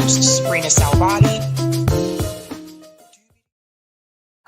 host, Sabrina Salvati.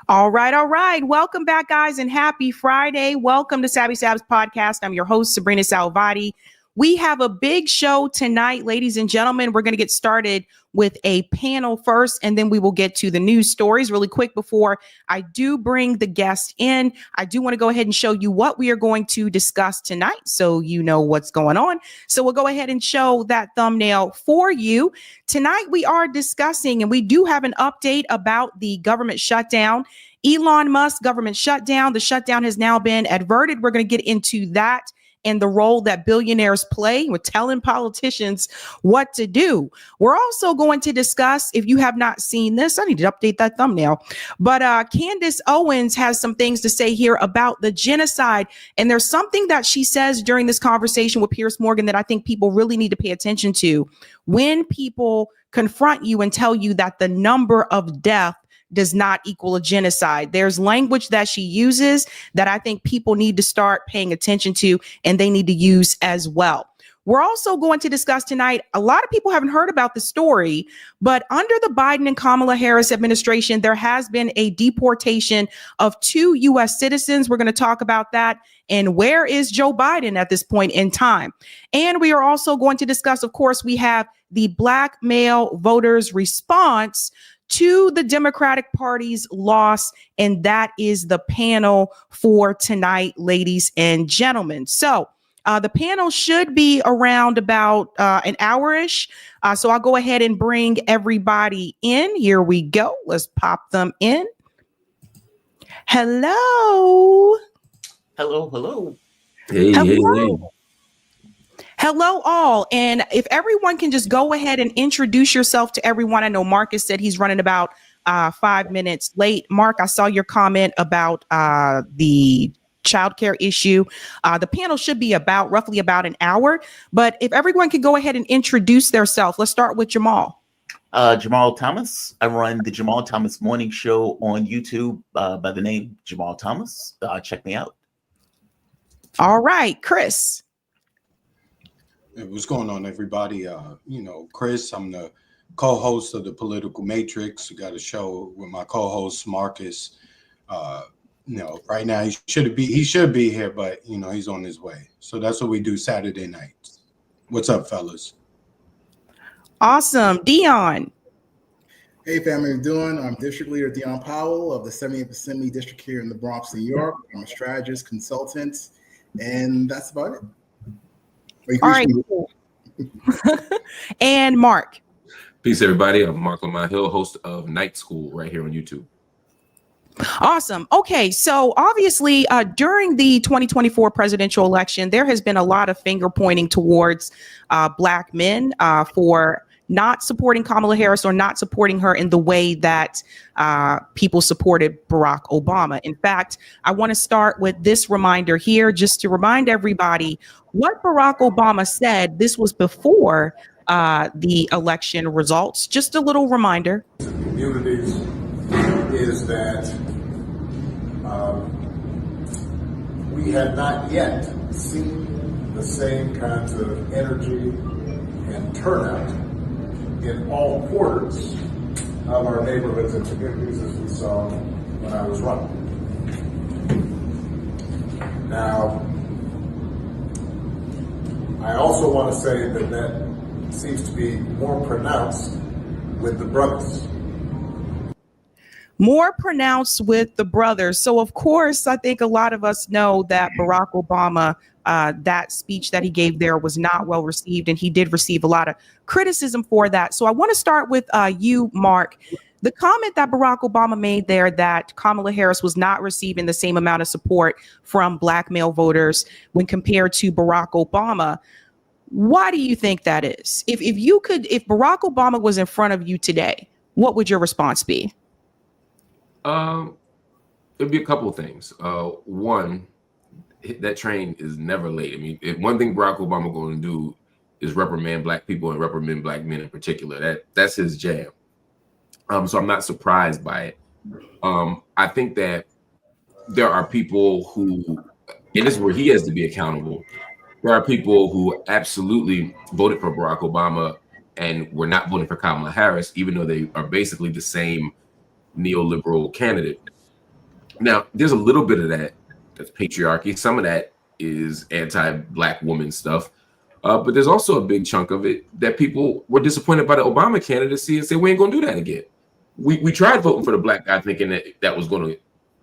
All right. Welcome back, guys, and happy Friday. Welcome to Sabby Sabs podcast. I'm your host, Sabrina Salvati. We have a big show tonight, ladies and gentlemen. We're going to get started with a panel first, and then we will get to the news stories really quick. Before I do bring the guest in, I do want to go ahead and show you what we are going to discuss tonight so you know what's going on. So we'll go ahead and show that thumbnail for you. Tonight we are discussing, and we do have an update about the government shutdown. Elon Musk government shutdown. The shutdown has now been averted. We're going to get into that and the role that billionaires play with telling politicians what to do. We're also going to discuss, if you have not seen this, I need to update that thumbnail, but Candace Owens has some things to say here about the genocide. And there's something that she says during this conversation with Piers Morgan that I think people really need to pay attention to. When people confront you and tell you that the number of death does not equal a genocide. There's language that she uses that I think people need to start paying attention to, and they need to use as well. We're also going to discuss tonight, a lot of people haven't heard about the story, but under the Biden and Kamala Harris administration, there has been a deportation of 2 U.S. citizens. We're going to talk about that. And where is Joe Biden at this point in time? And we are also going to discuss, of course, we have the Black male voters' response to the Democratic Party's loss. And that is the panel for tonight, ladies and gentlemen. So the panel should be around about an hour-ish. So I'll go ahead and bring everybody in. Here we go. Let's pop them in. Hello. Hello. Hey. Hello, all. And if everyone can just go ahead and introduce yourself to everyone. I know Marcus said he's running about 5 minutes late. Mark, I saw your comment about the childcare issue. The panel should be roughly about an hour. But if everyone can go ahead and introduce themselves, let's start with Jamal. Jamal Thomas. I run the Jamal Thomas Morning Show on YouTube by the name Jamal Thomas. Check me out. All right, Chris. Hey, what's going on, everybody? Chris, I'm the co-host of the Political Matrix. We got a show with my co-host Marcus. Right now he should be here, but he's on his way. So that's what we do Saturday nights. What's up, fellas? Awesome, Dion. Hey, family, how you doing? I'm District Leader Dion Powell of the 78th Assembly District here in the Bronx, New York. I'm a strategist, consultant, and that's about it. All right. Cool. And Mark. Peace, everybody. I'm Mark Lamont Hill, host of Night School right here on YouTube. Awesome. Okay, so obviously during the 2024 presidential election, there has been a lot of finger pointing towards Black men for not supporting Kamala Harris or not supporting her in the way that people supported Barack Obama. In fact, I want to start with this reminder here, just to remind everybody what Barack Obama said. This was before the election results. Just a little reminder. Communities is that we have not yet seen the same kinds of energy and turnout in all quarters of our neighborhoods and communities as we saw when I was running. Now, I also want to say that that seems to be more pronounced with the brothers. More pronounced with the brothers. So, of course, I think a lot of us know that Barack Obama, that speech that he gave there was not well received, and he did receive a lot of criticism for that. So I want to start with you, Mark. The comment that Barack Obama made there that Kamala Harris was not receiving the same amount of support from Black male voters when compared to Barack Obama. Why do you think that is? If Barack Obama was in front of you today, what would your response be? It'd be a couple of things. One, that train is never late. I mean, one thing Barack Obama going to do is reprimand Black people and reprimand Black men in particular. That's his jam. So I'm not surprised by it. I think that there are people who, and this is where he has to be accountable. There are people who absolutely voted for Barack Obama and we're not voting for Kamala Harris, even though they are basically the same neoliberal candidate. Now, there's a little bit of that's patriarchy. Some of that is anti-Black woman stuff. But there's also a big chunk of it that people were disappointed by the Obama candidacy and said, we ain't going to do that again. We tried voting for the Black guy thinking that was going to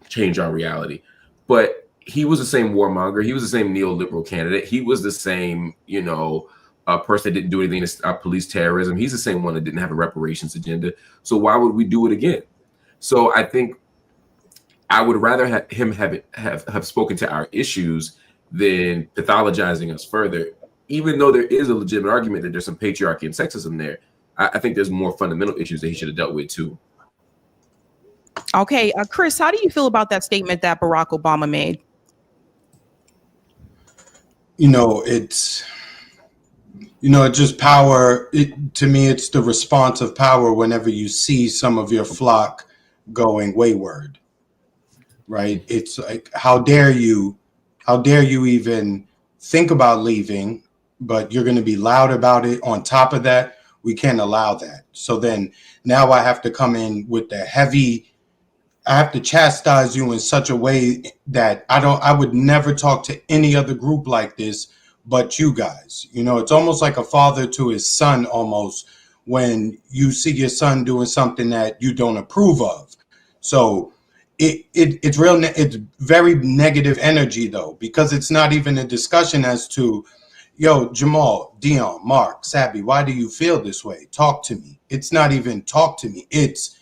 change our reality. But he was the same warmonger. He was the same neoliberal candidate. He was the same, person that didn't do anything to stop police terrorism. He's the same one that didn't have a reparations agenda. So why would we do it again? So I think I would rather him have spoken to our issues than pathologizing us further. Even though there is a legitimate argument that there's some patriarchy and sexism there, I think there's more fundamental issues that he should have dealt with too. Okay, Chris, how do you feel about that statement that Barack Obama made? It's just power. To me, it's the response of power whenever you see some of your flock going wayward, right? It's like, how dare you even think about leaving, but you're going to be loud about it. On top of that, we can't allow that. So then now I have to come in with I have to chastise you in such a way that I would never talk to any other group like this but you guys. It's almost like a father to his son, almost, when you see your son doing something that you don't approve of. So it's very negative energy, though, because it's not even a discussion as to, yo, Jamal, Dion, Mark, Sabby, why do you feel this way? Talk to me. It's not even talk to me. It's,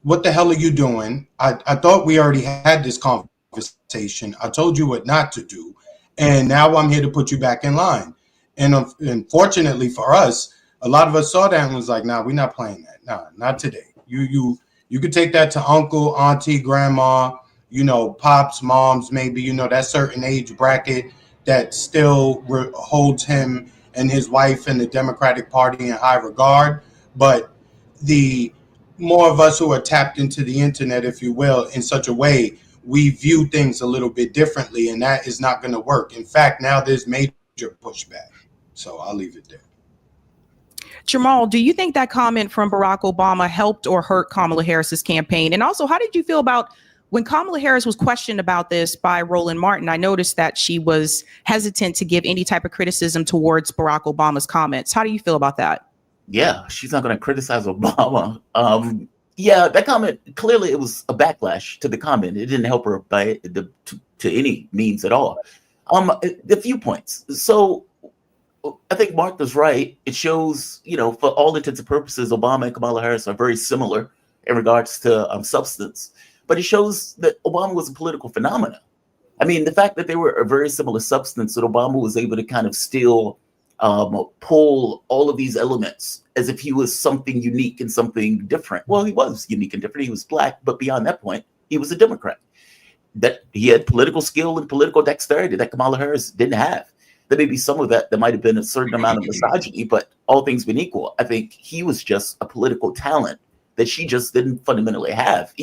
what the hell are you doing? I thought we already had this conversation. I told you what not to do. And now I'm here to put you back in line. And unfortunately for us, a lot of us saw that and was like, nah, we're not playing that. Nah, not today. You could take that to uncle, auntie, grandma, pops, moms, maybe, that certain age bracket that still holds him and his wife and the Democratic Party in high regard. But the more of us who are tapped into the internet, if you will, in such a way, we view things a little bit differently, and that is not going to work. In fact, now there's major pushback. So I'll leave it there. Jamal, do you think that comment from Barack Obama helped or hurt Kamala Harris's campaign? And also, how did you feel about when Kamala Harris was questioned about this by Roland Martin? I noticed that she was hesitant to give any type of criticism towards Barack Obama's comments. How do you feel about that? Yeah, she's not going to criticize Obama. Yeah, that comment, clearly it was a backlash to the comment. It didn't help her to any means at all. A few points. So I think Martha's right. It shows, for all intents and purposes, Obama and Kamala Harris are very similar in regards to substance. But it shows that Obama was a political phenomenon. I mean, the fact that they were a very similar substance, that Obama was able to kind of still pull all of these elements as if he was something unique and something different. Well, he was unique and different. He was Black, but beyond that point, he was a Democrat. That he had political skill and political dexterity that Kamala Harris didn't have. There may be some of that. There might have been a certain amount of misogyny, but all things being equal, I think he was just a political talent that she just didn't fundamentally have.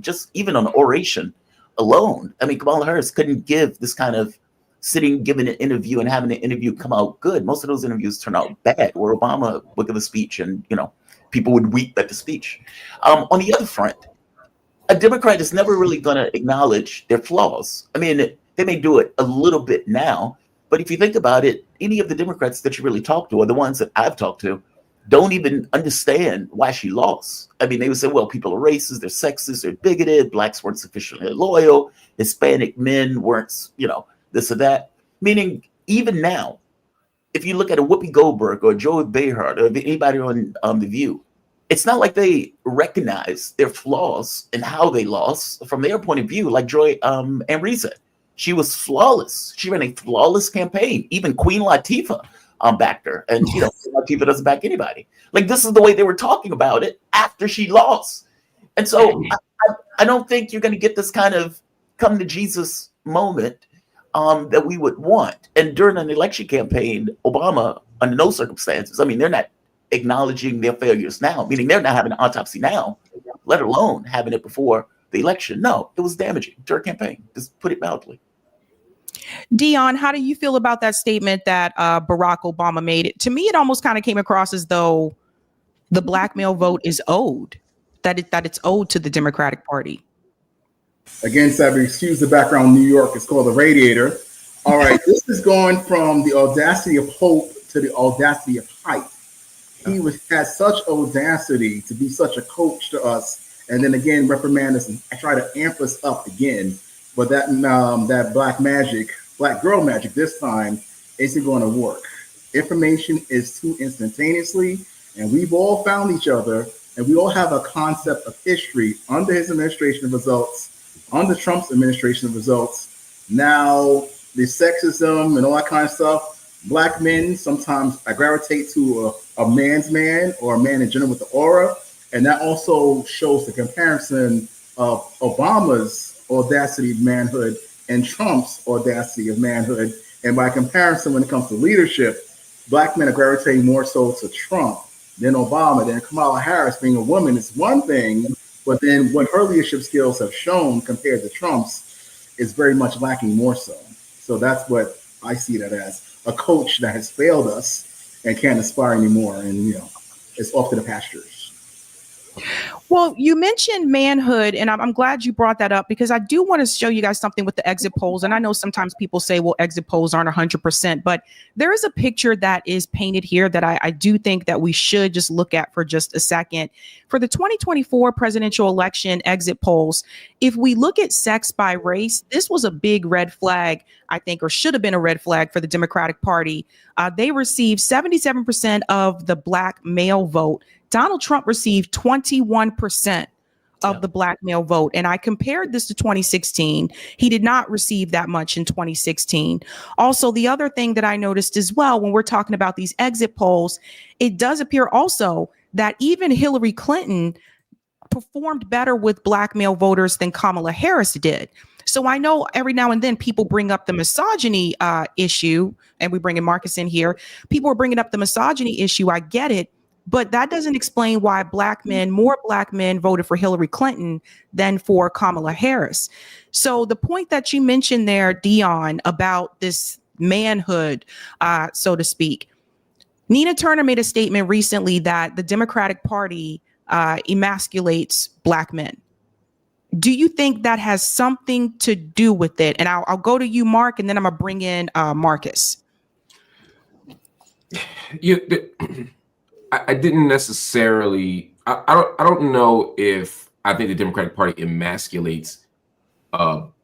Just even on oration alone, Kamala Harris couldn't give this kind of giving an interview and having an interview come out good. Most of those interviews turn out bad, where Obama would give a speech and, people would weep at the speech. On the other front, a Democrat is never really going to acknowledge their flaws. They may do it a little bit now, but if you think about it, any of the Democrats that you really talk to, or the ones that I've talked to, don't even understand why she lost. They would say, well, people are racist, they're sexist, they're bigoted, Blacks weren't sufficiently loyal, Hispanic men weren't, this or that. Meaning, even now, if you look at a Whoopi Goldberg or Joe Behar or anybody on The View, it's not like they recognize their flaws and how they lost from their point of view. Like Joy Amrisa, she was flawless. She ran a flawless campaign. Even Queen Latifah backed her, and Latifah doesn't back anybody. Like, this is the way they were talking about it after she lost. And so I don't think you're going to get this kind of come to Jesus moment that we would want. And during an election campaign, Obama, under no circumstances, they're not acknowledging their failures now, meaning they're not having an autopsy now, let alone having it before the election. No, it was damaging to her campaign, just put it mildly. Dion, how do you feel about that statement that Barack Obama made? To me, it almost kind of came across as though the black male vote is owed, that it's owed to the Democratic Party. Again, Sabby, excuse the background. New York is called the radiator. All right, this is going from the audacity of hope to the audacity of hype. He had such audacity to be such a coach to us, and then again reprimand us and try to amp us up again. But that black girl magic this time isn't going to work. Information is too instantaneously, and we've all found each other, and we all have a concept of history under his administration of results, under Trump's administration of results. Now the sexism and all that kind of stuff. Black men sometimes gravitate to a man's man or a man in general with the aura, and that also shows the comparison of Obama's audacity of manhood and Trump's audacity of manhood. And by comparison, when it comes to leadership, black men are gravitating more so to Trump than Obama. Then Kamala Harris, being a woman, is one thing, but then what her leadership skills have shown compared to Trump's is very much lacking more so. So that's what I see that as, a coach that has failed us and can't aspire anymore, and it's off to the pastures. Well, you mentioned manhood, and I'm glad you brought that up, because I do want to show you guys something with the exit polls. And I know sometimes people say, well, exit polls aren't 100%, but there is a picture that is painted here that I do think that we should just look at for just a second. For the 2024 presidential election exit polls, if we look at sex by race, this was a big red flag, I think, or should have been a red flag for the Democratic Party. They received 77% of the black male vote. Donald Trump received 21% of the black male vote. And I compared this to 2016. He did not receive that much in 2016. Also, the other thing that I noticed as well, when we're talking about these exit polls, it does appear also that even Hillary Clinton performed better with black male voters than Kamala Harris did. So I know every now and then people bring up the misogyny issue, and we bring in Marcus in here. People are bringing up the misogyny issue. I get it. But that doesn't explain why more black men voted for Hillary Clinton than for Kamala Harris. So the point that you mentioned there, Dion, about this manhood, so to speak, Nina Turner made a statement recently that the Democratic Party emasculates black men. Do you think that has something to do with it? And I'll go to you, Mark, and then I'm going to bring in Marcus. I didn't necessarily. I don't know if I think the Democratic Party emasculates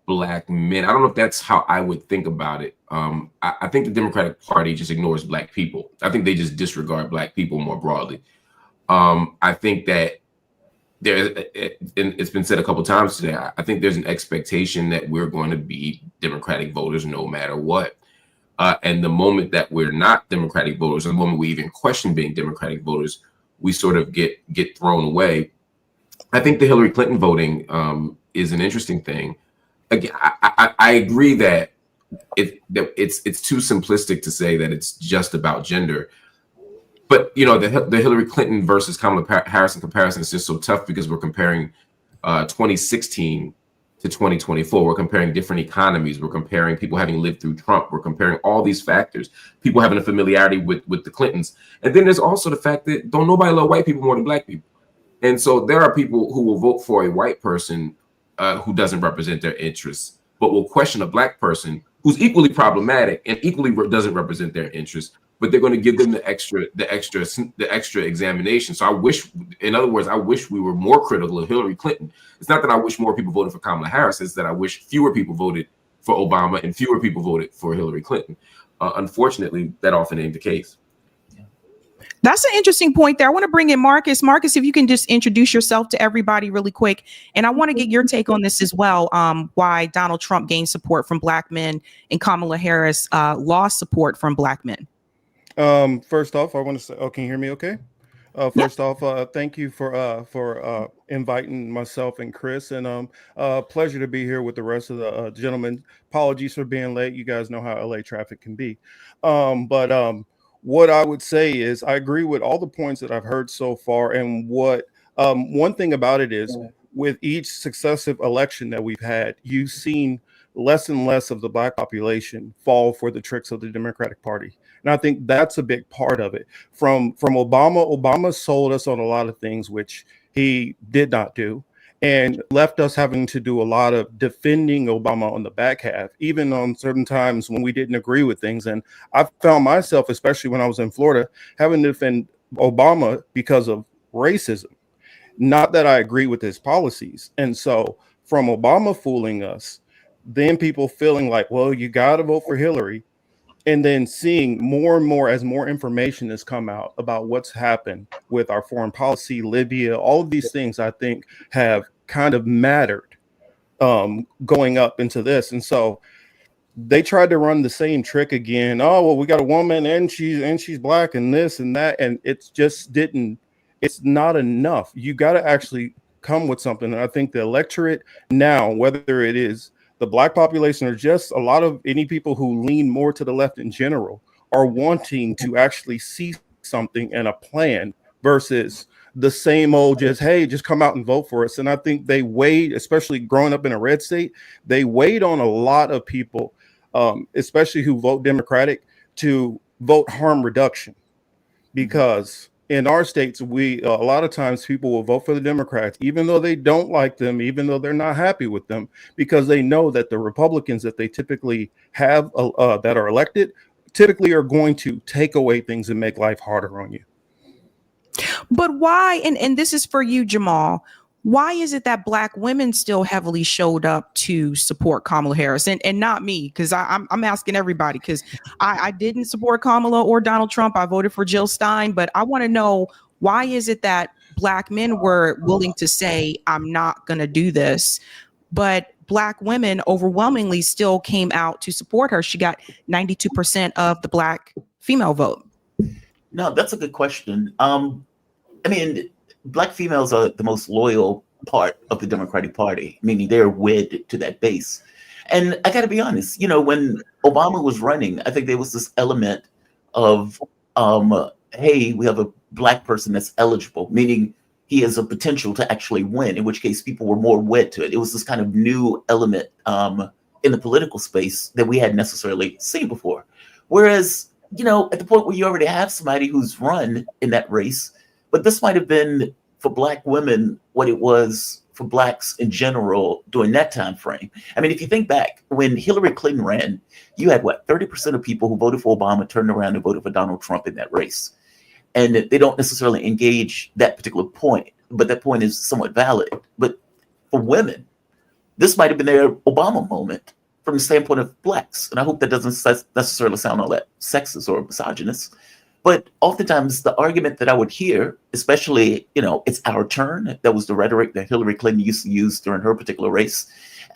black men. I don't know if that's how I would think about it. I think the Democratic Party just ignores black people. I think they just disregard black people more broadly. I think that it's been said a couple times today. I think there's an expectation that we're going to be Democratic voters no matter what. And the moment that we're not Democratic voters, and the moment we even question being Democratic voters, we sort of get thrown away. I think the Hillary Clinton voting is an interesting thing. Again, I agree that it's too simplistic to say that it's just about gender. But the Hillary Clinton versus Kamala Harris comparison is just so tough because we're comparing 2016 to 2024. We're comparing different economies. We're comparing people having lived through Trump. We're comparing all these factors, people having a familiarity with the Clintons. And then there's also the fact that don't nobody love white people more than black people. And so there are people who will vote for a white person who doesn't represent their interests, but will question a black person who's equally problematic and equally doesn't represent their interests, but they're going to give them the extra examination. So I wish we were more critical of Hillary Clinton. It's not that I wish more people voted for Kamala Harris. It's that I wish fewer people voted for Obama and fewer people voted for Hillary Clinton. Unfortunately, that often ain't the case. That's an interesting point there. I want to bring in Marcus. Marcus, if you can just introduce yourself to everybody really quick. And I want to get your take on this as well. Why Donald Trump gained support from black men and Kamala Harris lost support from black men. First off, I want to say, can you hear me okay? First off, thank you for inviting myself and Chris, and pleasure to be here with the rest of the gentlemen. Apologies for being late. You guys know how LA traffic can be. But what I would say is I agree with all the points that I've heard so far. And what one thing about it is with each successive election that we've had, you've seen less and less of the Black population fall for the tricks of the Democratic Party. And I think that's a big part of it. From Obama sold us on a lot of things, which he did not do, and left us having to do a lot of defending Obama on the back half, even on certain times when we didn't agree with things. And I found myself, especially when I was in Florida, having to defend Obama because of racism. Not that I agree with his policies. And so from Obama fooling us, then people feeling like, well, you got to vote for Hillary. And then seeing more and more as more information has come out about what's happened with our foreign policy, Libya, all of these things I think have kind of mattered going up into this. And so they tried to run the same trick again. Oh, well, we got a woman and she's Black and this and that. And it's just it's not enough. You got to actually come with something. And I think the electorate now, whether it is the Black population or just a lot of any people who lean more to the left in general, are wanting to actually see something and a plan versus the same old just come out and vote for us. And I think they weighed, especially growing up in a red state, they weighed on a lot of people, especially who vote Democratic, to vote harm reduction. Because in our states, a lot of times people will vote for the Democrats, even though they don't like them, even though they're not happy with them, because they know that the Republicans that they typically have that are elected typically are going to take away things and make life harder on you. But why, and this is for you, Jamal, why is it that Black women still heavily showed up to support Kamala Harris and not me? Because I'm asking everybody, because I didn't support Kamala or Donald Trump. I voted for Jill Stein. But I want to know, why is it that Black men were willing to say, I'm not going to do this, but Black women overwhelmingly still came out to support her? She got 92% of the Black female vote. No, that's a good question. I mean, Black females are the most loyal part of the Democratic Party, meaning they're wed to that base. And I got to be honest, when Obama was running, I think there was this element of, hey, we have a Black person that's eligible, meaning he has a potential to actually win, in which case people were more wed to it. It was this kind of new element in the political space that we hadn't necessarily seen before. Whereas, at the point where you already have somebody who's run in that race, but this might have been for Black women what it was for Blacks in general during that time frame. I mean, if you think back, when Hillary Clinton ran, you had 30% of people who voted for Obama turned around and voted for Donald Trump in that race. And they don't necessarily engage that particular point, but that point is somewhat valid. But for women, this might have been their Obama moment from the standpoint of Blacks. And I hope that doesn't necessarily sound all that sexist or misogynist. But oftentimes the argument that I would hear, especially, it's our turn. That was the rhetoric that Hillary Clinton used to use during her particular race.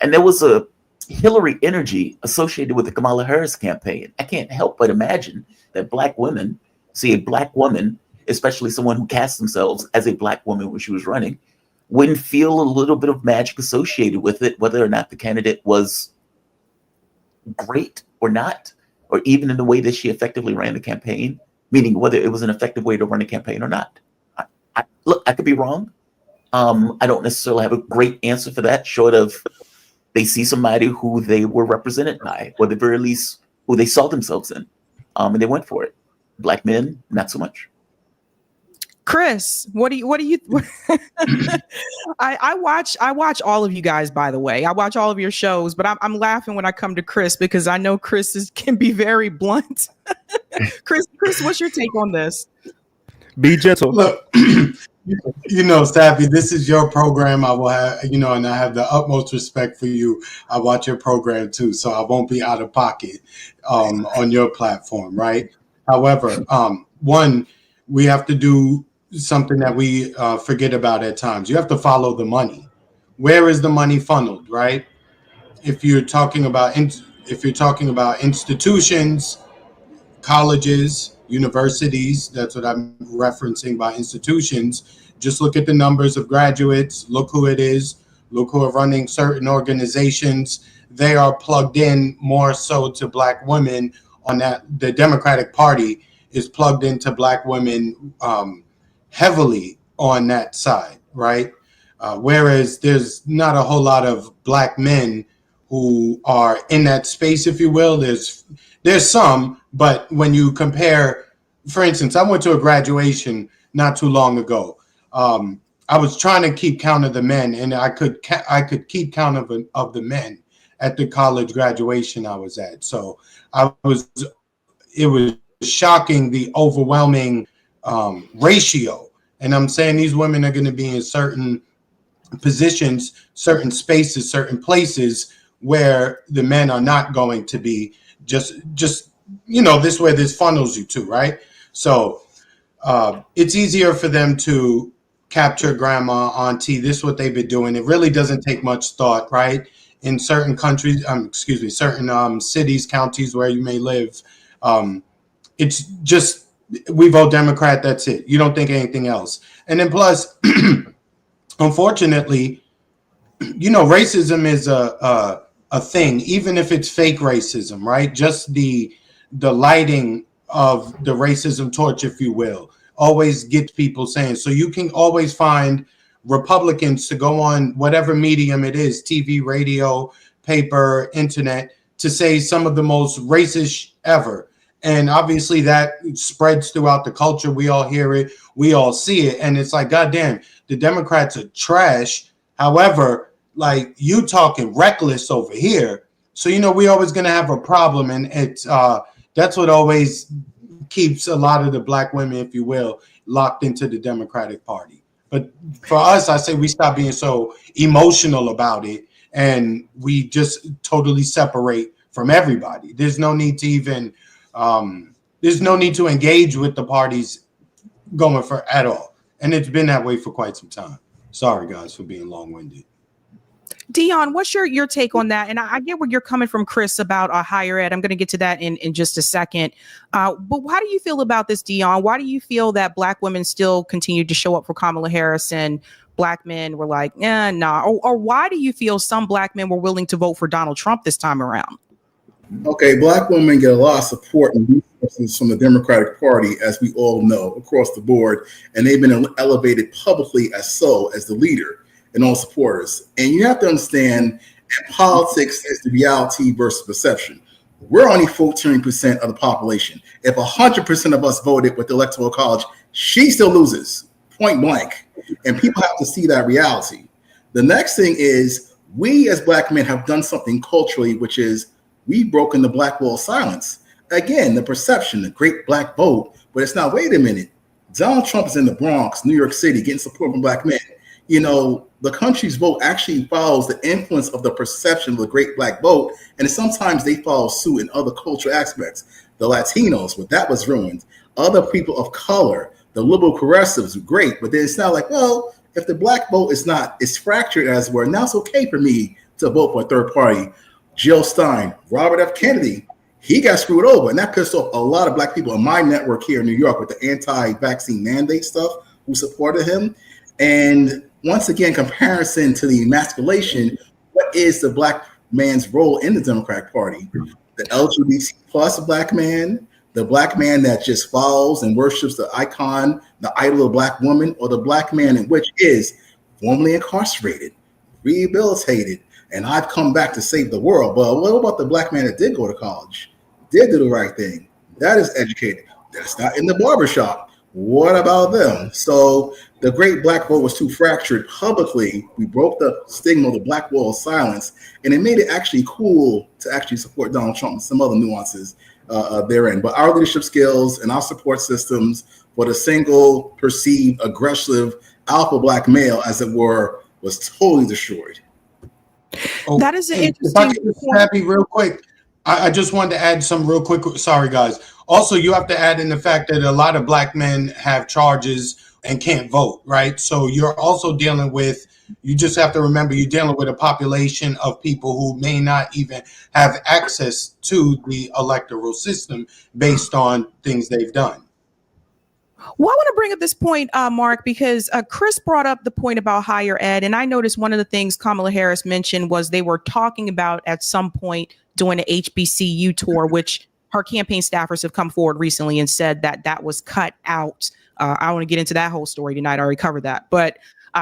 And there was a Hillary energy associated with the Kamala Harris campaign. I can't help but imagine that Black women see a Black woman, especially someone who cast themselves as a Black woman when she was running, wouldn't feel a little bit of magic associated with it, whether or not the candidate was great or not, or even in the way that she effectively ran the campaign, meaning whether it was an effective way to run a campaign or not. Look, I could be wrong. I don't necessarily have a great answer for that, short of they see somebody who they were represented by, or at the very least, who they saw themselves in, and they went for it. Black men, not so much. Chris, what do you I watch all of you guys, by the way. I watch all of your shows, but I'm laughing when I come to Chris because I know Chris can be very blunt. Chris, what's your take on this? Be gentle. Look, Sabby, this is your program. I will have, and I have the utmost respect for you. I watch your program too, so I won't be out of pocket on your platform, right? However, one, we have to do something that we forget about at times. You have to follow the money. Where is the money funneled, right? If you're talking about institutions, colleges, universities, that's what I'm referencing by institutions. Just look at the numbers of graduates. Look who it is. Look who are running certain organizations. They are plugged in more so to Black women on that. The Democratic Party is plugged into Black women heavily on that side, right? Whereas there's not a whole lot of Black men who are in that space, if you will. There's some, but when you compare, for instance, I went to a graduation not too long ago. I was trying to keep count of the men, and I could keep count of the men at the college graduation I was at. So it was shocking, the overwhelming ratio. And I'm saying these women are going to be in certain positions, certain spaces, certain places where the men are not going to be. Just this way this funnels you to, right? So it's easier for them to capture grandma, auntie. This is what they've been doing. It really doesn't take much thought, right? In certain countries, certain cities, counties where you may live, it's just, we vote Democrat, that's it. You don't think anything else. And then plus, unfortunately, racism is a thing, even if it's fake racism, right? Just the lighting of the racism torch, if you will, always gets people saying. So you can always find Republicans to go on whatever medium it is, TV, radio, paper, internet, to say some of the most racist ever. And obviously that spreads throughout the culture. We all hear it. We all see it. And it's like, goddamn, the Democrats are trash. However, like, you talking reckless over here. So, we always going to have a problem. And it's that's what always keeps a lot of the black women, if you will, locked into the Democratic Party. But for us, I say we stop being so emotional about it, and we just totally separate from everybody. There's no need to even there's no need to engage with the parties going for at all. And it's been that way for quite some time. Sorry, guys, for being long-winded. Dion, what's your take on that? And I get where you're coming from, Chris, about higher ed. I'm going to get to that in just a second. But how do you feel about this, Dion? Why do you feel that black women still continue to show up for Kamala Harris and black men were like, nah? Or why do you feel some black men were willing to vote for Donald Trump this time around? Okay, black women get a lot of support and resources from the Democratic Party, as we all know, across the board. And they've been elevated publicly as the leader and all supporters. And you have to understand, politics is the reality versus perception. We're only 14% of the population. If 100% of us voted with the Electoral College, she still loses, point blank. And people have to see that reality. The next thing is, we as black men have done something culturally, which is we've broken the black wall of silence. Again, the perception, the great black vote, but it's not, wait a minute. Donald Trump is in the Bronx, New York City, getting support from black men. The country's vote actually follows the influence of the perception of the great black vote, and sometimes they follow suit in other cultural aspects. The Latinos, but that was ruined. Other people of color, the liberal progressives, great, but then it's not like, well, if the black vote is fractured as it were, now it's okay for me to vote for a third party. Jill Stein, Robert F. Kennedy, he got screwed over, and that pissed off a lot of black people in my network here in New York with the anti-vaccine mandate stuff who supported him. And once again, comparison to the emasculation, what is the black man's role in the Democratic Party? The LGBT plus black man, the black man that just follows and worships the icon, the idol of black woman, or the black man in which is formerly incarcerated, rehabilitated, and I've come back to save the world. But what about the black man that did go to college, did do the right thing, that is educated, that's not in the barbershop? What about them? So the great black vote was too fractured publicly. We broke the stigma of the black wall of silence, and it made it actually cool to actually support Donald Trump and some other nuances therein. But our leadership skills and our support systems for the single perceived aggressive alpha black male, as it were, was totally destroyed. Oh, That is an interesting. If I could just Sabby real quick, I just wanted to add some real quick. Sorry, guys. Also, you have to add in the fact that a lot of black men have charges and can't vote, right? So you're also dealing with, you just have to remember, you're dealing with a population of people who may not even have access to the electoral system based on things they've done. Well, I want to bring up this point, Mark, because Chris brought up the point about higher ed. And I noticed one of the things Kamala Harris mentioned was they were talking about at some point doing an HBCU tour, which her campaign staffers have come forward recently and said that that was cut out. I want to get into that whole story tonight. I already covered that. But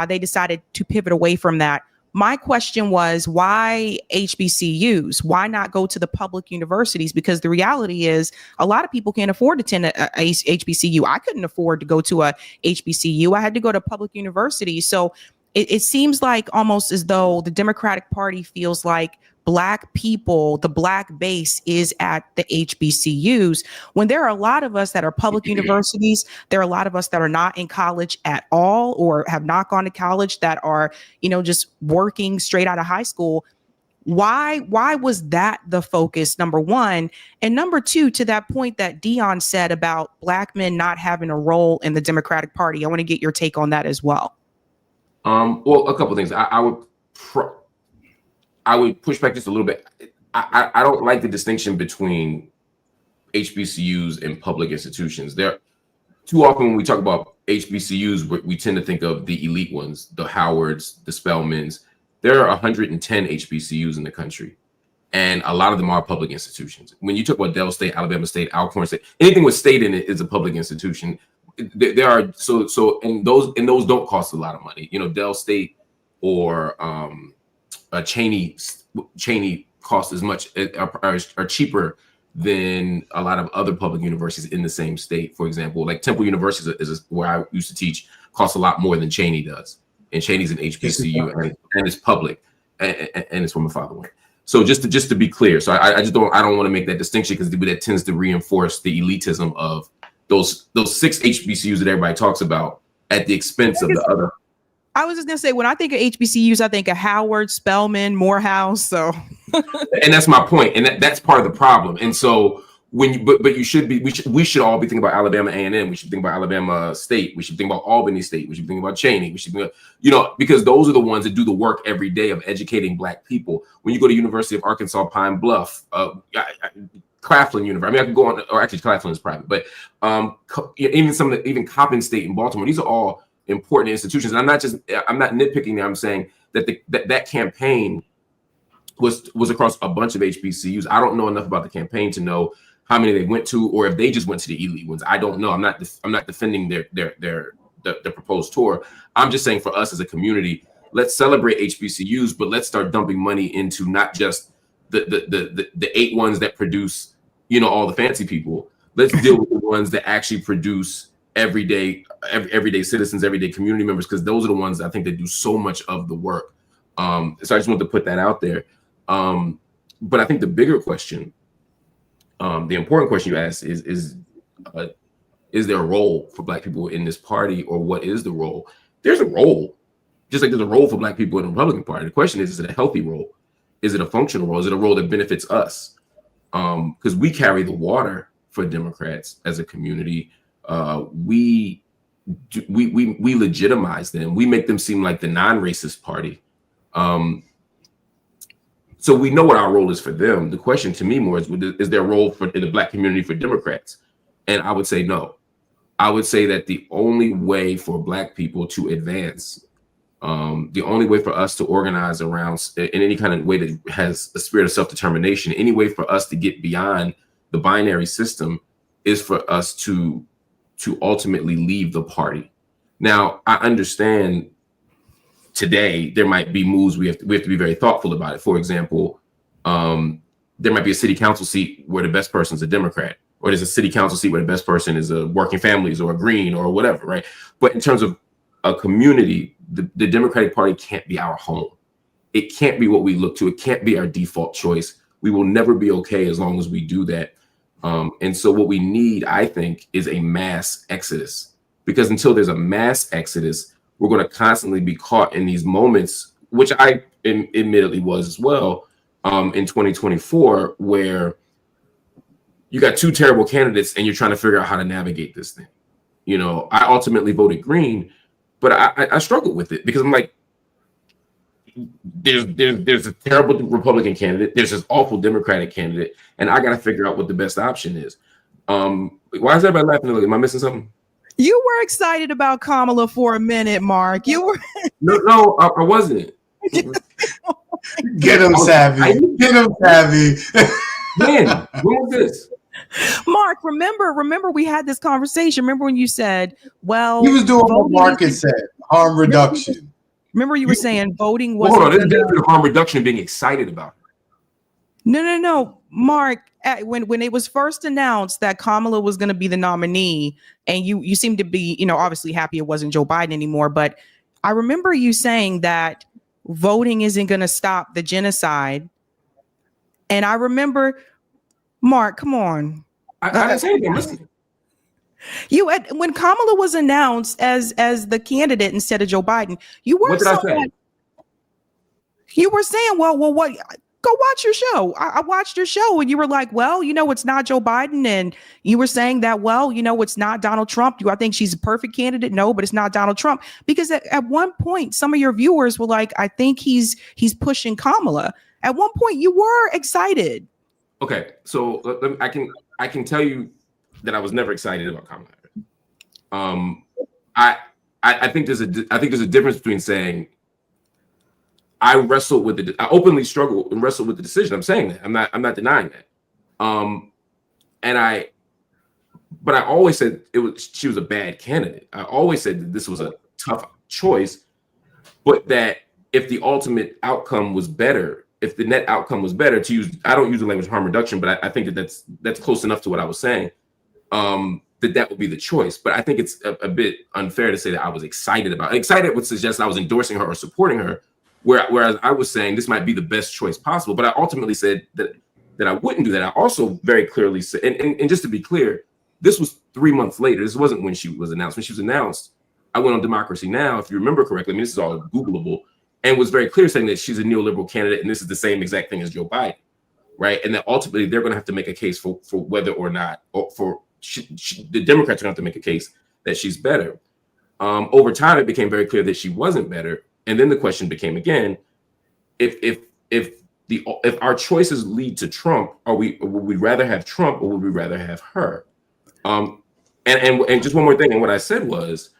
they decided to pivot away from that. my question was, why HBCUs? Why not go to the public universities? Because the reality is a lot of people can't afford to attend a HBCU. I couldn't afford to go to a HBCU. I had to go to public universities. So it seems like almost as though the Democratic Party feels like Black people, the Black base is at the HBCUs, when there are a lot of us that are public universities. There are a lot of us that are not in college at all, or have not gone to college, that are, just working straight out of high school. Why was that the focus, number one? And number two, to that point that Dion said about Black men not having a role in the Democratic Party, I want to get your take on that as well. Well, a couple of things. I would push back just a little bit. I don't like the distinction between HBCUs and public institutions. There, too often when we talk about HBCUs, we tend to think of the elite ones, the Howards, the Spelmans. There are 110 HBCUs in the country, and a lot of them are public institutions. When you talk about Dell State, Alabama State, Alcorn State, anything with state in it is a public institution. There are and those don't cost a lot of money. Dell State or Cheney cost as much, are cheaper than a lot of other public universities in the same state. For example, like Temple University is where I used to teach, costs a lot more than Cheney does, and Cheney's an HBCU and it's public, and it's where my father went. So just to be clear, so I don't want to make that distinction, because that tends to reinforce the elitism of those 6 HBCUs that everybody talks about at the expense of the other. I was just gonna say, when I think of HBCUs, I think of Howard, Spelman, Morehouse. So, and that's my point, and that's part of the problem. And so we should all be thinking about Alabama A&M. We should think about Alabama State. We should think about Albany State. We should think about Cheney. We should think about, because those are the ones that do the work every day of educating Black people. When you go to University of Arkansas Pine Bluff, Claflin University. I could go on, or actually Claflin is private, but even Coppin State in Baltimore. These are all important institutions. And I'm not nitpicking there. I'm saying that that campaign was across a bunch of HBCUs. I don't know enough about the campaign to know how many they went to, or if they just went to the elite ones. I don't know. I'm not defending their proposed tour. I'm just saying, for us as a community, let's celebrate HBCUs, but let's start dumping money into not just the 8 ones that produce, all the fancy people. Let's deal with the ones that actually produce everyday citizens, everyday community members, because those are the ones I think that do so much of the work. So I just want to put that out there. But I think the bigger question, the important question you asked is there a role for Black people in this party, or what is the role? There's a role, just like there's a role for Black people in the Republican Party. The question is it a healthy role? Is it a functional role? Is it a role that benefits us? Because we carry the water for Democrats as a community. We legitimize them. We make them seem like the non-racist party. So we know what our role is for them. The question to me more is there a role in the Black community for Democrats? And I would say no. I would say that the only way for Black people to advance, the only way for us to organize around in any kind of way that has a spirit of self-determination, any way for us to get beyond the binary system, is for us to ultimately leave the party. Now, I understand today there might be moves we have to be very thoughtful about it. For example, there might be a city council seat where the best person's a Democrat, or there's a city council seat where the best person is a Working Families or a Green or whatever, right? But in terms of a community, the Democratic Party can't be our home. It can't be what we look to. It can't be our default choice. We will never be okay as long as we do that. And so what we need, I think, is a mass exodus, because until there's a mass exodus, we're going to constantly be caught in these moments, which I admittedly was as well, in 2024, where you got 2 terrible candidates and you're trying to figure out how to navigate this thing. I ultimately voted Green, but I struggled with it, because I'm like, there's a terrible Republican candidate, there's this awful Democratic candidate, and I got to figure out what the best option is. Why is everybody laughing? Am I missing something? You were excited about Kamala for a minute, Mark. You were. No, I wasn't. Get him, Sabby. Get him, Sabby. When was this? Mark, remember we had this conversation. Remember when you said, well, he was doing what Marcus said, harm reduction. Remember you were saying voting Well, wasn't. hold on, there's a difference between harm reduction and being excited about it. No. Mark, when it was first announced that Kamala was going to be the nominee, and you seemed to be, obviously happy it wasn't Joe Biden anymore, but I remember you saying that voting isn't going to stop the genocide. And I remember, Mark, come on. I didn't say anything. Listen. When Kamala was announced as the candidate instead of Joe Biden, you were What did I say? You were saying, well, what? Go watch your show. I watched your show, and you were like, well, it's not Joe Biden, and you were saying that, well, it's not Donald Trump. I think she's a perfect candidate. No, but it's not Donald Trump, because at one point, some of your viewers were like, I think he's pushing Kamala. At one point, you were excited. Okay, so I can tell you that I was never excited about Kamala Harris. I think there's a difference between saying I openly struggle and wrestle with the decision. I'm saying that. I'm not denying that. But I always said she was a bad candidate. I always said that this was a tough choice, but that if the ultimate outcome was better, if the net outcome was better, I don't use the language harm reduction, but I think that's close enough to what I was saying. That would be the choice. But I think it's a bit unfair to say that I was excited about it. Excited would suggest I was endorsing her or supporting her, whereas I was saying this might be the best choice possible. But I ultimately said that I wouldn't do that. I also very clearly said, and just to be clear, this was 3 months later. This wasn't when she was announced. When she was announced, I went on Democracy Now!, if you remember correctly. I mean, this is all Googleable, and was very clear saying that she's a neoliberal candidate, and this is the same exact thing as Joe Biden, right? And that ultimately they're going to have to make a case for whether or not, or the Democrats are going to have to make a case that she's better. Over time, it became very clear that she wasn't better, and then the question became again, if our choices lead to Trump, would we rather have Trump or would we rather have her? And just one more thing, and what I said was,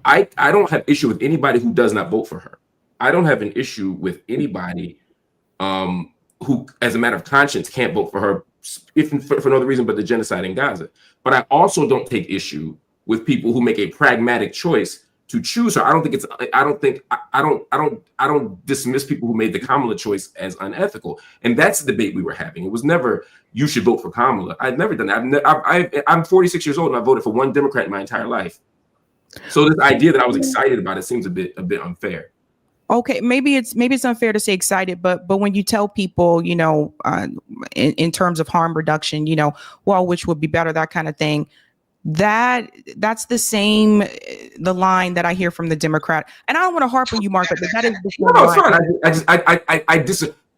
I don't have issue with anybody who does not vote for her. I don't have an issue with anybody who, as a matter of conscience, can't vote for her, if for no other reason but the genocide in Gaza. But I also don't take issue with people who make a pragmatic choice to choose her. I don't dismiss people who made the Kamala choice as unethical. And that's the debate we were having. It was never, you should vote for Kamala. I've never done that. I'm 46 years old and I voted for one Democrat in my entire life. So this idea that I was excited about it seems a bit unfair. Okay, maybe it's unfair to say excited, but when you tell people, in terms of harm reduction, well, which would be better, that kind of thing, that's the line that I hear from the Democrat. And I don't want to harp on you, Mark, but that is the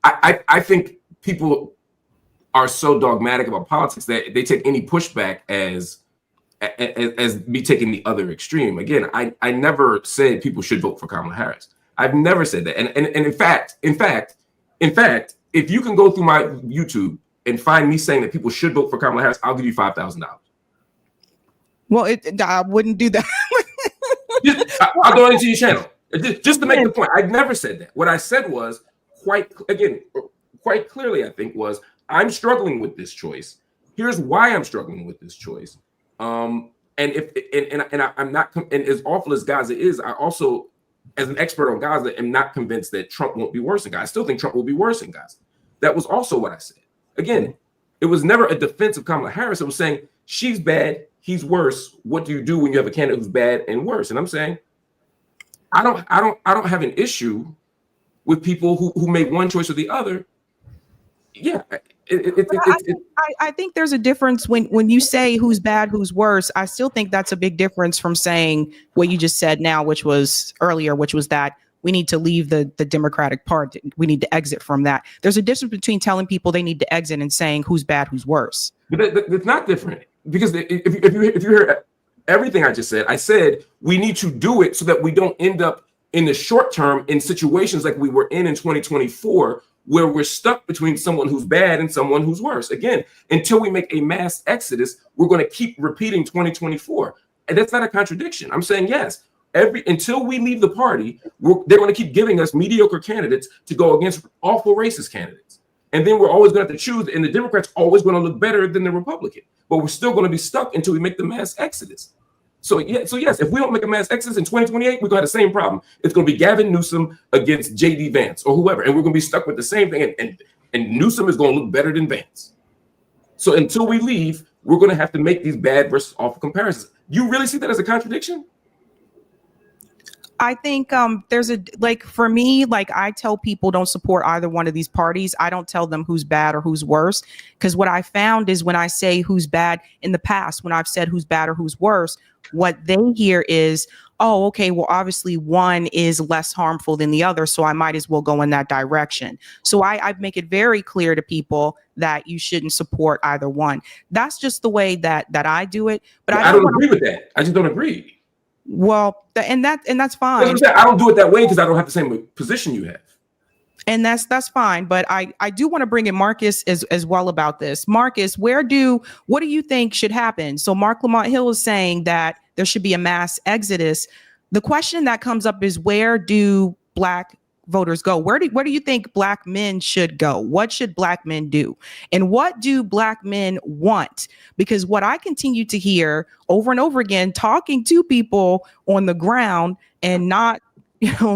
fine. I think people are so dogmatic about politics that they take any pushback as me taking the other extreme. Again, I never said people should vote for Kamala Harris. I've never said that. And in fact, if you can go through my YouTube and find me saying that people should vote for Kamala Harris, I'll give you $5,000. Well, I wouldn't do that. I'll go into your channel just to make the point. I never said that. What I said was quite clearly, I think, was I'm struggling with this choice. Here's why I'm struggling with this choice. I'm not, and as awful as Gaza is, I also, as an expert on Gaza, am not convinced that Trump won't be worse in Gaza. I still think Trump will be worse in Gaza. That was also what I said. Again, it was never a defense of Kamala Harris. It was saying she's bad, he's worse. What do you do when you have a candidate who's bad and worse? And I'm saying, I don't have an issue with people who make one choice or the other. Yeah. I think there's a difference when you say who's bad, who's worse. I still think that's a big difference from saying what you just said now, which was that we need to leave the Democratic Party. We need to exit from that. There's a difference between telling people they need to exit and saying who's bad, who's worse. But it's not different, because if you hear everything I just said, I said we need to do it so that we don't end up in the short term in situations like we were in 2024, where we're stuck between someone who's bad and someone who's worse. Again, until we make a mass exodus, we're going to keep repeating 2024. And that's not a contradiction. I'm saying, yes, until we leave the party, they're going to keep giving us mediocre candidates to go against awful racist candidates. And then we're always going to have to choose, and the Democrats always going to look better than the Republican. But we're still going to be stuck until we make the mass exodus. So yes, if we don't make a mass exodus in 2028, we're gonna have the same problem. It's gonna be Gavin Newsom against JD Vance or whoever, and we're gonna be stuck with the same thing. And Newsom is gonna look better than Vance. So until we leave, we're gonna have to make these bad versus awful comparisons. You really see that as a contradiction? I think there's for me, I tell people don't support either one of these parties. I don't tell them who's bad or who's worse, because what I found is when I say who's bad in the past, when I've said who's bad or who's worse, what they hear is, oh, okay, well, obviously one is less harmful than the other, so I might as well go in that direction. So I make it very clear to people that you shouldn't support either one. That's just the way that I do it. But I don't agree with that. I just don't agree. Well, and that's fine. I don't do it that way because I don't have the same position you have. And that's fine. But I do want to bring in Marcus as well about this. Marcus, what do you think should happen? So Mark Lamont Hill is saying that there should be a mass exodus. The question that comes up is, where do Black voters go? Where do you think Black men should go? What should Black men do? And what do Black men want? Because what I continue to hear over and over again, talking to people on the ground and not,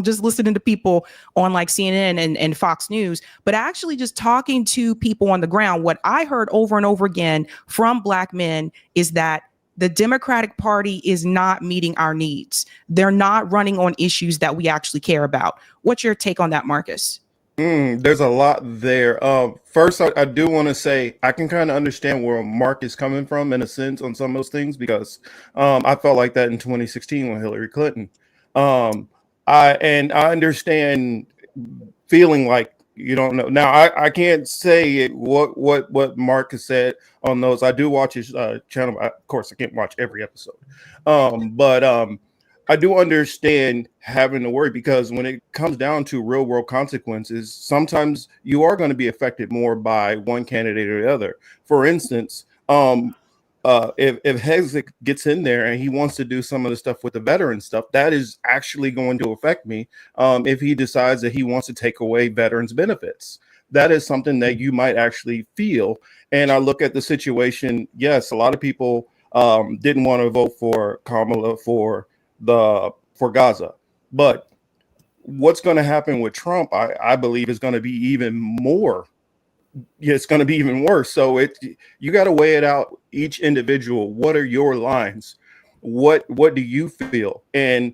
just listening to people on like CNN and Fox News, but actually just talking to people on the ground, what I heard over and over again from Black men is that the Democratic Party is not meeting our needs. They're not running on issues that we actually care about. What's your take on that, Marcus? There's a lot there. First, I do want to say I can kind of understand where Mark is coming from in a sense on some of those things, because I felt like that in 2016 with Hillary Clinton. I understand feeling like you don't know. Now, I can't say what Mark has said on those. I do watch his channel. Of course, I can't watch every episode. But I do understand having to worry, because when it comes down to real world consequences, sometimes you are going to be affected more by one candidate or the other. For instance, if Hegzik gets in there and he wants to do some of the stuff with the veteran stuff, that is actually going to affect me. If he decides that he wants to take away veterans benefits, that is something that you might actually feel. And I look at the situation. Yes, a lot of people didn't want to vote for Kamala for Gaza, but what's going to happen with Trump, I believe, is going to be even more. It's going to be even worse. So you got to weigh it out, each individual. What are your lines? What do you feel? And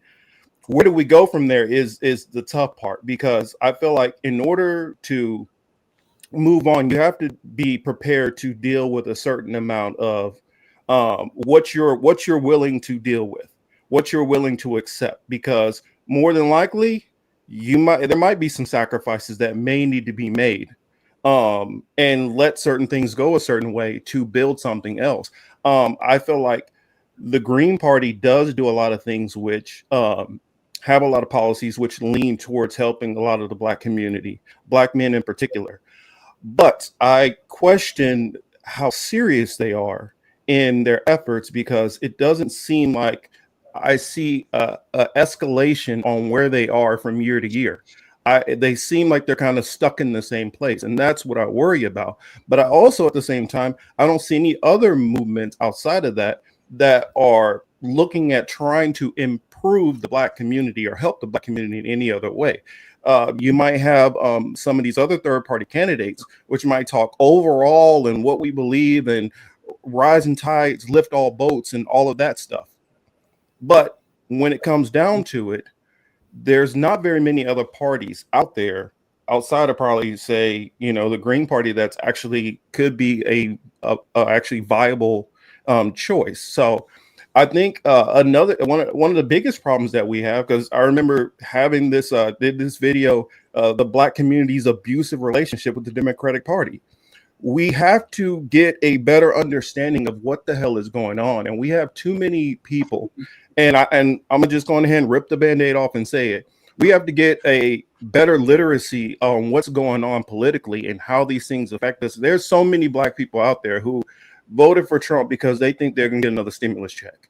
where do we go from there is the tough part, because I feel like in order to move on, you have to be prepared to deal with a certain amount of what you're willing to deal with, what you're willing to accept, because more than likely there might be some sacrifices that may need to be made. And let certain things go a certain way to build something else. I feel like the Green Party does do a lot of things which have a lot of policies which lean towards helping a lot of the Black community, Black men in particular. But I question how serious they are in their efforts, because it doesn't seem like I see a escalation on where they are from year to year. They seem like they're kind of stuck in the same place, and that's what I worry about. But I also, at the same time, I don't see any other movements outside of that are looking at trying to improve the Black community or help the Black community in any other way. You might have some of these other third-party candidates, which might talk overall and what we believe and rising tides lift all boats and all of that stuff. But when it comes down to it, there's not very many other parties out there outside of probably, say, the Green Party that's actually could be a actually viable choice. So I think another one of the biggest problems that we have, because I remember having this video, the Black community's abusive relationship with the Democratic Party. We have to get a better understanding of what the hell is going on, and we have too many people. And I'm just going ahead and rip the Band-Aid off and say it. We have to get a better literacy on what's going on politically and how these things affect us. There's so many Black people out there who voted for Trump because they think they're going to get another stimulus check.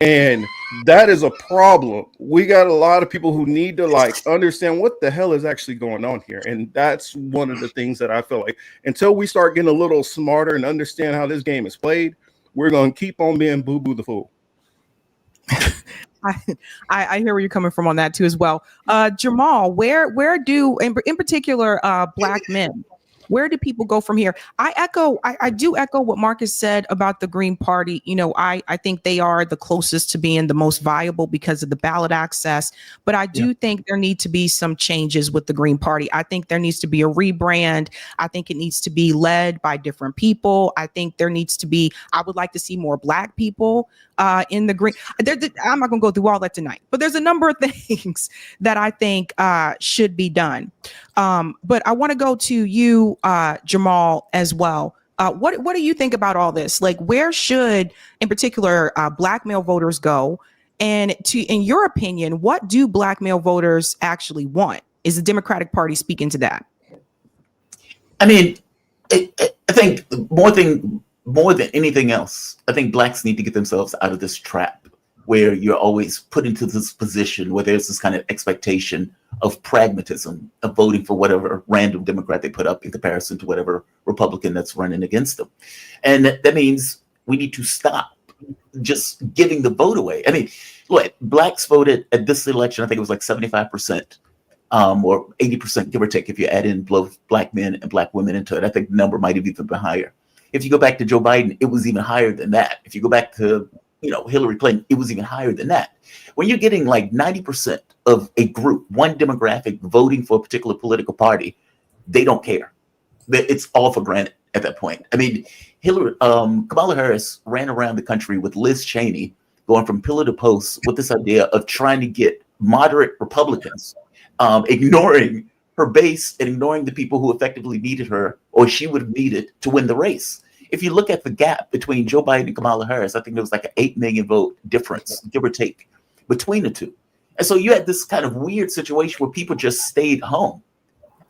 And that is a problem. We got a lot of people who need to understand what the hell is actually going on here. And that's one of the things that I feel like until we start getting a little smarter and understand how this game is played, we're going to keep on being boo-boo the fool. I hear where you're coming from on that too as well. Jamal, where do in particular Black men, where do people go from here? I do echo what Marcus said about the Green Party. You know, I think they are the closest to being the most viable because of the ballot access. But I do think there need to be some changes with the Green Party. I think there needs to be a rebrand. I think it needs to be led by different people. I think there needs to be, I would like to see more Black people in the Green. I'm not going to go through all that tonight, but there's a number of things that I think should be done. But I want to go to you, Jamal, as well. What do you think about all this? Like, where should, in particular, Black male voters go? And in your opinion, what do Black male voters actually want? Is the Democratic Party speaking to that? I mean, I think more than anything else, I think Blacks need to get themselves out of this trap where you're always put into this position where there's this kind of expectation of pragmatism, of voting for whatever random Democrat they put up in comparison to whatever Republican that's running against them. And that means we need to stop just giving the vote away. I mean, look, Blacks voted at this election, I think it was like 75%, or 80%, give or take, if you add in both Black men and Black women into it. I think the number might have even been higher. If you go back to Joe Biden, it was even higher than that. If you go back to Hillary Clinton, it was even higher than that. When you're getting like 90% of a group, one demographic voting for a particular political party, they don't care. It's all for granted at that point. I mean, Kamala Harris ran around the country with Liz Cheney going from pillar to post with this idea of trying to get moderate Republicans, ignoring her base and ignoring the people who effectively needed her, or she would have needed to win the race. If you look at the gap between Joe Biden and Kamala Harris, I think there was like an 8 million vote difference, give or take, between the two. And so you had this kind of weird situation where people just stayed home.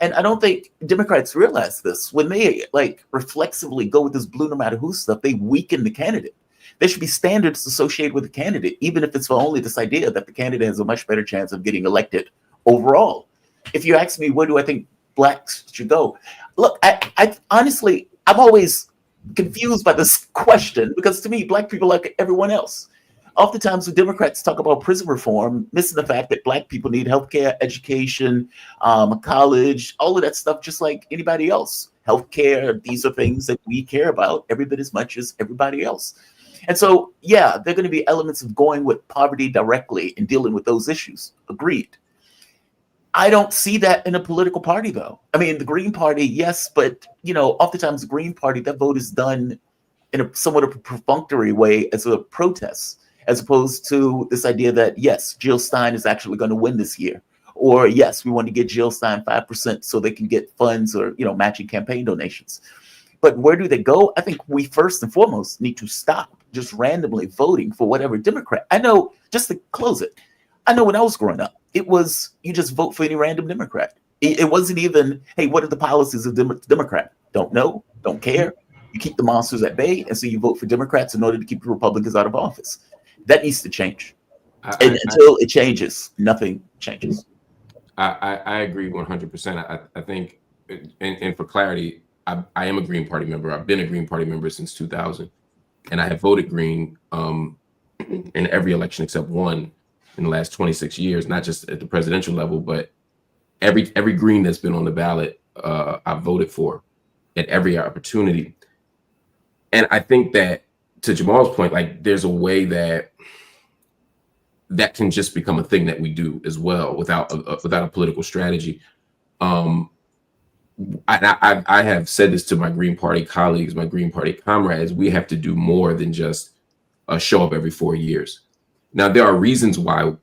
And I don't think Democrats realize this. When they like reflexively go with this blue no matter who stuff, they weaken the candidate. There should be standards associated with the candidate, even if it's for only this idea that the candidate has a much better chance of getting elected overall. If you ask me, where do I think Blacks should go? Look, I honestly, I'm always confused by this question because to me, Black people like everyone else. Oftentimes when Democrats talk about prison reform, missing the fact that Black people need healthcare, education, college, all of that stuff, just like anybody else. Healthcare, these are things that we care about every bit as much as everybody else. And so, yeah, there are going to be elements of going with poverty directly and dealing with those issues. Agreed. I don't see that in a political party, though. I mean, the Green Party, yes, but, oftentimes the Green Party, that vote is done in a somewhat of a perfunctory way as a protest, as opposed to this idea that, yes, Jill Stein is actually going to win this year. Or, yes, we want to get Jill Stein 5% so they can get funds or, matching campaign donations. But where do they go? I think we first and foremost need to stop just randomly voting for whatever Democrat. I know, just to close it, I know when I was growing up, it was you just vote for any random Democrat. It wasn't even, hey, what are the policies of Democrat? Don't know, don't care. You keep the monsters at bay, and so you vote for Democrats in order to keep the Republicans out of office. That needs to change. Until it changes, nothing changes. I agree 100%. I think, and for clarity, I am a Green Party member. I've been a Green Party member since 2000, and I have voted Green in every election except one in the last 26 years, not just at the presidential level, but every Green that's been on the ballot, I voted for at every opportunity. And I think that, to Jamal's point, like there's a way that can just become a thing that we do as well without a political strategy. I have said this to my Green Party colleagues, my Green Party comrades. We have to do more than just show up every 4 years. Now, there are reasons why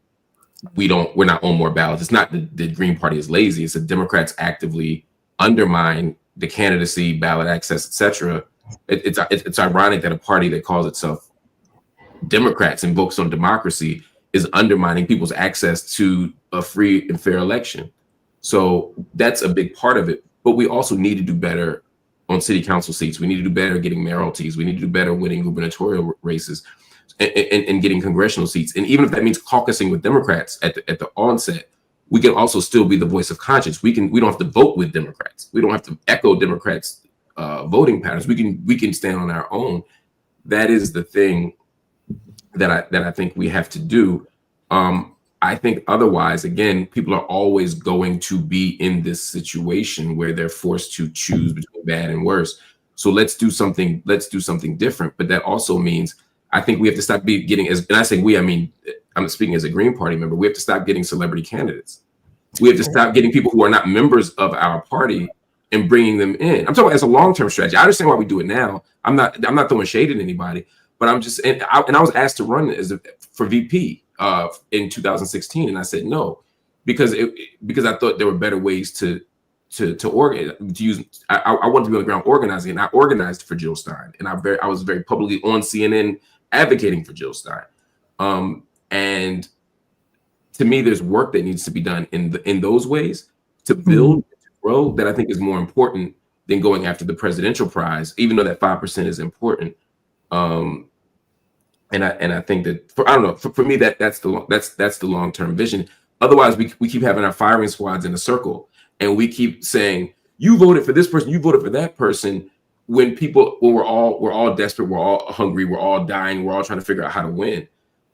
we're not on more ballots. It's not the Green Party is lazy. It's that Democrats actively undermine the candidacy, ballot access, etc. It's ironic that a party that calls itself Democrats and focused on democracy is undermining people's access to a free and fair election. So that's a big part of it. But we also need to do better on city council seats. We need to do better getting mayoralties. We need to do better winning gubernatorial races and getting congressional seats. And even if that means caucusing with Democrats at the onset, we can also still be the voice of conscience. We don't have to vote with Democrats. We don't have to echo Democrats' voting patterns. We can stand on our own. That is the thing that I think we have to do. I think otherwise, again, people are always going to be in this situation where they're forced to choose between bad and worse. So let's do something different. But that also means I think we have to stop getting, and I say we, I mean, I'm speaking as a Green Party member, we have to stop getting celebrity candidates. We have to stop getting people who are not members of our party and bringing them in. I'm talking about as a long-term strategy. I understand why we do it now. I'm not throwing shade at anybody, but I'm just, and I was asked to run for VP in 2016, and I said no, because I thought there were better ways to organize, to use. I wanted to be on the ground organizing, and I organized for Jill Stein, and I was very publicly on CNN advocating for Jill Stein. And to me, there's work that needs to be done in those ways to build, to grow, that I think is more important than going after the presidential prize, even though that 5% is important. And I think that for me that's the long-term vision. Otherwise, we keep having our firing squads in a circle, and we keep saying, you voted for this person, you voted for that person, when we're all desperate, we're all hungry, we're all dying, we're all trying to figure out how to win.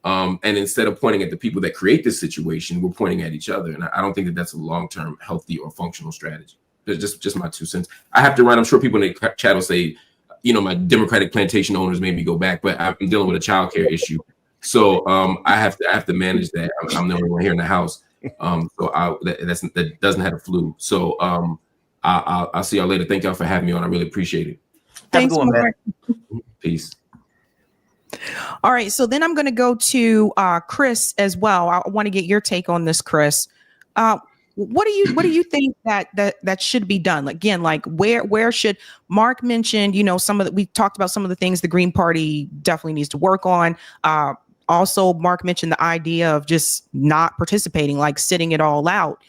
And instead of pointing at the people that create this situation, we're pointing at each other. And I don't think that that's a long-term healthy or functional strategy. It's just my 2 cents. I have to run. I'm sure people in the chat will say, my Democratic plantation owners made me go back, but I'm dealing with a child care issue. So I have to manage that. I'm the only one here in the house. So that doesn't have a flu. So I'll see y'all later. Thank y'all for having me on. I really appreciate it. Thanks, Mark. Peace. All right, so then I'm going to go to Chris as well. I want to get your take on this, Chris. What do you think that should be done? Again, like where should Mark mentioned? We talked about some of the things the Green Party definitely needs to work on. Also, Mark mentioned the idea of just not participating, like sitting it all out.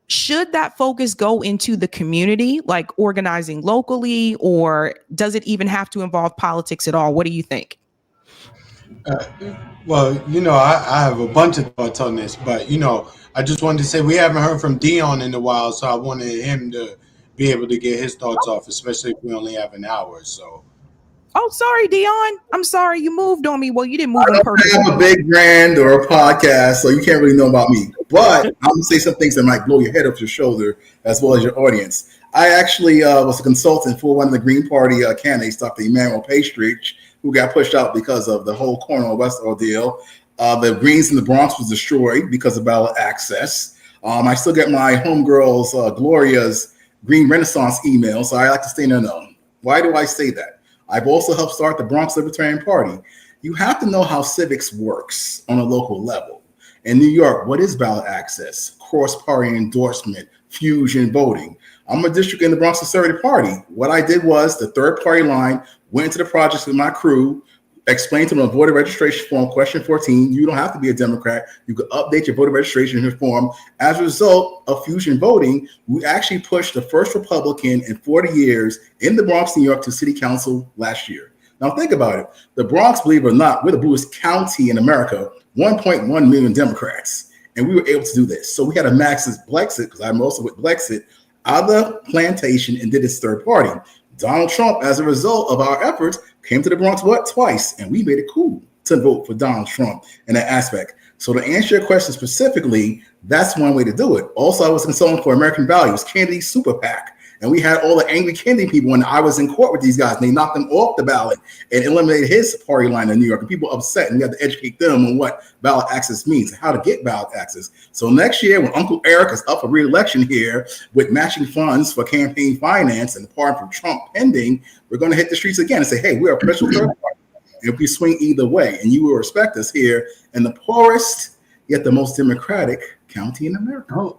Should that focus go into the community, like organizing locally, or does it even have to involve politics at all? What do you think? Well, I have a bunch of thoughts on this, but I just wanted to say we haven't heard from Dion in a while, so I wanted him to be able to get his thoughts off, especially if we only have an hour. So. Oh, sorry, Dion. I'm sorry you moved on me. Well, you didn't move on purpose. I have a big brand or a podcast, so you can't really know about me. But I'm going to say some things that might blow your head off your shoulder as well as your audience. I actually was a consultant for one of the Green Party candidates, Dr. Emmanuel Pastridge, who got pushed out because of the whole Cornwall West ordeal. The Greens in the Bronx was destroyed because of ballot access. I still get my homegirls, Gloria's Green Renaissance email, so I like to stay in the know. Why do I say that? I've also helped start the Bronx Libertarian Party. You have to know how civics works on a local level. In New York, what is ballot access? Cross-party endorsement, fusion voting. I'm a district in the Bronx Conservative Party. What I did was the third party line, went into the projects with my crew, explained to them a voter registration form, question 14. You don't have to be a Democrat. You can update your voter registration form. As a result of fusion voting, we actually pushed the first Republican in 40 years in the Bronx, New York, to city council last year. Now think about it. The Bronx, believe it or not, we're the bluest county in America, 1.1 million Democrats. And we were able to do this. So we had a Max's Blexit, because I'm also with Blexit, out of the plantation and did this third party. Donald Trump, as a result of our efforts, came to the Bronx twice, and we made it cool to vote for Donald Trump in that aspect. So to answer your question specifically, that's one way to do it. Also, I was a consultant for American Values, Kennedy Super PAC, and we had all the angry Kennedy people, and I was in court with these guys, and they knocked him off the ballot and eliminated his party line in New York, and people upset, and we had to educate them on what ballot access means and how to get ballot access. So next year, when Uncle Eric is up for re-election here with matching funds for campaign finance and the pardon from Trump pending, we're going to hit the streets again and say, hey, we're a official third party. If we swing either way, and you will respect us here in the poorest yet the most democratic county in America. Oh.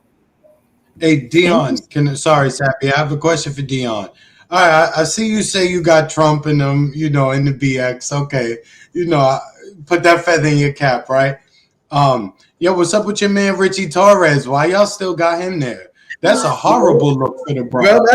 Hey, Dion, sorry, Sabby, I have a question for Dion. All right, I see you say you got Trump in them, in the BX. Okay, put that feather in your cap, right? Yo, what's up with your man Richie Torres? Why y'all still got him there? That's a horrible look for the Bronx. Well,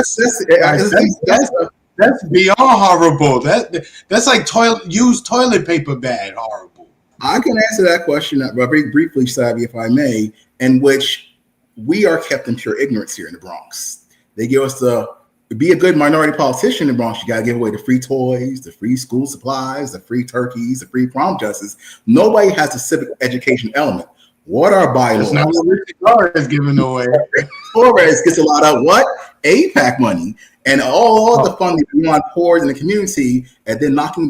that's beyond horrible. That's like used toilet paper bad horrible. I can answer that question very briefly, Sabby, if I may, in which we are kept in pure ignorance here in the Bronx. They give us the to be a good minority politician in the Bronx, you got to give away the free toys, the free school supplies, the free turkeys, the free prom dresses. Nobody has the civic education element. What are bylaws? That's not what Richard Flores is giving away. Flores gets a lot of what? APAC money and all the funding beyond poor in the community, and then knocking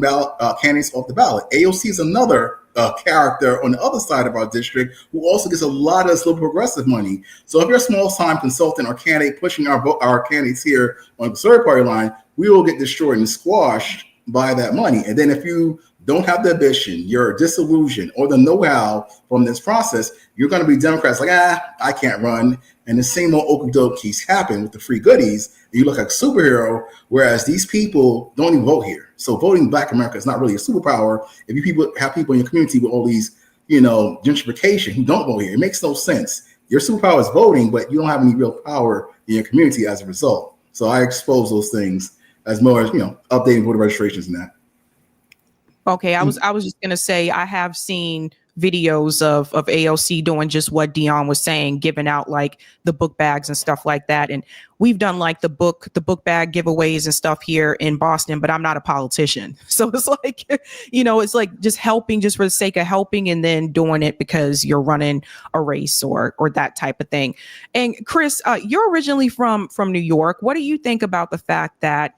candidates off the ballot. AOC is another character on the other side of our district who also gets a lot of this little progressive money. So if you're a small-time consultant or candidate pushing our candidates here on the third party line, we will get destroyed and squashed by that money. And then if you don't have the ambition, you're disillusioned, or the know-how from this process, you're going to be Democrats like, I can't run. And the same old okey doke keeps happening with the free goodies. And you look like a superhero, whereas these people don't even vote here. So voting in Black America is not really a superpower. If you have people in your community with all these, gentrification who don't vote here, it makes no sense. Your superpower is voting, but you don't have any real power in your community as a result. So I expose those things as more as, updating voter registrations and that. Okay, I was just gonna say I have seen videos of AOC doing just what Dion was saying, giving out like the book bags and stuff like that. And we've done like the book bag giveaways and stuff here in Boston, but I'm not a politician. So it's like, it's like just helping just for the sake of helping and then doing it because you're running a race or that type of thing. And Chris, you're originally from New York. What do you think about the fact that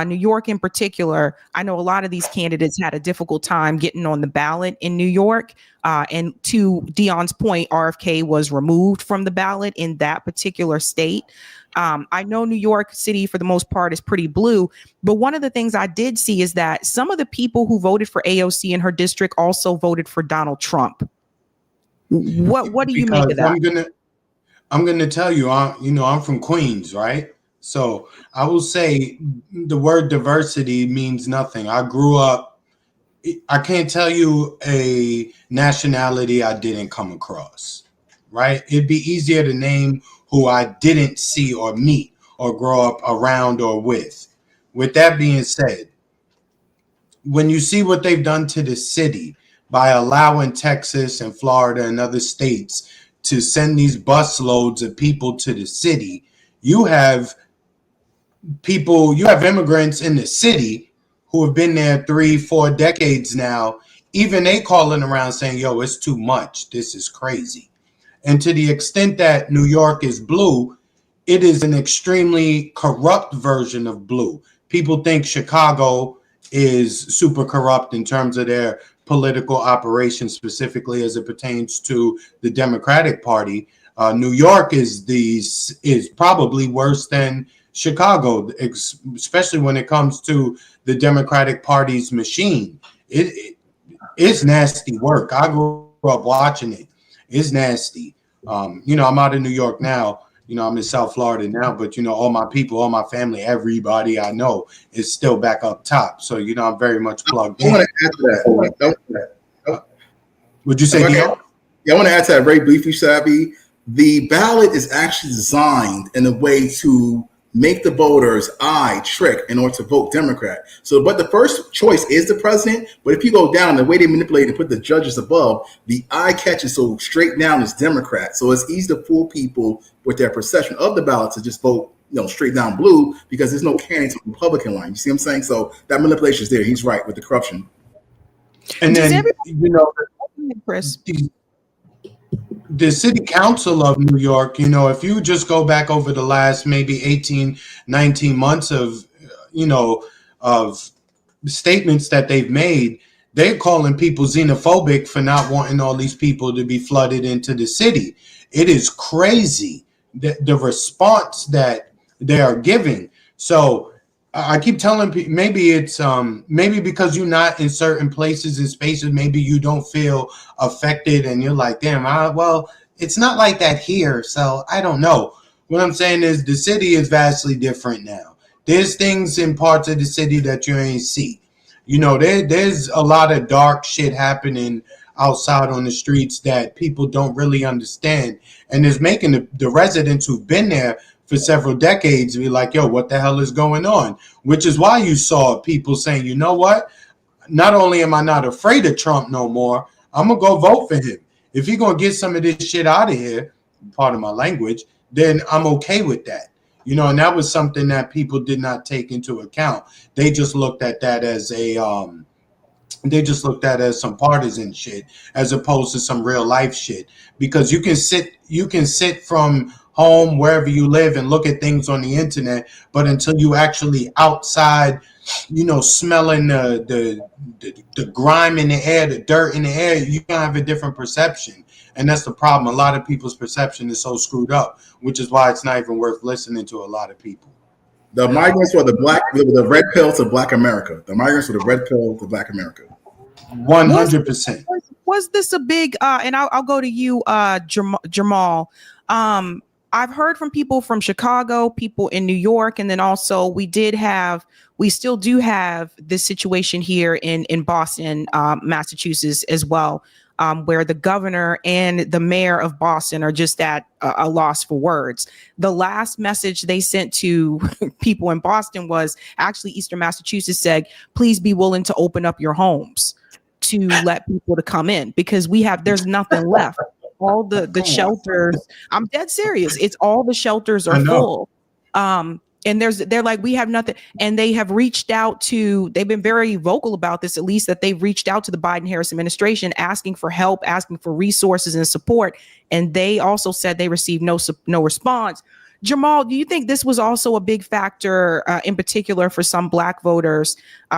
New York in particular, I know a lot of these candidates had a difficult time getting on the ballot in New York. And to Dion's point, RFK was removed from the ballot in that particular state. I know New York City, for the most part, is pretty blue. But one of the things I did see is that some of the people who voted for AOC in her district also voted for Donald Trump. What do you make of that? I'm gonna tell you, I'm from Queens, right? So I will say the word diversity means nothing. I grew up, I can't tell you a nationality I didn't come across, right? It'd be easier to name who I didn't see or meet or grow up around or with. With that being said, when you see what they've done to the city by allowing Texas and Florida and other states to send these bus loads of people to the city, you have immigrants in the city who have been there 3-4 decades now. Even they calling around saying, yo, it's too much. This is crazy. And to the extent that New York is blue, it is an extremely corrupt version of blue. People think Chicago is super corrupt in terms of their political operations, specifically as it pertains to the Democratic Party. New York is probably worse than Chicago, especially when it comes to the Democratic Party's machine. It's nasty work. I grew up watching it. It's nasty. I'm out of New York now. I'm in South Florida now, but all my people, all my family, everybody I know is still back up top. So I'm very much plugged in. I want to add to that. Would you say, Dion? Yeah, I want to add to that very briefly, Sabby. The ballot is actually designed in a way to make the voters trick in order to vote Democrat. So, but the first choice is the president. But if you go down, the way they manipulate and put the judges above, the eye catches so straight down is Democrat. So it's easy to fool people with their perception of the ballot to just vote, straight down blue because there's no candidates on the Republican line. You see what I'm saying? So that manipulation is there. He's right with the corruption. And then, Chris, the city council of New York, if you just go back over the last maybe 18, 19 months of statements that they've made, they're calling people xenophobic for not wanting all these people to be flooded into the city. It is crazy the response that they are giving. So I keep telling people, maybe it's maybe because you're not in certain places and spaces, maybe you don't feel affected and you're like, damn, well, it's not like that here. So I don't know. What I'm saying is the city is vastly different now. There's things in parts of the city that you ain't see. There's a lot of dark shit happening outside on the streets that people don't really understand. And it's making the residents who've been there for several decades be like, yo, what the hell is going on? Which is why you saw people saying, you know what? Not only am I not afraid of Trump no more, I'm going to go vote for him. If he's going to get some of this shit out of here, pardon my language, then I'm okay with that. You know, and that was something that people did not take into account. They just looked at that as some partisan shit as opposed to some real life shit. Because you can sit from home wherever you live and look at things on the internet, but until you actually outside, you know, smelling the grime in the air, the dirt in the air, you can have a different perception. And that's the problem. A lot of people's perception is so screwed up, which is why it's not even worth listening to a lot of people. The migrants were the red pill to Black America. The migrants were the red pill to Black America. 100%. Was this a big? And I'll go to you, Jamal. I've heard from people from Chicago, people in New York, and then also we still do have this situation here in Boston, Massachusetts as well, where the governor and the mayor of Boston are just at a loss for words. The last message they sent to people in Boston was actually Eastern Massachusetts said, please be willing to open up your homes to let people to come in, because there's nothing left. All the shelters, I'm dead serious. It's all the shelters are full. And they're like, we have nothing. And they have reached out to, they've been very vocal about this, at least that they've reached out to the Biden-Harris administration, asking for help, asking for resources and support. And they also said they received no response. Jamal, do you think this was also a big factor in particular for some Black voters,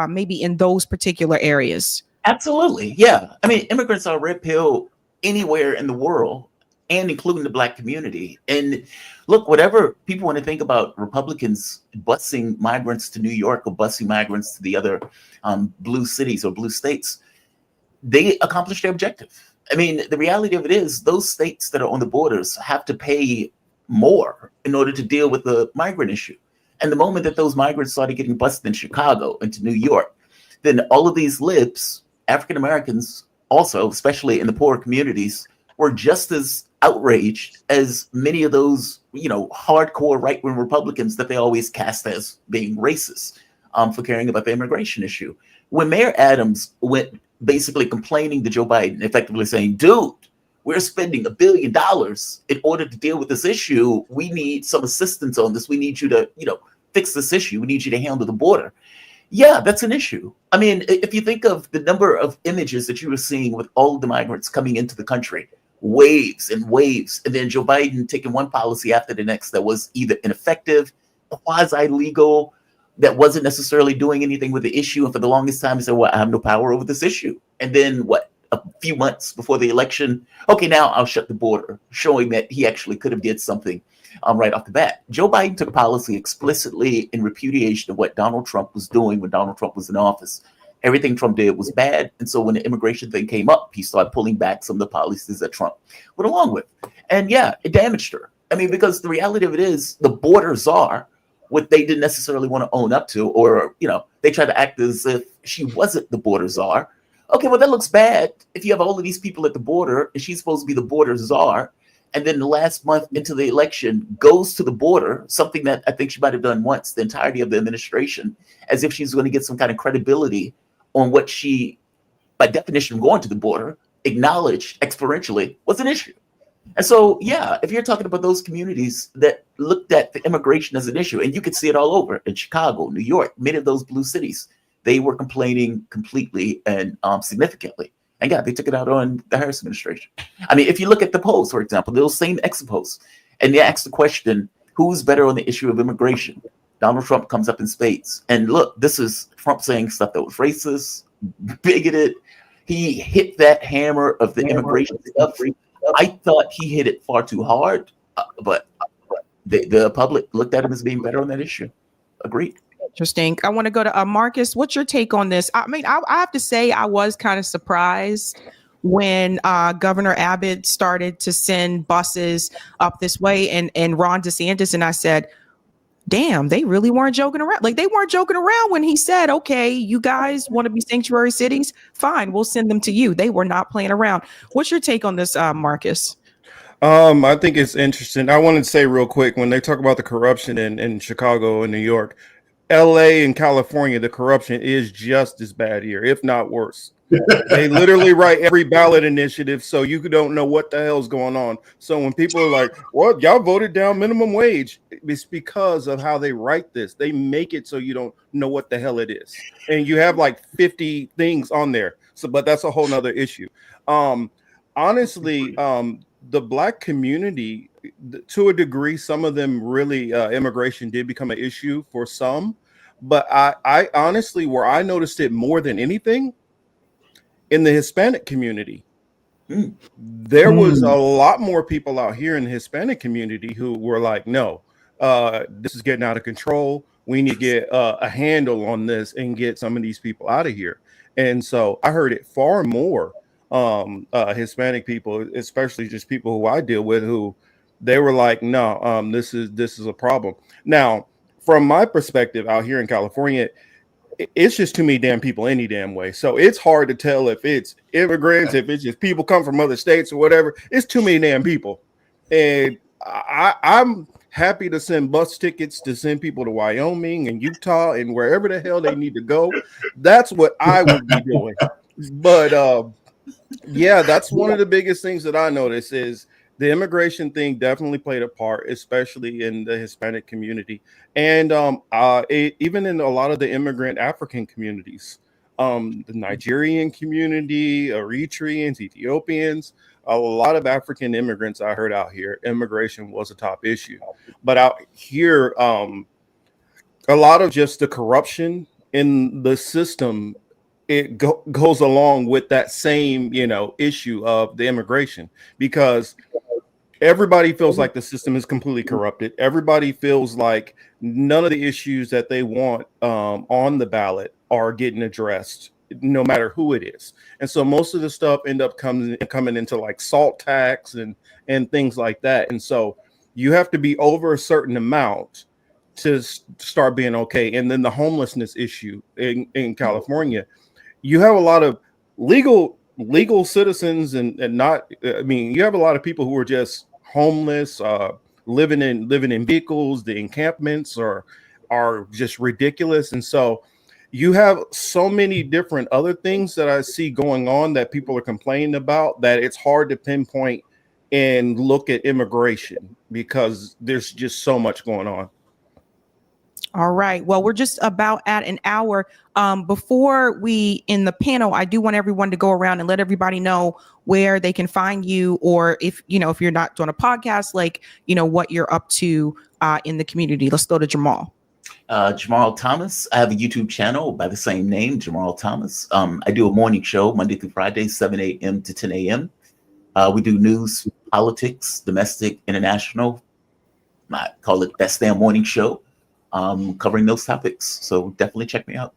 maybe in those particular areas? Absolutely. Yeah. I mean, immigrants are red pill anywhere in the world, and including the Black community. And look, whatever people want to think about Republicans busing migrants to New York or busing migrants to the other blue cities or blue states, they accomplished their objective. I mean, the reality of it is those states that are on the borders have to pay more in order to deal with the migrant issue. And the moment that those migrants started getting bused in Chicago and to New York, then all of these libs, African Americans also, especially in the poorer communities, were just as outraged as many of those, you know, hardcore right-wing Republicans that they always cast as being racist for caring about the immigration issue. When Mayor Adams went basically complaining to Joe Biden, effectively saying, dude, we're spending $1 billion in order to deal with this issue. We need some assistance on this. We need you to, you know, fix this issue. We need you to handle the border. Yeah, that's an issue. I mean, if you think of the number of images that you were seeing with all of the migrants coming into the country, waves and waves, and then Joe Biden taking one policy after the next that was either ineffective, quasi-legal, that wasn't necessarily doing anything with the issue. And for the longest time, he said, well, I have no power over this issue. And then a few months before the election, okay, now I'll shut the border, showing that he actually could have did something right off the bat. Joe Biden took policy explicitly in repudiation of what Donald Trump was doing when Donald Trump was in office. Everything Trump did was bad. And so when the immigration thing came up, he started pulling back some of the policies that Trump went along with. And yeah, it damaged her. I mean, because the reality of it is the border czar, what they didn't necessarily want to own up to, or, you know, they tried to act as if she wasn't the border czar. Okay, well, that looks bad if you have all of these people at the border and she's supposed to be the border czar. And then the last month into the election goes to the border, something that I think she might have done once, the entirety of the administration, as if she's going to get some kind of credibility on what she, by definition, going to the border, acknowledged experientially was an issue. And so, yeah, if you're talking about those communities that looked at the immigration as an issue, and you could see it all over in Chicago, New York, many of those blue cities, they were complaining completely and significantly. And yeah, they took it out on the Harris administration. I mean, if you look at the polls, for example, those same exit polls, and they ask the question, who's better on the issue of immigration? Donald Trump comes up in spades. And look, this is Trump saying stuff that was racist, bigoted. He hit that hammer of the immigration stuff. I thought he hit it far too hard, but the public looked at him as being better on that issue. Agreed. Interesting. I want to go to Marcus. What's your take on this? I mean, I have to say I was kind of surprised when Governor Abbott started to send buses up this way and Ron DeSantis. And I said, damn, they really weren't joking around. Like, they weren't joking around when he said, okay, you guys want to be sanctuary cities? Fine, we'll send them to you. They were not playing around. What's your take on this, Marcus? I think it's interesting. I wanted to say real quick, when they talk about the corruption in Chicago and New York, LA and California, the corruption is just as bad here, if not worse. They literally write every ballot initiative, so you don't know what the hell's going on. So when people are like, "Well, y'all voted down minimum wage," it's because of how they write this. They make it so you don't know what the hell it is, and you have like 50 things on there. So, but that's a whole nother issue. Honestly, the Black community, to a degree, some of them really immigration did become an issue for some, but I honestly, where I noticed it more than anything, in the Hispanic community. There was a lot more people out here in the Hispanic community who were like, no, this is getting out of control. We need to get a handle on this and get some of these people out of here. And so I heard it far more Hispanic people, especially just people who I deal with, who they were like, no, this is a problem. Now, from my perspective out here in California, it's just too many damn people any damn way. So it's hard to tell if it's immigrants, if it's just people come from other states or whatever. It's too many damn people. And I'm happy to send bus tickets to send people to Wyoming and Utah and wherever the hell they need to go. That's what I would be doing. But yeah, that's one of the biggest things that I notice is the immigration thing definitely played a part, especially in the Hispanic community, and even in a lot of the immigrant African communities, the Nigerian community, Eritreans, Ethiopians, a lot of African immigrants I heard out here. Immigration was a top issue, but out here, a lot of just the corruption in the system. It goes along with that same, issue of the immigration, because everybody feels like the system is completely corrupted. Everybody feels like none of the issues that they want on the ballot are getting addressed, no matter who it is. And so most of the stuff end up coming into like salt tax and things like that. And so you have to be over a certain amount to start being okay. And then the homelessness issue in California, you have a lot of legal citizens and not, I mean, you have a lot of people who are just homeless, living in vehicles. The encampments are just ridiculous. And so you have so many different other things that I see going on that people are complaining about, that it's hard to pinpoint and look at immigration because there's just so much going on. All right. Well, we're just about at an hour. Before we in the panel, I do want everyone to go around and let everybody know where they can find you, or if you're not doing a podcast, like, what you're up to in the community. Let's go to Jamal. Jamal Thomas. I have a YouTube channel by the same name, Jamal Thomas. I do a morning show Monday through Friday, 7 a.m. to 10 a.m. We do news, politics, domestic, international. I call it Best Damn Morning Show. Covering those topics. So definitely check me out.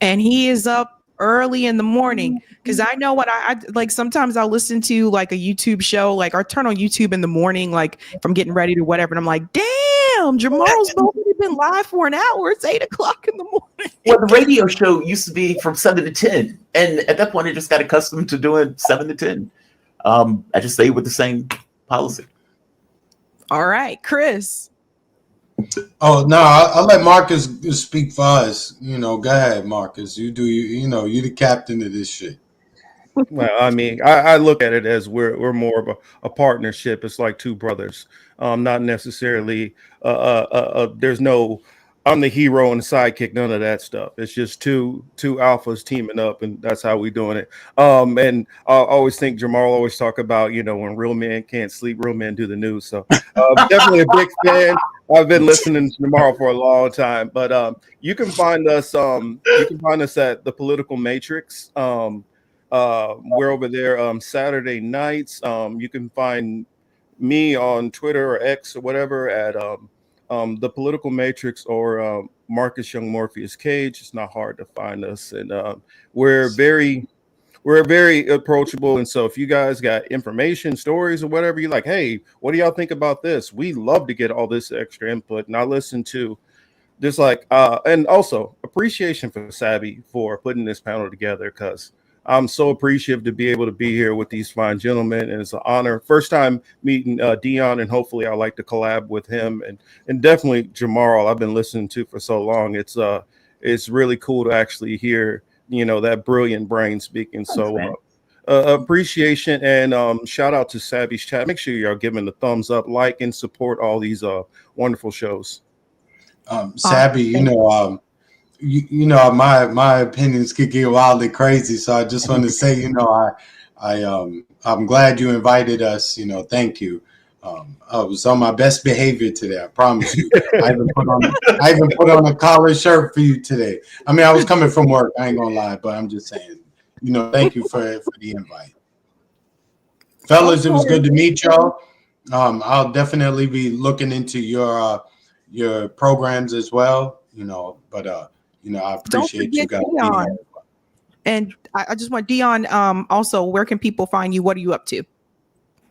And he is up early in the morning, because I know what I like. Sometimes I'll listen to like a YouTube show, like I turn on YouTube in the morning, like if I'm getting ready to whatever, and I'm like, damn, Jamal's already been live for an hour. It's 8 o'clock in the morning. Well, the radio show used to be from 7 to 10. And at that point, I just got accustomed to doing 7 to 10. I just stayed with the same policy. All right, Chris. Oh no, I'll let Marcus speak for us. Go ahead, Marcus. You do you're the captain of this shit. Well, I mean, I look at it as we're more of a partnership. It's like two brothers. Not necessarily there's no I'm the hero and the sidekick, none of that stuff. It's just two alphas teaming up, and that's how we doing it. And I always think Jamal always talk about, when real men can't sleep, real men do the news. So definitely a big fan. I've been listening to Jamal for a long time, but you can find us at the Political Matrix. We're over there Saturday nights. You can find me on Twitter or X or whatever at the Political Matrix or Marcus Young Morpheus Cage. It's not hard to find us, and we're very approachable. And so if you guys got information, stories, or whatever, you're like, hey, what do y'all think about this? We love to get all this extra input, and I listen to this, like, and also appreciation for Sabby for putting this panel together, because I'm so appreciative to be able to be here with these fine gentlemen, and it's an honor. First time meeting Dion, and hopefully I like to collab with him, and definitely Jamal. I've been listening to for so long. It's really cool to actually hear that brilliant brain speaking. Thanks, So man. appreciation and shout out to Sabby's chat. Make sure y'all giving the thumbs up, like, and support all these wonderful shows. Sabby, my opinions could get wildly crazy. So I just want to say, I'm glad you invited us. Thank you. I was on my best behavior today. I promise you. I even put on a collar shirt for you today. I mean, I was coming from work. I ain't gonna lie, but I'm just saying. Thank you for the invite, fellas. It was good to meet y'all. I'll definitely be looking into your programs as well. But I appreciate you guys being here. And I just want Dion. Also, where can people find you? What are you up to?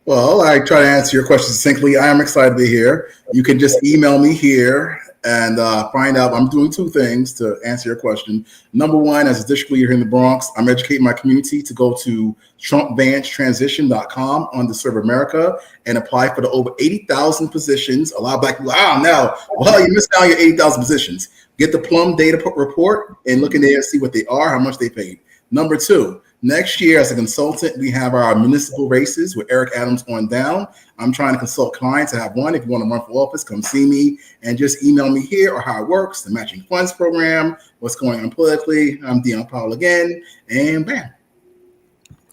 Well, I try to answer your question succinctly. I am excited to be here. You can just email me here and find out. I'm doing two things to answer your question. Number one, as a district leader here in the Bronx, I'm educating my community to go to TrumpVanceTransition.com on the Serve America and apply for the over 80,000 positions. A lot of black people, well, you missed out on your 80,000 positions. Get the Plum Data Report and look in there and see what they are, how much they paid. Number two, next year, as a consultant, we have our municipal races with Eric Adams going down. I'm trying to consult clients. I have one. If you want to run for office, come see me and just email me here or how it works, the matching funds program, what's going on politically. I'm Dion Powell again, and bam.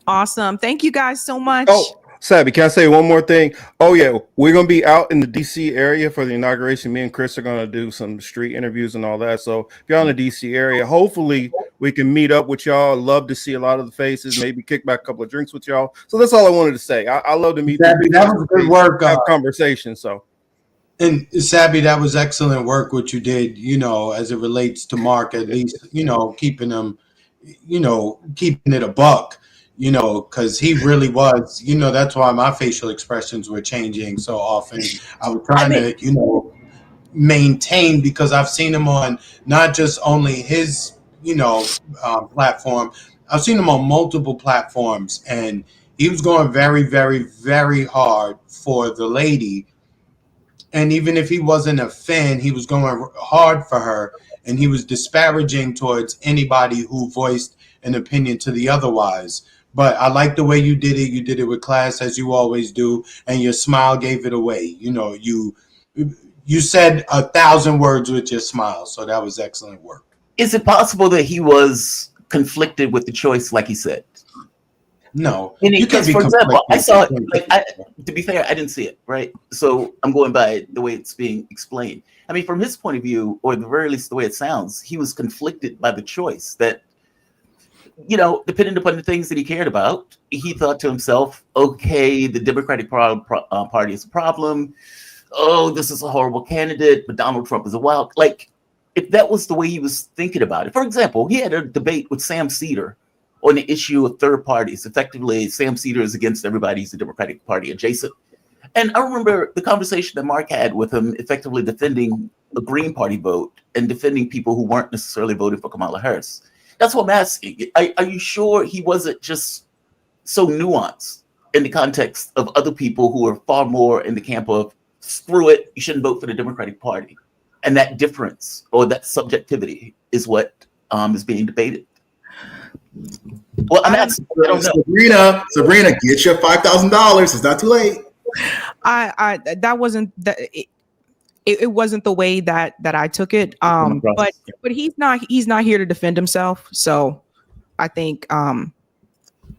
Awesome. Thank you guys so much. Oh, Sabby, can I say one more thing? Oh, yeah. We're going to be out in the D.C. area for the inauguration. Me and Chris are going to do some street interviews and all that. So if you're in the D.C. area, hopefully we can meet up with y'all. Love to see a lot of the faces, maybe kick back a couple of drinks with y'all. So that's all I wanted to say. I love to meet Sabby, that was good work. Have conversation. So. And Sabby, that was excellent work, what you did, as it relates to Mark, at least, keeping him, keeping it a buck. Because he really was, that's why my facial expressions were changing so often. I was trying to, maintain, because I've seen him on not just only his, platform. I've seen him on multiple platforms, and he was going very, very, very hard for the lady. And even if he wasn't a fan, he was going hard for her, and he was disparaging towards anybody who voiced an opinion to the otherwise. But I like the way you did it. You did it with class, as you always do, and your smile gave it away. You said 1,000 words with your smile, so that was excellent work. Is it possible that he was conflicted with the choice, like he said? No. Because, for example, I saw it. To be fair, I didn't see it, right? So I'm going by the way it's being explained. I mean, from his point of view, or at the very least the way it sounds, he was conflicted by the choice that, depending upon the things that he cared about, he thought to himself, okay, the Democratic Party is a problem. Oh, this is a horrible candidate, but Donald Trump is a wild. If that was the way he was thinking about it. For example, he had a debate with Sam Cedar on the issue of third parties. Effectively, Sam Cedar is against everybody. He's the Democratic Party adjacent. And I remember the conversation that Mark had with him, effectively defending a Green Party vote and defending people who weren't necessarily voting for Kamala Harris. That's what I'm asking. Are you sure he wasn't just so nuanced in the context of other people who are far more in the camp of, screw it, you shouldn't vote for the Democratic Party? And that difference or that subjectivity is what is being debated. Well, I'm asking. I don't know. Sabrina, get your $5,000. It's not too late. That wasn't it wasn't the way that I took it. But he's not here to defend himself. So I think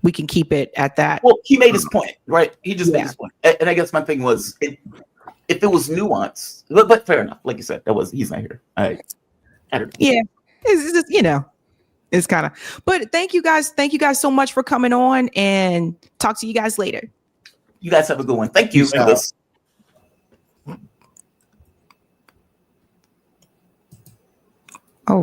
we can keep it at that. Well, he made his point, right? He just made his point. And I guess my thing was, if it was nuance, but fair enough. Like you said, he's not here. I don't know. Yeah, it's just, it's kind of. But thank you guys so much for coming on, and talk to you guys later. You guys have a good one. Thank you for this. All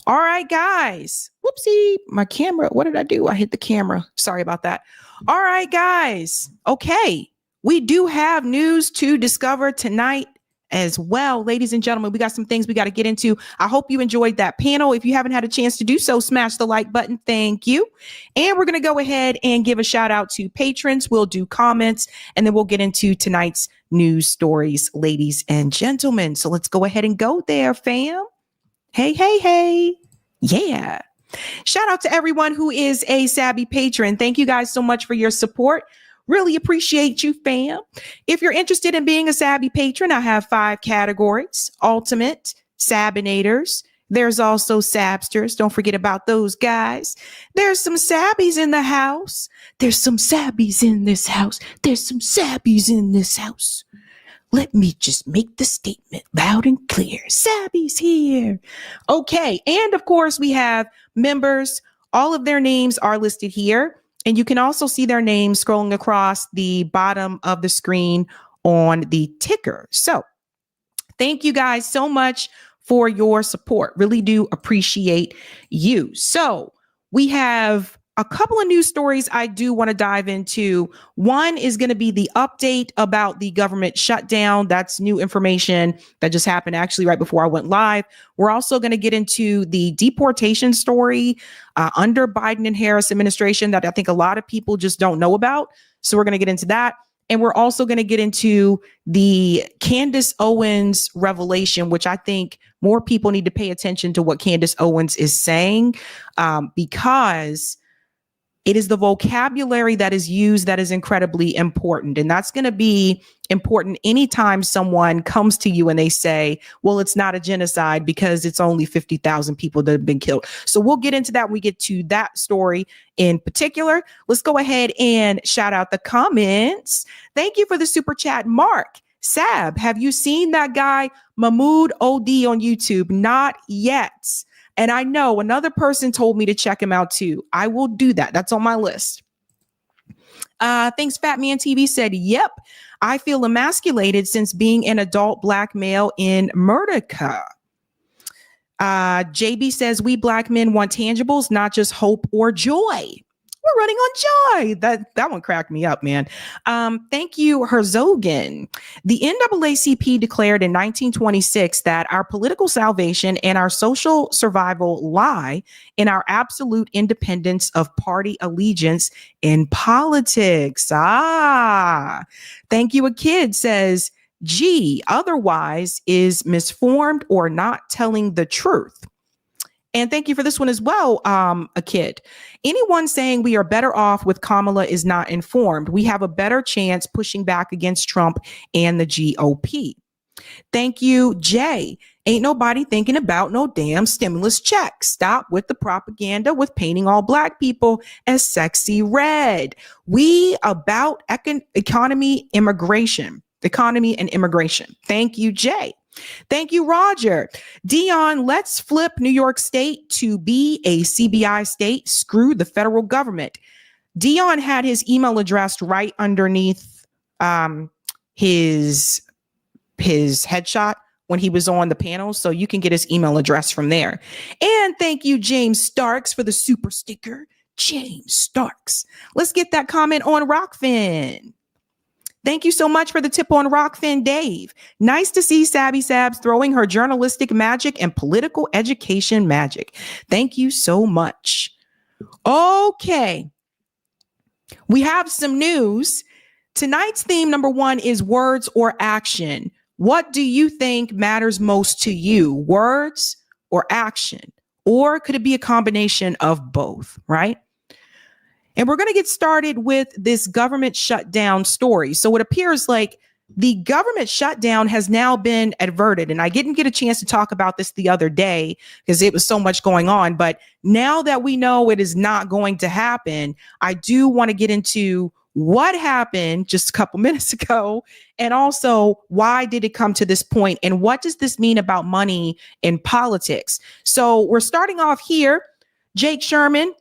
right, guys. Whoopsie, my camera. What did I do? I hit the camera. Sorry about that. All right, guys. Okay, we do have news to discover tonight as well. Ladies and gentlemen, we got some things we got to get into. I hope you enjoyed that panel. If you haven't had a chance to do so, smash the like button. Thank you. And we're going to go ahead and give a shout out to patrons. We'll do comments, and then we'll get into tonight's news stories, ladies and gentlemen. So let's go ahead and go there, fam. Hey. Yeah. Shout out to everyone who is a Sabby patron. Thank you guys so much for your support. Really appreciate you, fam. If you're interested in being a Sabby patron, I have 5 categories: ultimate, Sabinators. There's also Sabsters. Don't forget about those guys. There's some Sabbies in the house. There's some Sabbies in this house. There's some Sabbies in this house. Let me just make the statement loud and clear. Sabby's here. Okay. And of course, we have members. All of their names are listed here. And you can also see their names scrolling across the bottom of the screen on the ticker. So thank you guys so much for your support. Really do appreciate you. So we have a couple of news stories I do want to dive into. One is going to be the update about the government shutdown. That's new information that just happened actually right before I went live. We're also going to get into the deportation story under Biden and Harris administration that I think a lot of people just don't know about. So we're going to get into that. And we're also going to get into the Candace Owens revelation, which I think more people need to pay attention to what Candace Owens is saying, because it is the vocabulary that is used that is incredibly important. And that's going to be important anytime someone comes to you and they say, well, it's not a genocide because it's only 50,000 people that have been killed. So we'll get into that when we get to that story in particular. Let's go ahead and shout out the comments. Thank you for the super chat, Mark. Sab, have you seen that guy Mahmoud OD on YouTube? Not yet. And I know another person told me to check him out too. I will do that. That's on my list. Thanks, Fat Man TV said, yep, I feel emasculated since being an adult black male in Murdica. JB says, we black men want tangibles, not just hope or joy. We're running on joy. That one cracked me up, man. Thank you, Herzogen. The NAACP declared in 1926 that our political salvation and our social survival lie in our absolute independence of party allegiance in politics. Thank you. A kid says, gee, otherwise is misformed or not telling the truth. And thank you for this one as well, a kid. Anyone saying we are better off with Kamala is not informed. We have a better chance pushing back against Trump and the GOP. Thank you, Jay. Ain't nobody thinking about no damn stimulus check. Stop with the propaganda with painting all black people as sexy red. We about economy and immigration. Thank you, Jay. Thank you, Roger. Dion, let's flip New York State to be a CBI state. Screw the federal government. Dion had his email address right underneath his headshot when he was on the panel, so you can get his email address from there. And thank you, James Starks, for the super sticker. James Starks. Let's get that comment on Rockfin. Thank you so much for the tip on Rockfin, Dave. Nice to see Sabby Sabs throwing her journalistic magic and political education magic. Thank you so much. Okay. We have some news. Tonight's theme number 1 is words or action. What do you think matters most to you? Words or action? Or could it be a combination of both, right? And we're going to get started with this government shutdown story. So it appears like the government shutdown has now been averted. And I didn't get a chance to talk about this the other day because it was so much going on. But now that we know it is not going to happen, I do want to get into what happened just a couple minutes ago. And also, why did it come to this point? And what does this mean about money in politics? So we're starting off here. Jake Sherman.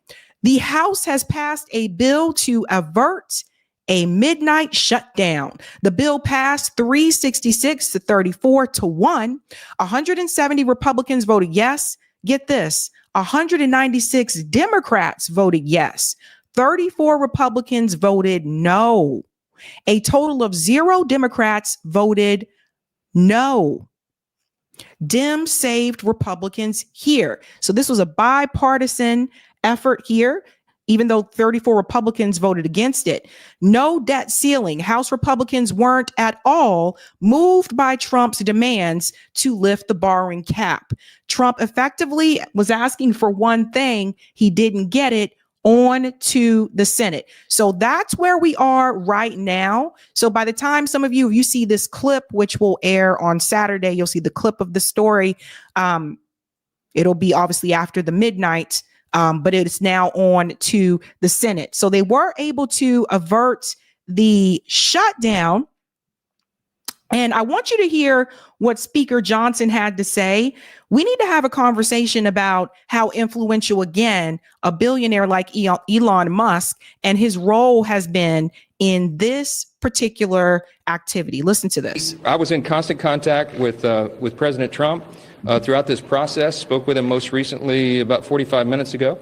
The House has passed a bill to avert a midnight shutdown. The bill passed 366 to 34 to 1. 170 Republicans voted yes. Get this, 196 Democrats voted yes. 34 Republicans voted no. A total of 0 Democrats voted no. Dems saved Republicans here. So this was a bipartisan effort here. even though 34 Republicans voted against it. No debt ceiling. House Republicans weren't at all moved by Trump's demands to lift the borrowing cap. Trump effectively was asking for one thing. He didn't get it. On to the Senate. So that's where we are right now. So by the time some of you see this clip, which will air on Saturday, you'll see the clip of the story. It'll be obviously after the midnight, but it's now on to the Senate. So they were able to avert the shutdown. And I want you to hear what Speaker Johnson had to say. We need to have a conversation about how influential, again, a billionaire like Elon Musk and his role has been in this particular activity. Listen to this. I was in constant contact with President Trump throughout this process, spoke with him most recently about 45 minutes ago.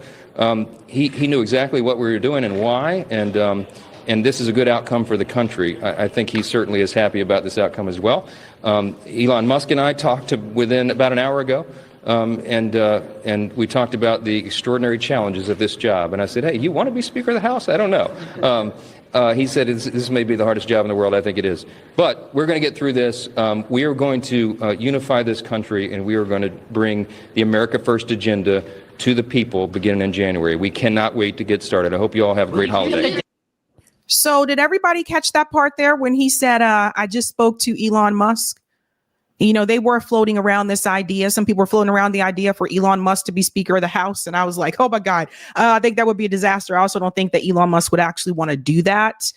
He knew exactly what we were doing and why, and this is a good outcome for the country. I think he certainly is happy about this outcome as well. Elon Musk and I talked within about an hour ago, and we talked about the extraordinary challenges of this job. And I said, hey, you want to be Speaker of the House? I don't know. He said, this may be the hardest job in the world. I think it is. But we're going to get through this. We are going to unify this country, and we are going to bring the America First agenda to the people beginning in January. We cannot wait to get started. I hope you all have a great holiday. So did everybody catch that part there when he said, I just spoke to Elon Musk? You know, they were floating around this idea. Some people were floating around the idea for Elon Musk to be Speaker of the House. And I was like, oh, my God, I think that would be a disaster. I also don't think that Elon Musk would actually want to do that.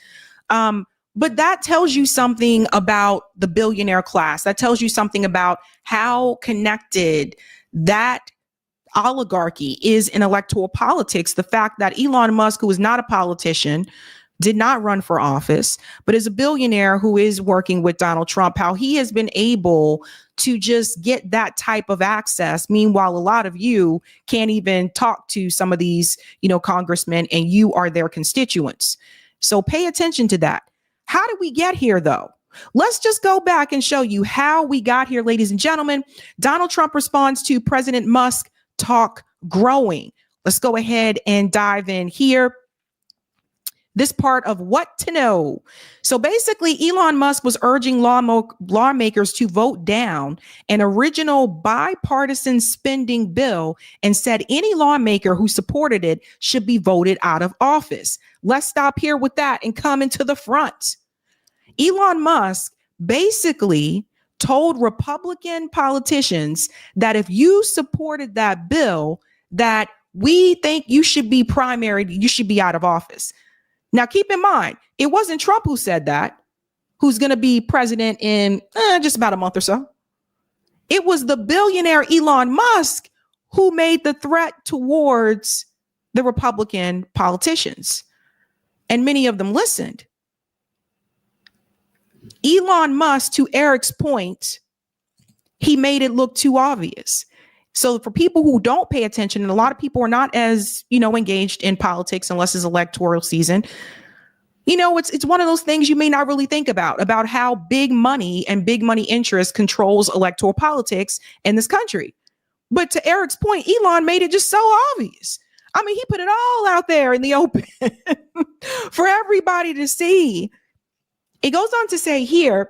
But that tells you something about the billionaire class. That tells you something about how connected that oligarchy is in electoral politics. The fact that Elon Musk, who is not a politician, did not run for office, but is a billionaire who is working with Donald Trump, how he has been able to just get that type of access. Meanwhile, a lot of you can't even talk to some of these, congressmen, and you are their constituents. So pay attention to that. How did we get here, though? Let's just go back and show you how we got here, ladies and gentlemen. Donald Trump responds to President Musk talk growing. Let's go ahead and dive in here. This part of what to know. So basically, Elon Musk was urging lawmakers to vote down an original bipartisan spending bill and said any lawmaker who supported it should be voted out of office. Let's stop here with that and come into the front. Elon Musk basically told Republican politicians that if you supported that bill, that we think you should be primaried, you should be out of office. Now, keep in mind, it wasn't Trump who said that, who's going to be president in just about a month or so. It was the billionaire Elon Musk who made the threat towards the Republican politicians. And many of them listened. Elon Musk, to Eric's point, he made it look too obvious. So for people who don't pay attention, and a lot of people are not as, engaged in politics unless it's electoral season, it's one of those things you may not really think about how big money and big money interest controls electoral politics in this country. But to Eric's point, Elon made it just so obvious. I mean, he put it all out there in the open for everybody to see. It goes on to say here,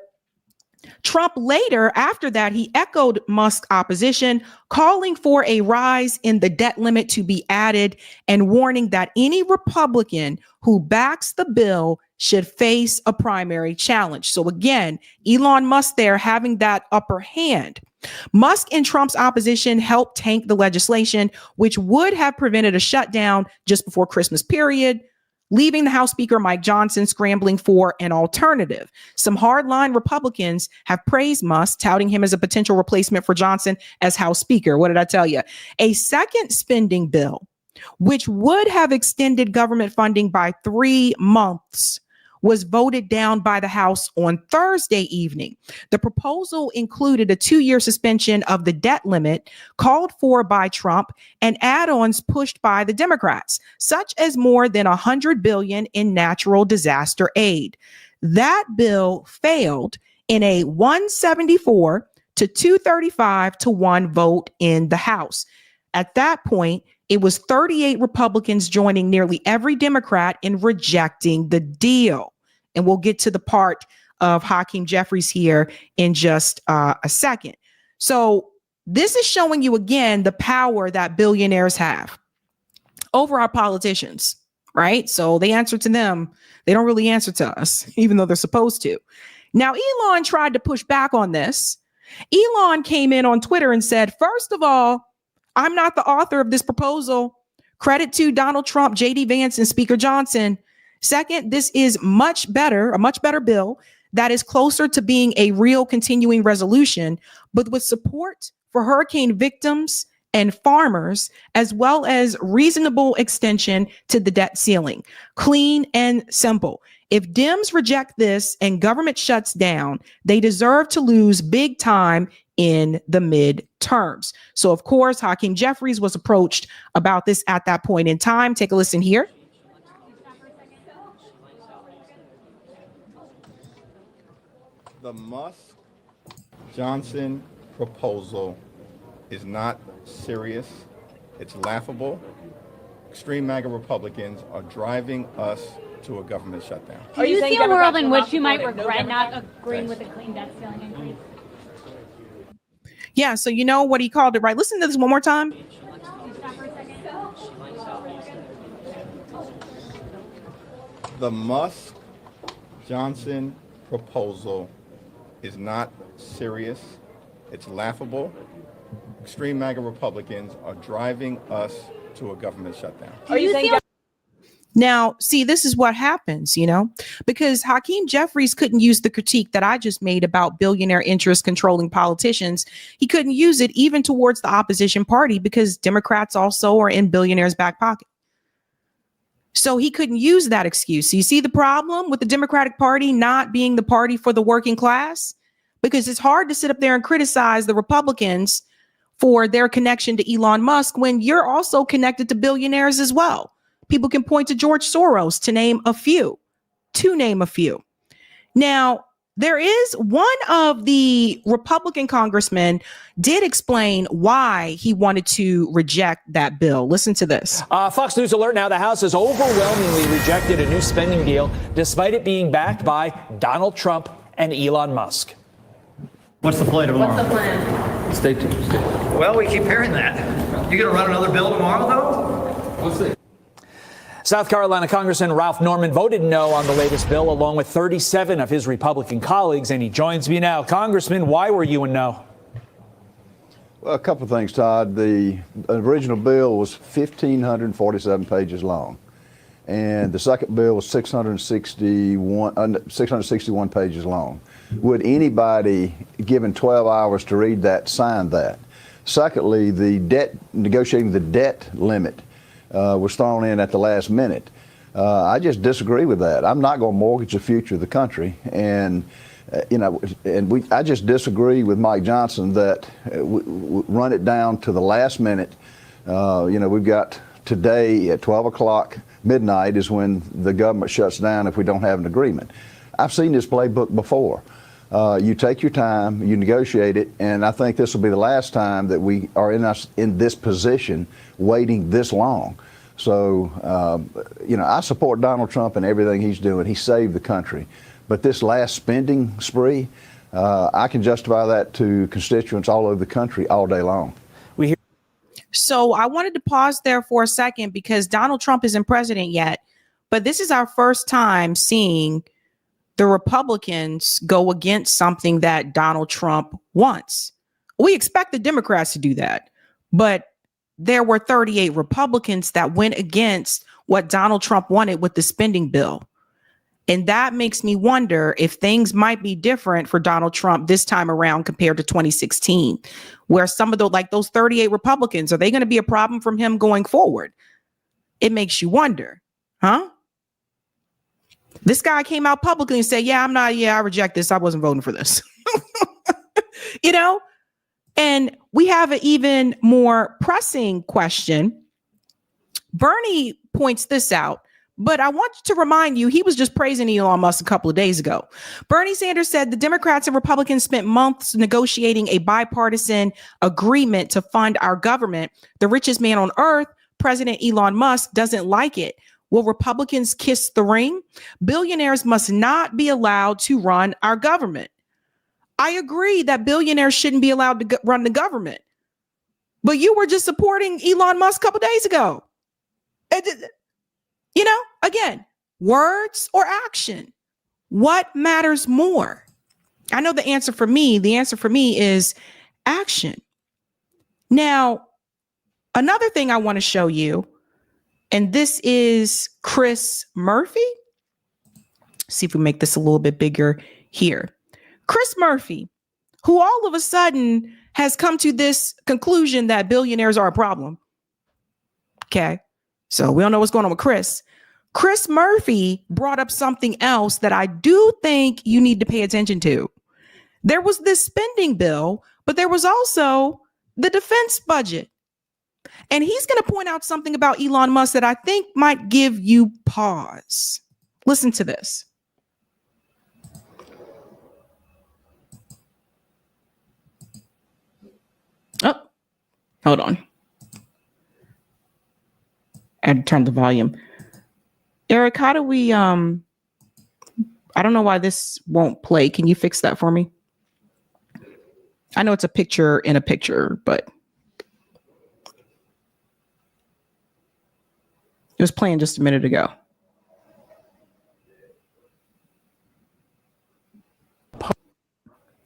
Trump later, after that, he echoed Musk's opposition, calling for a rise in the debt limit to be added and warning that any Republican who backs the bill should face a primary challenge. So again, Elon Musk there having that upper hand. Musk and Trump's opposition helped tank the legislation, which would have prevented a shutdown just before Christmas period, leaving the House Speaker Mike Johnson scrambling for an alternative. Some hardline Republicans have praised Musk, touting him as a potential replacement for Johnson as House Speaker. What did I tell you? A second spending bill, which would have extended government funding by 3 months, was voted down by the House on Thursday evening. The proposal included a 2-year suspension of the debt limit called for by Trump and add-ons pushed by the Democrats, such as more than $100 billion in natural disaster aid. That bill failed in a 174 to 235 to 1 vote in the House. At that point, it was 38 Republicans joining nearly every Democrat in rejecting the deal. And we'll get to the part of Hakeem Jeffries here in just a second. So this is showing you again the power that billionaires have over our politicians, right? So they answer to them. They don't really answer to us, even though they're supposed to. Now, Elon tried to push back on this. Elon came in on Twitter and said, first of all, I'm not the author of this proposal. Credit to Donald Trump, J.D. Vance, and Speaker Johnson. Second, this is a much better bill that is closer to being a real continuing resolution, but with support for hurricane victims and farmers, as well as reasonable extension to the debt ceiling. Clean and simple. If Dems reject this and government shuts down, they deserve to lose big time in the midterms. So, of course, Hakeem Jeffries was approached about this at that point in time. Take a listen here. The Musk Johnson proposal is not serious. It's laughable. Extreme MAGA Republicans are driving us to a government shutdown. Do you see a world in which you might regret not agreeing with the clean debt ceiling increase? Yeah, so you know what he called it, right? Listen to this one more time. The Musk Johnson proposal is not serious. It's laughable. Extreme MAGA Republicans are driving us to a government shutdown. Now, see, this is what happens, because Hakeem Jeffries couldn't use the critique that I just made about billionaire interests controlling politicians. He couldn't use it even towards the opposition party because Democrats also are in billionaires' back pocket. So he couldn't use that excuse. You see the problem with the Democratic Party not being the party for the working class? Because it's hard to sit up there and criticize the Republicans for their connection to Elon Musk when you're also connected to billionaires as well. People can point to George Soros to name a few. Now, there is one of the Republican congressmen did explain why he wanted to reject that bill. Listen to this. Fox News alert now. The House has overwhelmingly rejected a new spending deal, despite it being backed by Donald Trump and Elon Musk. What's the play tomorrow? What's the plan? Stay tuned. Well, we keep hearing that. You gonna run another bill tomorrow, though? We'll see. South Carolina Congressman Ralph Norman voted no on the latest bill, along with 37 of his Republican colleagues, and he joins me now. Congressman, why were you a no? Well, a couple of things, Todd. The original bill was 1,547 pages long, and the second bill was 661 pages long. Would anybody given 12 hours to read that sign that? Secondly, negotiating the debt limit was thrown in at the last minute. I just disagree with that. I'm not going to mortgage the future of the country, and I just disagree with Mike Johnson that run it down to the last minute. We've got today at 12 o'clock midnight is when the government shuts down if we don't have an agreement. I've seen this playbook before. You take your time, you negotiate it, and I think this will be the last time that we are in this position waiting this long. So, I support Donald Trump and everything he's doing. He saved the country. But this last spending spree, I can justify that to constituents all over the country all day long. So I wanted to pause there for a second because Donald Trump isn't president yet, but this is our first time seeing the Republicans go against something that Donald Trump wants. We expect the Democrats to do that, but there were 38 Republicans that went against what Donald Trump wanted with the spending bill. And that makes me wonder if things might be different for Donald Trump this time around compared to 2016, where some of those 38 Republicans, are they going to be a problem from him going forward? It makes you wonder, huh? This guy came out publicly and said, I reject this. I wasn't voting for this. And we have an even more pressing question. Bernie points this out, but I want to remind you, he was just praising Elon Musk a couple of days ago. Bernie Sanders said the Democrats and Republicans spent months negotiating a bipartisan agreement to fund our government. The richest man on earth President Elon Musk doesn't like it. Will Republicans kiss the ring? Billionaires must not be allowed to run our government. I agree that billionaires shouldn't be allowed to run the government. But you were just supporting Elon Musk a couple days ago. You know, again, words or action? What matters more? I know the answer for me is action. Now, another thing I want to show you, and this is Chris Murphy. See if we make this a little bit bigger here. Chris Murphy, who all of a sudden has come to this conclusion that billionaires are a problem. Okay, so we don't know what's going on with Chris. Chris Murphy brought up something else that I do think you need to pay attention to. There was this spending bill, but there was also the defense budget. And he's going to point out something about Elon Musk that I think might give you pause. Listen to this. Oh, hold on. I had to turn the volume. Eric, how do we, I don't know why this won't play. Can you fix that for me? I know it's a picture in a picture, but it was playing just a minute ago.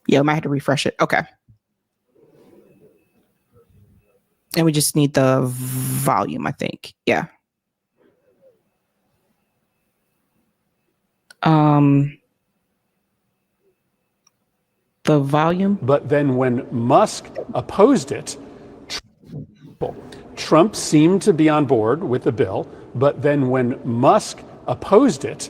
Yeah, I might have to refresh it. Okay. And we just need the volume, I think. Yeah. The volume. But then when Musk opposed it, Trump seemed to be on board with the bill. But then when Musk opposed it,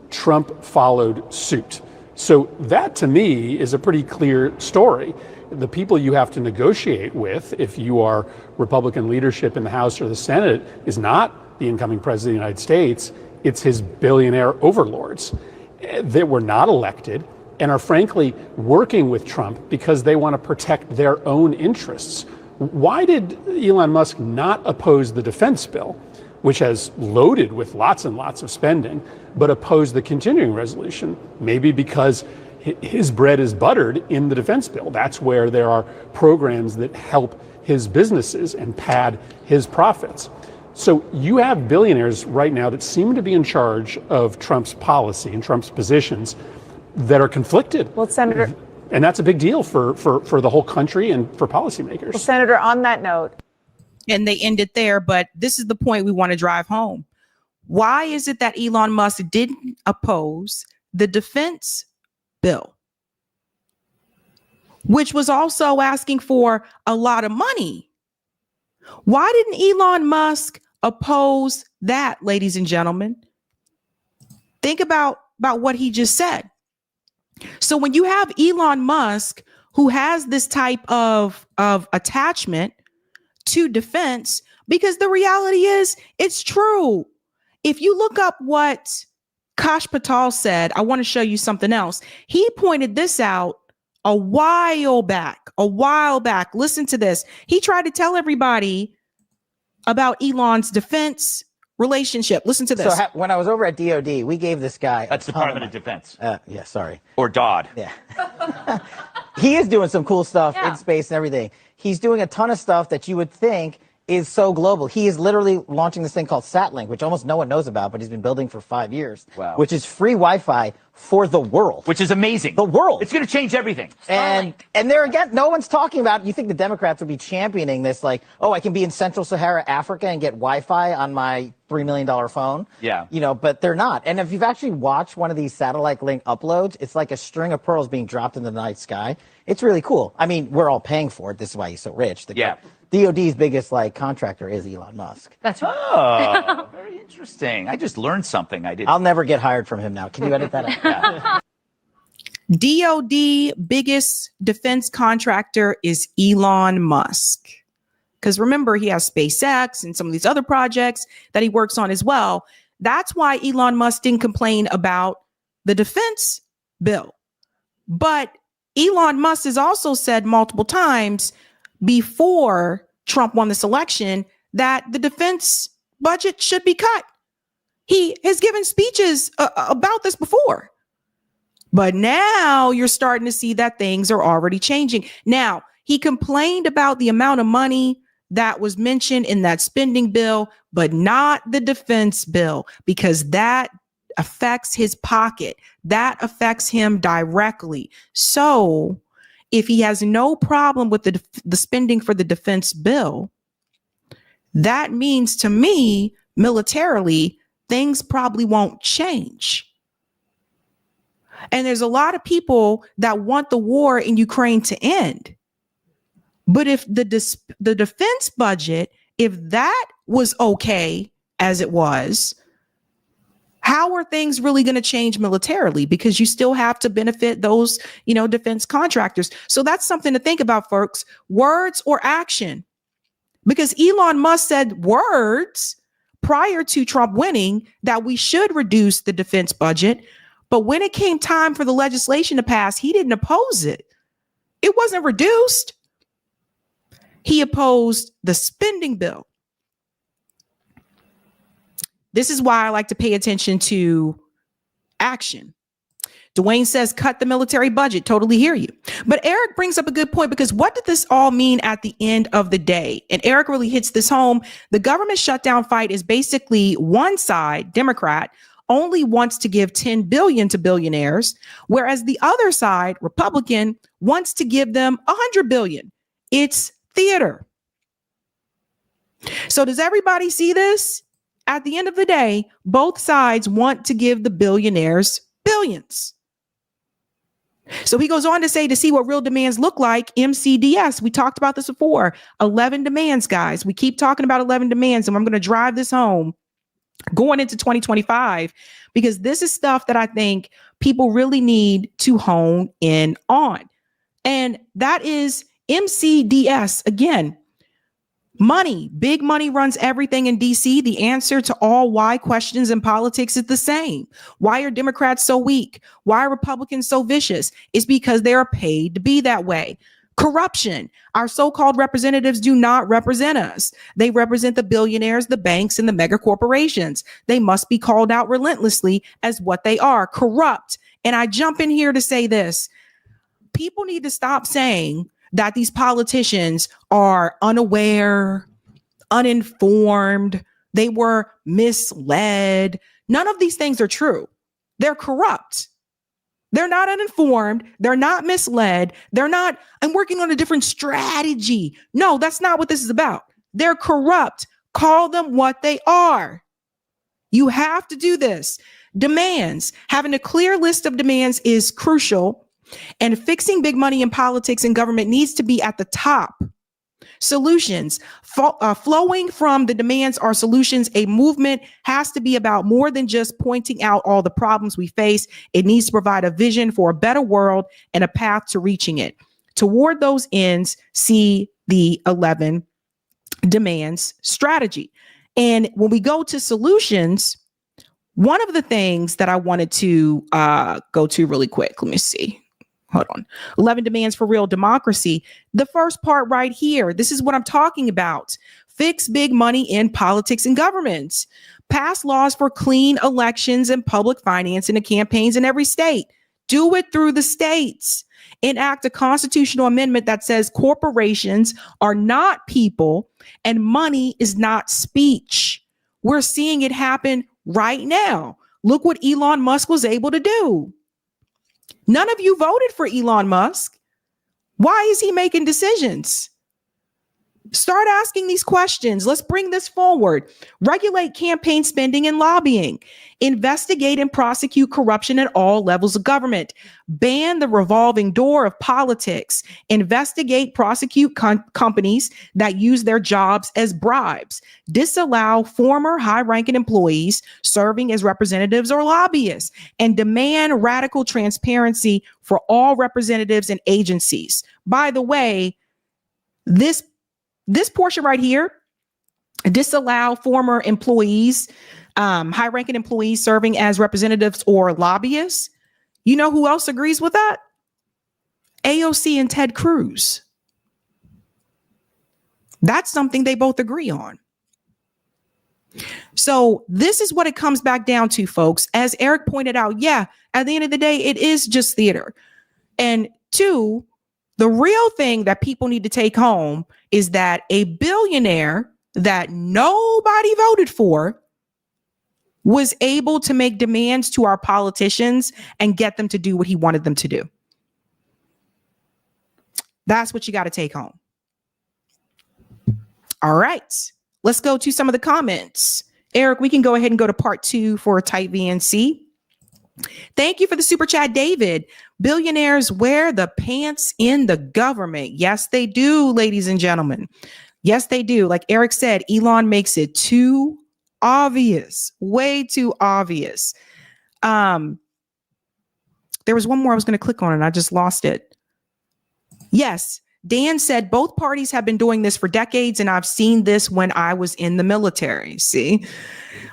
Trump followed suit. So that to me is a pretty clear story. The people you have to negotiate with, if you are Republican leadership in the House or the Senate, is not the incoming president of the United States. It's his billionaire overlords that were not elected and are frankly working with Trump because they want to protect their own interests. Why did Elon Musk not oppose the defense bill, which has loaded with lots and lots of spending, but oppose the continuing resolution? Maybe because his bread is buttered in the defense bill. That's where there are programs that help his businesses and pad his profits. So you have billionaires right now that seem to be in charge of Trump's policy and Trump's positions that are conflicted. Well, Senator, and that's a big deal for the whole country and for policymakers. Well, Senator, on that note. And they end it there, but this is the point we want to drive home. Why is it that Elon Musk didn't oppose the defense bill, which was also asking for a lot of money? Why didn't Elon Musk oppose that, ladies and gentlemen? Think about what he just said. So when you have Elon Musk, who has this type of attachment to defense, because the reality is it's true. If you look up what Kash Patel said, I want to show you something else. He pointed this out a while back. Listen to this. He tried to tell everybody about Elon's defense relationship. Listen to this. So when I was over at DOD, we gave this guy. That's Department of Defense. Yeah, sorry. Or DOD. Yeah. He is doing some cool stuff in space and everything. He's doing a ton of stuff that you would think is so global. He is literally launching this thing called SatLink, which almost no one knows about, but he's been building for 5 years. Wow. Which is free Wi-Fi for the world. Which is amazing. The world. It's going to change everything. And there again, no one's talking about it. You think the Democrats would be championing this, like, oh, I can be in Central Sahara, Africa, and get Wi-Fi on my $3 million phone. Yeah. You know, but they're not. And if you've actually watched one of these satellite link uploads, it's like a string of pearls being dropped in the night sky. It's really cool. I mean, we're all paying for it. This is why he's so rich. DOD's biggest contractor is Elon Musk. That's right. Oh, very interesting. I just learned something. I'll never get hired from him now. Can you edit that out? DOD biggest defense contractor is Elon Musk. Because remember, he has SpaceX and some of these other projects that he works on as well. That's why Elon Musk didn't complain about the defense bill. But Elon Musk has also said multiple times before Trump won this election that the defense budget should be cut. He has given speeches about this before. But now you're starting to see that things are already changing. Now, he complained about the amount of money that was mentioned in that spending bill, but not the defense bill, because that affects his pocket. That affects him directly. So if he has no problem with the spending for the defense bill, that means to me, militarily, things probably won't change. And there's a lot of people that want the war in Ukraine to end. But if the defense budget, if that was okay as it was, how are things really going to change militarily? Because you still have to benefit those, defense contractors. So that's something to think about, folks. Words or action? Because Elon Musk said words prior to Trump winning that we should reduce the defense budget. But when it came time for the legislation to pass, he didn't oppose it. It wasn't reduced. He opposed the spending bill. This is why I like to pay attention to action. Dwayne says, cut the military budget. Totally hear you. But Eric brings up a good point, because what did this all mean at the end of the day? And Eric really hits this home. The government shutdown fight is basically one side, Democrat, only wants to give $10 billion to billionaires, whereas the other side, Republican, wants to give them $100 billion. It's theater. So does everybody see this? At the end of the day, both sides want to give the billionaires billions. So he goes on to say, to see what real demands look like, MCDS. We talked about this before. 11 demands, guys. We keep talking about 11 demands, and I'm going to drive this home going into 2025, because this is stuff that I think people really need to hone in on. And that is MCDS. Again, money, big money runs everything in DC. The answer to all why questions in politics is the same. Why are Democrats so weak? Why are Republicans so vicious? It's because they are paid to be that way. Corruption. Our so-called representatives do not represent us. They represent the billionaires, the banks, and the mega corporations. They must be called out relentlessly as what they are, corrupt. And I jump in here to say this. People need to stop saying that these politicians are unaware, uninformed, they were misled. None of these things are true. They're corrupt. They're not uninformed. They're not misled. I'm working on a different strategy. No, that's not what this is about. They're corrupt. Call them what they are. You have to do this. Demands. Having a clear list of demands is crucial, and fixing big money in politics and government needs to be at the top. Solutions. Flowing from the demands are solutions. A movement has to be about more than just pointing out all the problems we face. It needs to provide a vision for a better world and a path to reaching it. Toward those ends, see the 11 demands strategy. And when we go to solutions, one of the things that I wanted to go to really quick, let me see. Hold on. 11 demands for real democracy. The first part right here. This is what I'm talking about. Fix big money in politics and government. Pass laws for clean elections and public financing and campaigns in every state. Do it through the states. Enact a constitutional amendment that says corporations are not people and money is not speech. We're seeing it happen right now. Look what Elon Musk was able to do. None of you voted for Elon Musk. Why is he making decisions? Start asking these questions. Let's bring this forward. Regulate campaign spending and lobbying. Investigate and prosecute corruption at all levels of government. Ban the revolving door of politics. Investigate, prosecute companies that use their jobs as bribes. Disallow former high-ranking employees serving as representatives or lobbyists. And demand radical transparency for all representatives and agencies. By the way, this portion right here, disallow former employees, high-ranking employees serving as representatives or lobbyists. You know who else agrees with that? AOC and Ted Cruz. That's something they both agree on. So this is what it comes back down to, folks. As Eric pointed out, yeah, at the end of the day, it is just theater. And two, the real thing that people need to take home is that a billionaire that nobody voted for was able to make demands to our politicians and get them to do what he wanted them to do. That's what you got to take home. All right, let's go to some of the comments. Eric, we can go ahead and go to part 2 for a tight VNC. Thank you for the super chat, David. Billionaires wear the pants in the government. Yes, they do, ladies and gentlemen. Yes, they do. Like Eric said, Elon makes it too obvious, way too obvious. There was one more I was going to click on and I just lost it. Yes, Dan said both parties have been doing this for decades, and I've seen this when I was in the military. See,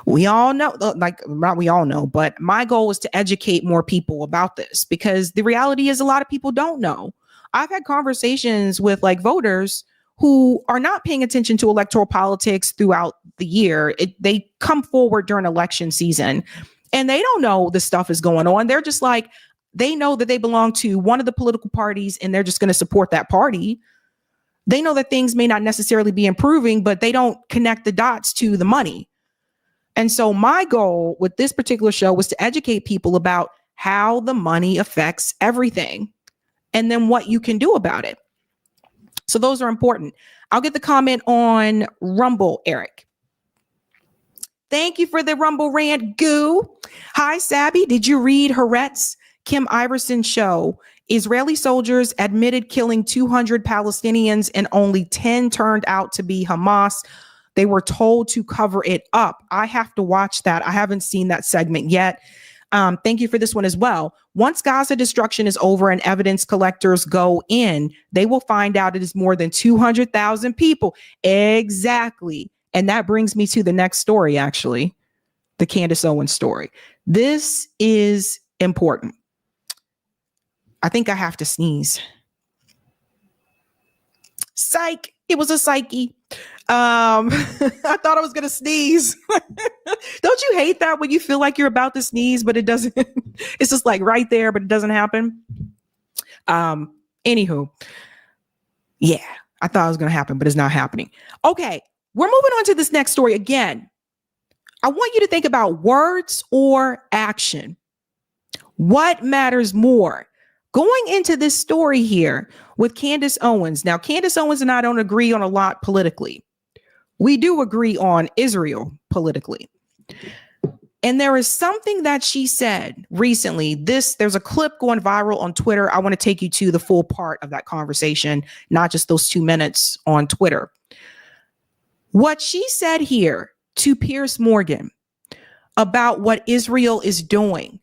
we all know, like, not we all know, but my goal is to educate more people about this, because the reality is a lot of people don't know. I've had conversations with like voters who are not paying attention to electoral politics throughout the year. They come forward during election season and they don't know this stuff is going on. They're just like, they know that they belong to one of the political parties and they're just going to support that party. They know that things may not necessarily be improving, but they don't connect the dots to the money. And so my goal with this particular show was to educate people about how the money affects everything and then what you can do about it. So those are important. I'll get the comment on Rumble, Eric. Thank you for the Rumble rant, Goo. Hi, Sabby. Did you read Haaretz? Kim Iverson show? Israeli soldiers admitted killing 200 Palestinians and only 10 turned out to be Hamas. They were told to cover it up. I have to watch that. I haven't seen that segment yet. Thank you for this one as well. Once Gaza destruction is over and evidence collectors go in, they will find out it is more than 200,000 people. Exactly. And that brings me to the next story, actually, the Candace Owens story. This is important. I think I have to sneeze. Psych. It was a psyche. I thought I was going to sneeze. Don't you hate that when you feel like you're about to sneeze, but it doesn't? It's just like right there, but it doesn't happen. Anywho. Yeah, I thought it was going to happen, but it's not happening. Okay, we're moving on to this next story again. I want you to think about words or action. What matters more? Going into this story here with Candace Owens. Now, Candace Owens and I don't agree on a lot politically. We do agree on Israel politically. And there is something that she said recently. There's a clip going viral on Twitter. I want to take you to the full part of that conversation, not just those 2 minutes on Twitter. What she said here to Piers Morgan about what Israel is doing,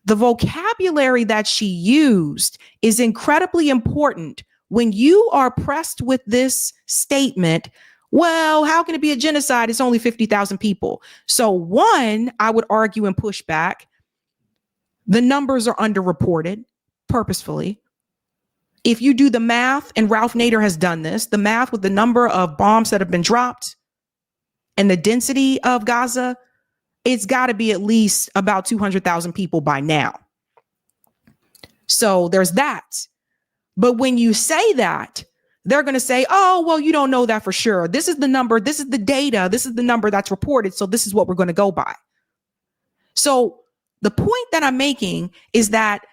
the vocabulary that she used is incredibly important when you are pressed with this statement. Well, how can it be a genocide? It's only 50,000 people. So one, I would argue and push back. The numbers are underreported purposefully. If you do the math, and Ralph Nader has done this, the math with the number of bombs that have been dropped and the density of Gaza, it's got to be at least about 200,000 people by now. So there's that. But when you say that, they're going to say, oh, well, you don't know that for sure. This is the number. This is the data. This is the number that's reported. So this is what we're going to go by. So the point that I'm making is that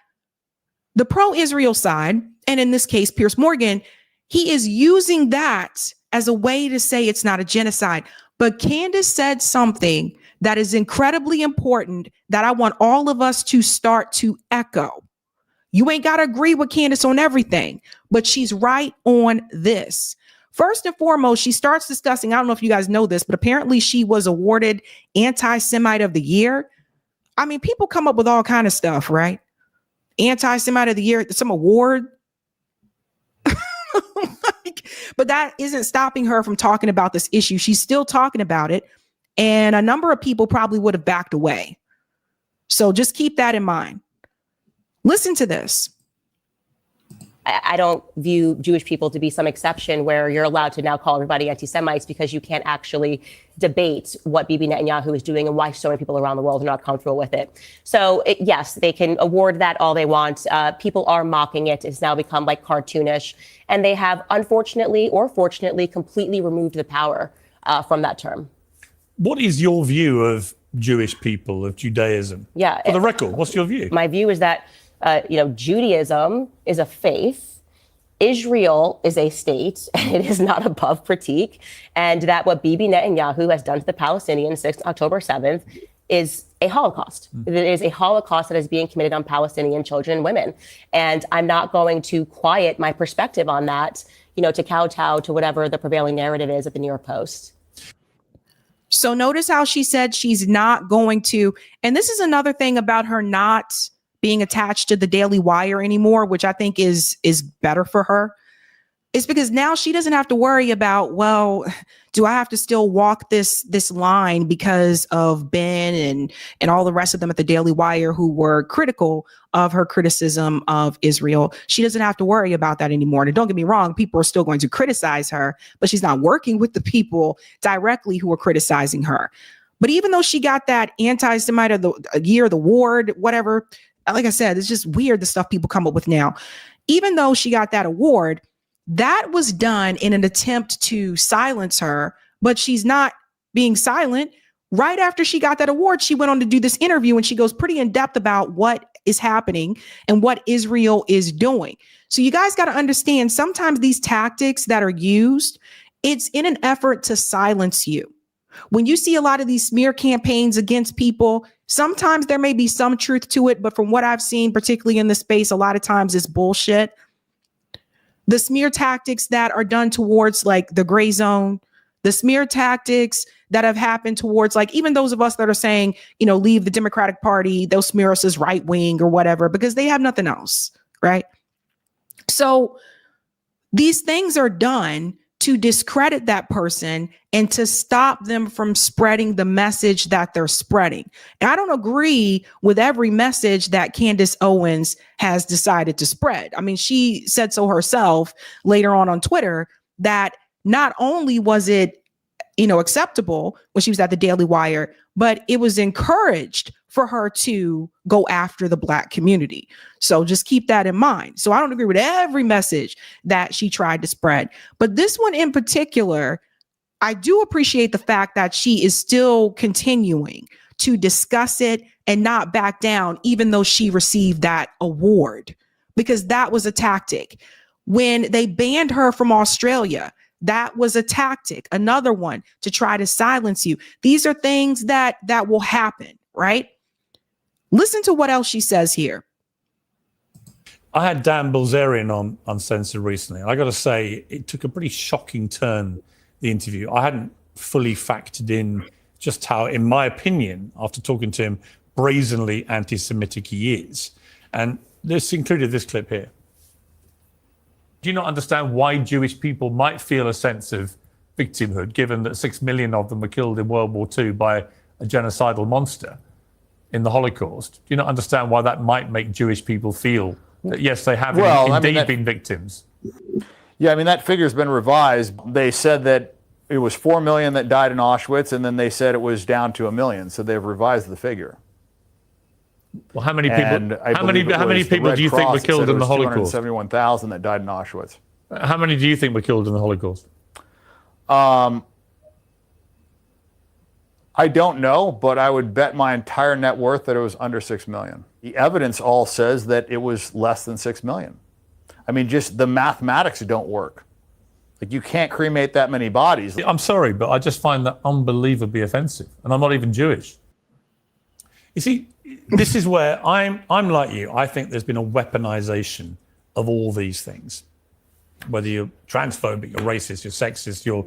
the pro-Israel side, and in this case, Piers Morgan, he is using that as a way to say it's not a genocide. But Candace said something that is incredibly important that I want all of us to start to echo. You ain't got to agree with Candace on everything, but she's right on this. First and foremost, she starts discussing, I don't know if you guys know this, but apparently she was awarded Anti-Semite of the Year. I mean, people come up with all kind of stuff, right? Anti-Semite of the Year, some award. But that isn't stopping her from talking about this issue. She's still talking about it. And a number of people probably would have backed away. So just keep that in mind. Listen to this. I don't view Jewish people to be some exception where you're allowed to now call everybody anti-Semites because you can't actually debate what Bibi Netanyahu is doing and why so many people around the world are not comfortable with it. So yes, they can award that all they want. People are mocking it. It's now become like cartoonish, and they have unfortunately or fortunately completely removed the power from that term. What is your view of Jewish people, of Judaism? Yeah. For the record, what's your view? My view is that, Judaism is a faith. Israel is a state, and it is not above critique. And that what Bibi Netanyahu has done to the Palestinians since October 7th is a Holocaust. It is a Holocaust that is being committed on Palestinian children and women. And I'm not going to quiet my perspective on that, to kowtow to whatever the prevailing narrative is at the New York Post. So notice how she said she's not going to, and this is another thing about her not being attached to the Daily Wire anymore, which I think is better for her. It's because now she doesn't have to worry about, well, do I have to still walk this line because of Ben and all the rest of them at the Daily Wire who were critical of her criticism of Israel? She doesn't have to worry about that anymore. And don't get me wrong, people are still going to criticize her, but she's not working with the people directly who are criticizing her. But even though she got that anti-Semite of the year, the award, whatever, like I said, it's just weird the stuff people come up with now. Even though she got that award, that was done in an attempt to silence her, but she's not being silent. Right after she got that award, she went on to do this interview and she goes pretty in depth about what is happening and what Israel is doing. So you guys got to understand, sometimes these tactics that are used, it's in an effort to silence you. When you see a lot of these smear campaigns against people, sometimes there may be some truth to it, but from what I've seen, particularly in this space, a lot of times it's bullshit. The smear tactics that are done towards like the gray zone, the smear tactics that have happened towards like even those of us that are saying, leave the Democratic Party, they'll smear us as right wing or whatever, because they have nothing else, right? So these things are done to discredit that person and to stop them from spreading the message that they're spreading. And I don't agree with every message that Candace Owens has decided to spread. I mean, she said so herself later on Twitter that not only was it, acceptable when she was at the Daily Wire, but it was encouraged for her to go after the Black community. So just keep that in mind. So I don't agree with every message that she tried to spread, but this one in particular, I do appreciate the fact that she is still continuing to discuss it and not back down, even though she received that award, because that was a tactic. When they banned her from Australia, that was a tactic, another one to try to silence you. These are things that will happen, right? Listen to what else she says here. I had Dan Bilzerian on Uncensored recently, and I got to say, it took a pretty shocking turn, the interview. I hadn't fully factored in just how, in my opinion, after talking to him, brazenly anti-Semitic he is. And this included this clip here. Do you not understand why Jewish people might feel a sense of victimhood, given that 6 million of them were killed in World War II by a genocidal monster in the Holocaust? Do you not understand why that might make Jewish people feel that, yes, they have indeed been victims? Yeah, I mean, that figure's been revised. They said that it was 4 million that died in Auschwitz, and then they said it was down to 1 million. So they've revised the figure. Well, how many people? How many people do you think were killed in the Holocaust? 271,000 that died in Auschwitz. How many do you think were killed in the Holocaust? I don't know, but I would bet my entire net worth that it was under 6 million. The evidence all says that it was less than 6 million. I mean, just the mathematics don't work. Like, you can't cremate that many bodies. I'm sorry, but I just find that unbelievably offensive, and I'm not even Jewish. You see, this is where I'm like you. I think there's been a weaponization of all these things. Whether you're transphobic, you're racist, you're sexist, you're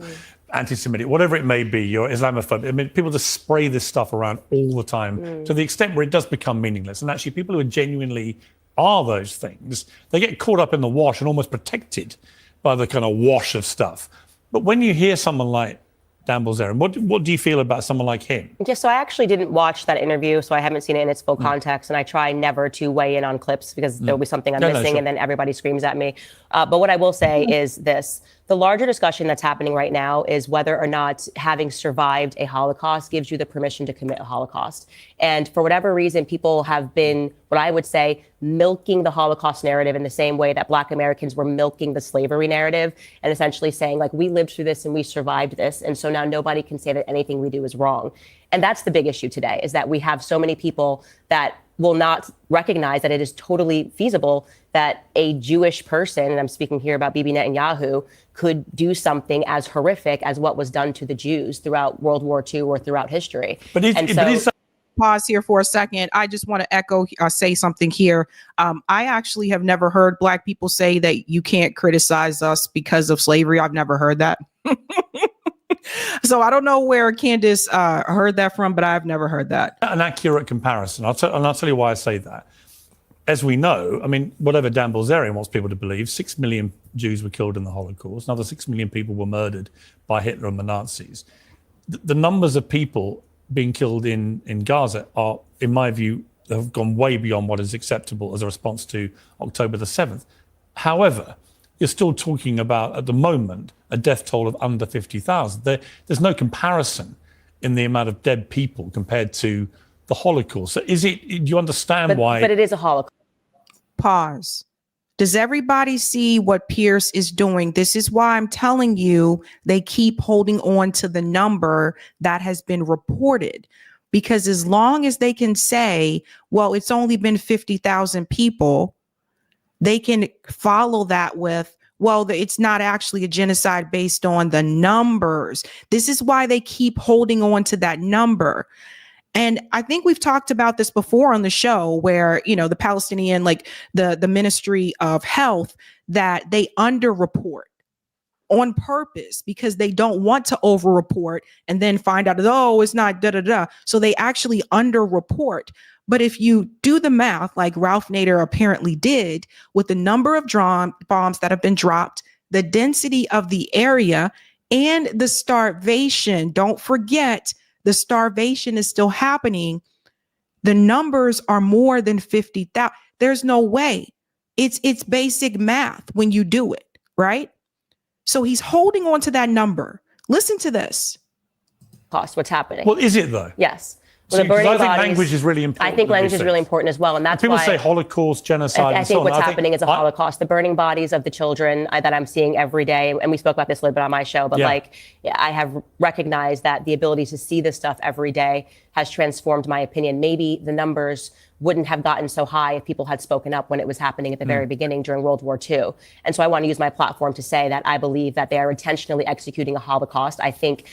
anti-Semitic, whatever it may be, you're Islamophobic. I mean, people just spray this stuff around all the time to the extent where it does become meaningless. And actually, people who genuinely are those things, they get caught up in the wash and almost protected by the kind of wash of stuff. But when you hear someone like Dan Bilzerian. What do you feel about someone like him? Yeah, so I actually didn't watch that interview, so I haven't seen it in its full context, and I try never to weigh in on clips because there'll be something I'm missing, sure. and then everybody screams at me. But what I will say is this. The larger discussion that's happening right now is whether or not having survived a Holocaust gives you the permission to commit a Holocaust. And for whatever reason, people have been, what I would say, milking the Holocaust narrative in the same way that Black Americans were milking the slavery narrative and essentially saying, like, we lived through this and we survived this. And so now nobody can say that anything we do is wrong. And that's the big issue today, is that we have so many people that will not recognize that it is totally feasible that a Jewish person, and I'm speaking here about Bibi Netanyahu, could do something as horrific as what was done to the Jews throughout World War II or throughout history. Pause here for a second. I just want to echo, say something here. I actually have never heard Black people say that you can't criticize us because of slavery. I've never heard that. So I don't know where Candace heard that from, but I've never heard that. An accurate comparison. I'll tell you why I say that. As we know, I mean, whatever Dan Bilzerian wants people to believe, 6 million Jews were killed in the Holocaust. Another 6 million people were murdered by Hitler and the Nazis. The numbers of people being killed in Gaza are, in my view, have gone way beyond what is acceptable as a response to October the 7th. However, you're still talking about, at the moment, a death toll of under 50,000. There's no comparison in the amount of dead people compared to the Holocaust. So do you understand why? But it is a Holocaust. Pause. Does everybody see what Pierce is doing? This is why I'm telling you they keep holding on to the number that has been reported. Because as long as they can say, well, it's only been 50,000 people, they can follow that with, well, it's not actually a genocide based on the numbers. This is why they keep holding on to that number. And I think we've talked about this before on the show where, the Palestinian, like the Ministry of Health, that they underreport on purpose because they don't want to overreport and then find out, oh, it's not da-da-da. So they actually underreport. But if you do the math, like Ralph Nader apparently did, with the number of bombs that have been dropped, the density of the area, and the starvation, don't forget, the starvation is still happening. The numbers are more than 50,000. There's no way. It's basic math when you do it, right? So he's holding on to that number. Listen to this. What's happening? Well, is it though? Yes. So, I think language is really important. I think language is really important as well, and that's people why say Holocaust, genocide. I think what's happening is a Holocaust. The burning bodies of the children that I'm seeing every day, and we spoke about this a little bit on my show. But I have recognized that the ability to see this stuff every day has transformed my opinion. Maybe the numbers wouldn't have gotten so high if people had spoken up when it was happening at the very beginning during World War II. And so I want to use my platform to say that I believe that they are intentionally executing a Holocaust. I think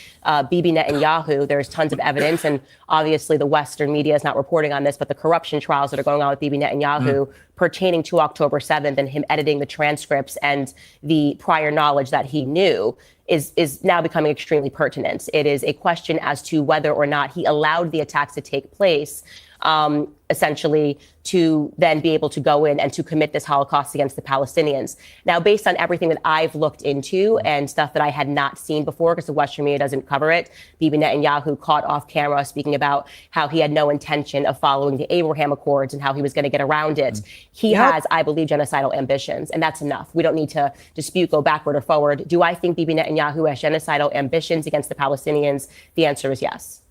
Bibi Netanyahu, there's tons of evidence, and obviously the Western media is not reporting on this, but the corruption trials that are going on with Bibi Netanyahu pertaining to October 7th and him editing the transcripts and the prior knowledge that he knew is now becoming extremely pertinent. It is a question as to whether or not he allowed the attacks to take place, essentially to then be able to go in and to commit this Holocaust against the Palestinians. Now, based on everything that I've looked into and stuff that I had not seen before, because the Western media doesn't cover it, Bibi Netanyahu caught off camera speaking about how he had no intention of following the Abraham Accords and how he was going to get around it. He has, I believe, genocidal ambitions, and that's enough. We don't need to dispute, go backward or forward. Do I think Bibi Netanyahu has genocidal ambitions against the Palestinians? The answer is yes.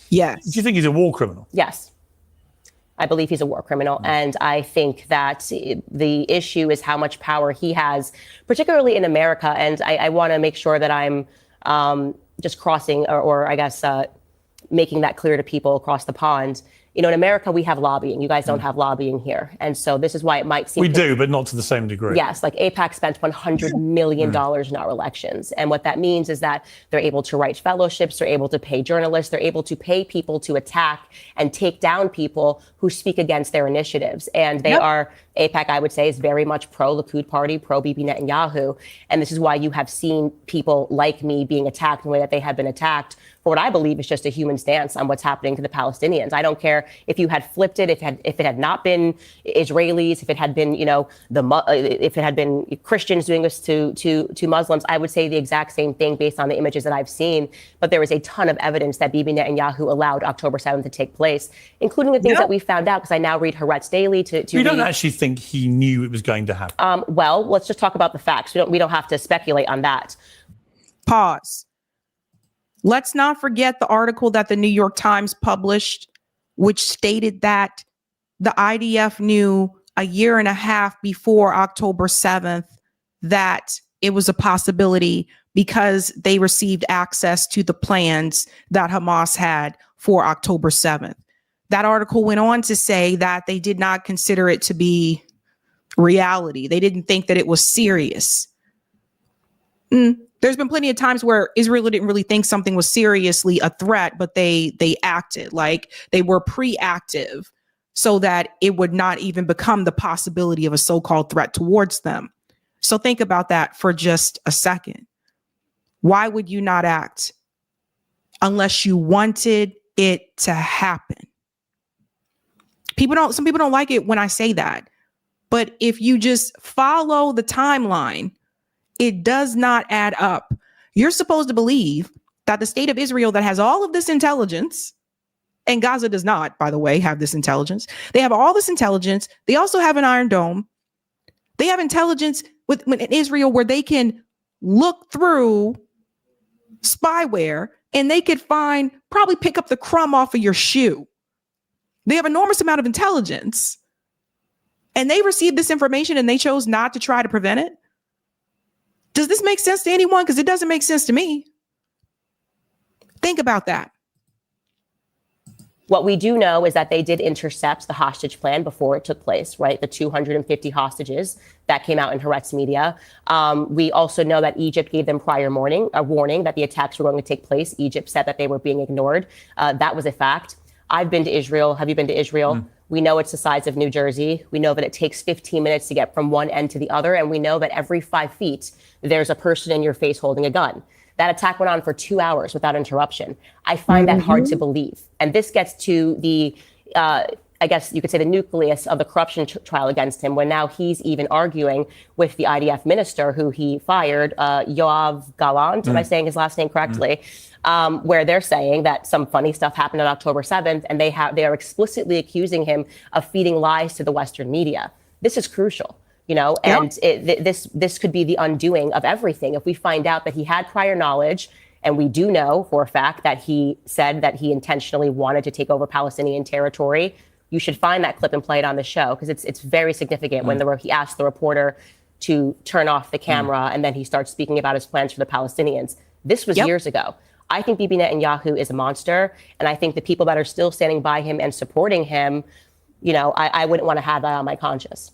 Yes. Do you think he's a war criminal? Yes. I believe he's a war criminal. And I think that the issue is how much power he has, particularly in America. And I want to make sure that I'm just crossing or I guess making that clear to people across the pond. In America, we have lobbying. You guys don't have lobbying here. And so this is why it might seem... We do, but not to the same degree. Yes, like AIPAC spent $100 million in our elections. And what that means is that they're able to write fellowships, they're able to pay journalists, they're able to pay people to attack and take down people who speak against their initiatives. And they are, AIPAC, I would say, is very much pro-Likud party, pro-Bibi Netanyahu. And this is why you have seen people like me being attacked in the way that they have been attacked for what I believe is just a human stance on what's happening to the Palestinians. I don't care if you had flipped it, if it had not been Israelis, if it had been, if it had been Christians doing this to Muslims, I would say the exact same thing based on the images that I've seen. But there is a ton of evidence that Bibi Netanyahu allowed October 7th to take place, including the things that we found out, because I now read Haaretz daily You don't actually think he knew it was going to happen? Well, let's just talk about the facts. We don't have to speculate on that. Pause. Let's not forget the article that the New York Times published, which stated that the IDF knew a year and a half before October 7th that it was a possibility because they received access to the plans that Hamas had for October 7th. That article went on to say that they did not consider it to be reality. They didn't think that it was serious. There's been plenty of times where Israel didn't really think something was seriously a threat, but they acted like they were preactive so that it would not even become the possibility of a so-called threat towards them. So think about that for just a second. Why would you not act unless you wanted it to happen? Some people don't like it when I say that, but if you just follow the timeline, it does not add up. You're supposed to believe that the state of Israel that has all of this intelligence, and Gaza does not, by the way, have this intelligence. They have all this intelligence. They also have an Iron Dome. They have intelligence in Israel where they can look through spyware and they could probably pick up the crumb off of your shoe. They have enormous amount of intelligence. And they received this information and they chose not to try to prevent it. Does this make sense to anyone? Because it doesn't make sense to me. Think about that. What we do know is that they did intercept the hostage plan before it took place, right? The 250 hostages that came out in Haaretz media. We also know that Egypt gave them a warning that the attacks were going to take place. Egypt said that they were being ignored. That was a fact. I've been to Israel. Have you been to Israel? We know it's the size of New Jersey. We know that it takes 15 minutes to get from one end to the other. And we know that every 5 feet, there's a person in your face holding a gun. That attack went on for 2 hours without interruption. I find that hard to believe. And this gets to the, I guess you could say, the nucleus of the corruption trial against him, when now he's even arguing with the IDF minister who he fired, Yoav Gallant, am I saying his last name correctly? Where they're saying that some funny stuff happened on October 7th, and they are explicitly accusing him of feeding lies to the Western media. This is crucial. And this could be the undoing of everything. If we find out that he had prior knowledge, and we do know for a fact that he said that he intentionally wanted to take over Palestinian territory, you should find that clip and play it on the show, because it's very significant when he asked the reporter to turn off the camera, and then he starts speaking about his plans for the Palestinians. This was years ago. I think Bibi Netanyahu is a monster, and I think the people that are still standing by him and supporting him, I wouldn't want to have that on my conscience.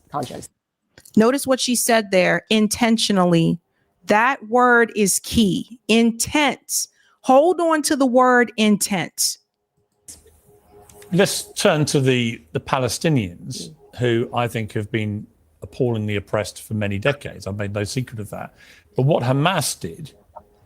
Notice what she said there, intentionally. That word is key. Intent. Hold on to the word intent. Let's turn to the Palestinians, who I think have been appallingly oppressed for many decades. I've made no secret of that. But what Hamas did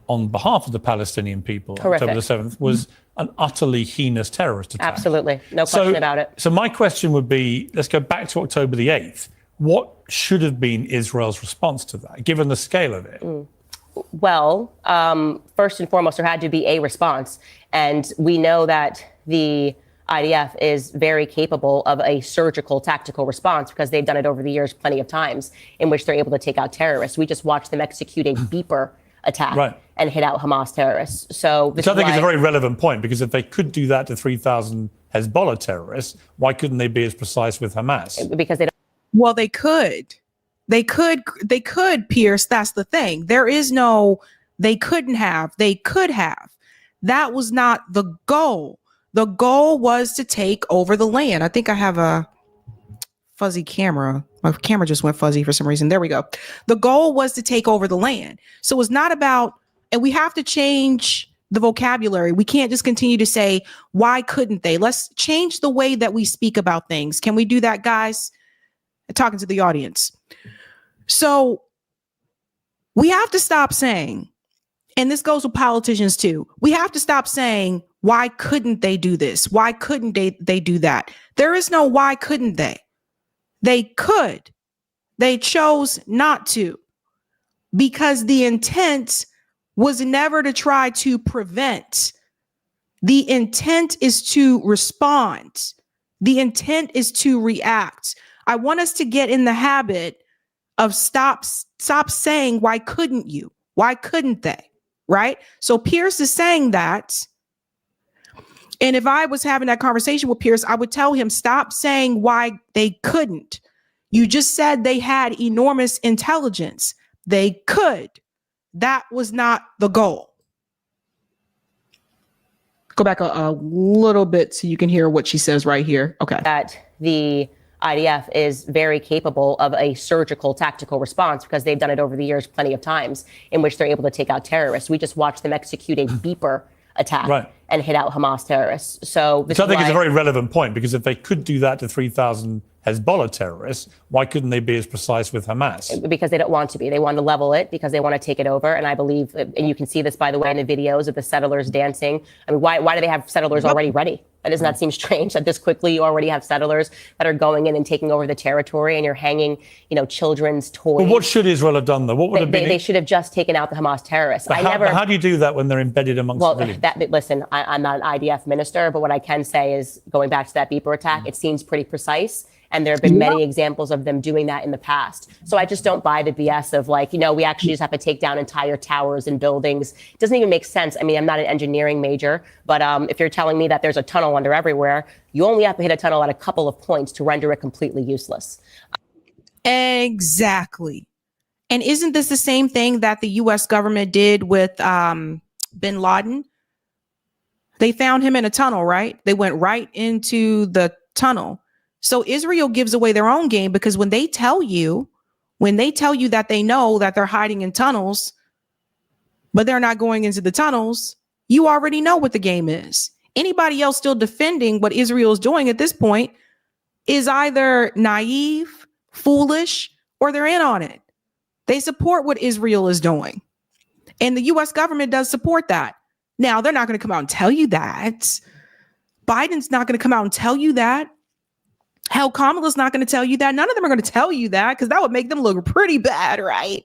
on behalf of the Palestinian people, Horrific. October the 7th, was an utterly heinous terrorist attack. Absolutely. No question about it. So my question would be, let's go back to October the 8th. What should have been Israel's response to that, given the scale of it? Well, first and foremost, there had to be a response. And we know that the IDF is very capable of a surgical tactical response, because they've done it over the years plenty of times, in which they're able to take out terrorists. We just watched them execute a beeper attack and hit out Hamas terrorists. So this Which I think is a very relevant point, because if they could do that to 3,000 Hezbollah terrorists, why couldn't they be as precise with Hamas? Because they don't. Well, they could. They could, Pierce. That's the thing. There is no, they couldn't have. They could have. That was not the goal. The goal was to take over the land. I think I have a fuzzy camera. My camera just went fuzzy for some reason. There we go. The goal was to take over the land. So it's not about, and we have to change the vocabulary. We can't just continue to say, why couldn't they? Let's change the way that we speak about things. Can we do that, guys? Talking to the audience. So we have to stop saying and this goes with politicians too, we have to stop saying, why couldn't they do this? Why couldn't they do that? There is no why couldn't they? They could. They chose not to, because the intent was never to try to prevent. The intent is to respond. The intent is to react. I want us to get in the habit of stop saying, why couldn't you? Why couldn't they? Right? So Pierce is saying that. And if I was having that conversation with Pierce, I would tell him, stop saying why they couldn't. You just said they had enormous intelligence. They could. That was not the goal. Go back a little bit so you can hear what she says right here. Okay. That the IDF is very capable of a surgical tactical response, because they've done it over the years plenty of times, in which they're able to take out terrorists. We just watched them execute a beeper attack and hit out Hamas terrorists. So Which I think is a very relevant point, because if they could do that to 3,000 Hezbollah terrorists, why couldn't they be as precise with Hamas? Because they don't want to be. They want to level it because they want to take it over. And I believe, and you can see this, by the way, in the videos of the settlers dancing. I mean, why do they have settlers already ready? That does not seem strange that this quickly you already have settlers that are going in and taking over the territory, and you're hanging, children's toys. Well, what should Israel have done, though? What would have been? They should have just taken out the Hamas terrorists. But how do you do that when they're embedded amongst civilians? Listen, I'm not an IDF minister, but what I can say is, going back to that beeper attack, it seems pretty precise. And there have been many examples of them doing that in the past. So I just don't buy the BS of we actually just have to take down entire towers and buildings. It doesn't even make sense. I mean, I'm not an engineering major, but if you're telling me that there's a tunnel under everywhere, you only have to hit a tunnel at a couple of points to render it completely useless. Exactly. And isn't this the same thing that the U.S. government did with bin Laden? They found him in a tunnel, right? They went right into the tunnel. So Israel gives away their own game, because when they tell you that they know that they're hiding in tunnels, but they're not going into the tunnels, you already know what the game is. Anybody else still defending what Israel is doing at this point is either naive, foolish, or they're in on it. They support what Israel is doing. And the US government does support that. Now, they're not going to come out and tell you that. Biden's not going to come out and tell you that. Hell, Kamala's not going to tell you that. None of them are going to tell you that, because that would make them look pretty bad, right?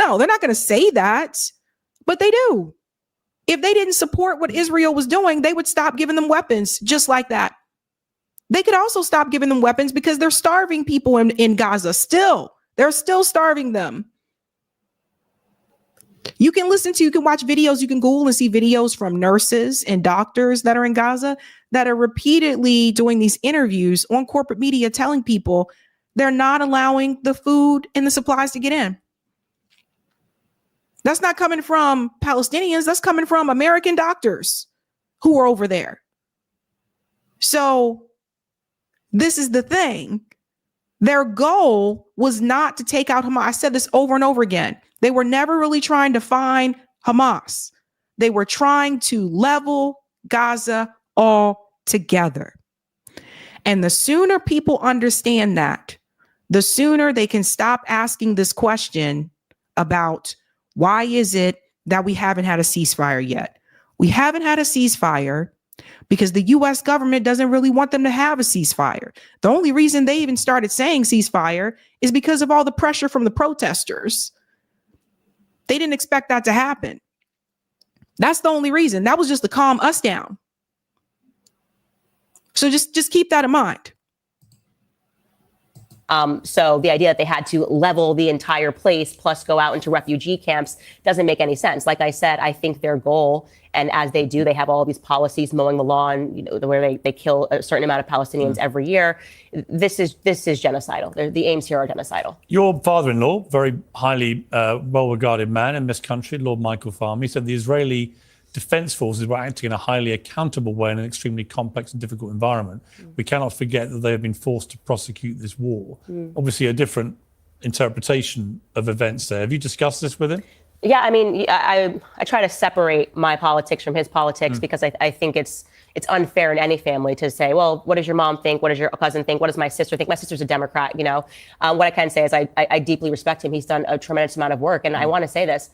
No, they're not going to say that, but they do. If they didn't support what Israel was doing, they would stop giving them weapons just like that. They could also stop giving them weapons because they're starving people in Gaza still. They're still starving them. You can watch videos, you can Google and see videos from nurses and doctors that are in Gaza that are repeatedly doing these interviews on corporate media telling people they're not allowing the food and the supplies to get in. That's not coming from Palestinians. That's coming from American doctors who are over there. So this is the thing. Their goal was not to take out Hamas. I said this over and over again. They were never really trying to find Hamas. They were trying to level Gaza all together. And the sooner people understand that, the sooner they can stop asking this question about why is it that we haven't had a ceasefire yet? We haven't had a ceasefire because the US government doesn't really want them to have a ceasefire. The only reason they even started saying ceasefire is because of all the pressure from the protesters. They didn't expect that to happen. That's the only reason. That was just to calm us down. So just keep that in mind. So the idea that they had to level the entire place plus go out into refugee camps doesn't make any sense. Like I said, I think their goal, and as they do, they have all these policies mowing the lawn, where they kill a certain amount of Palestinians every year. This is genocidal. The aims here are genocidal. Your father-in-law, very highly well-regarded man in this country, Lord Michael Farmer, said the Israeli Defense Forces were acting in a highly accountable way in an extremely complex and difficult environment. We cannot forget that they have been forced to prosecute this war. Obviously, a different interpretation of events there. Have you discussed this with him? Yeah, I mean, I try to separate my politics from his politics because I think it's unfair in any family to say, well, what does your mom think? What does your cousin think? What does my sister think? My sister's a Democrat, What I can say is I deeply respect him. He's done a tremendous amount of work. And I want to say this.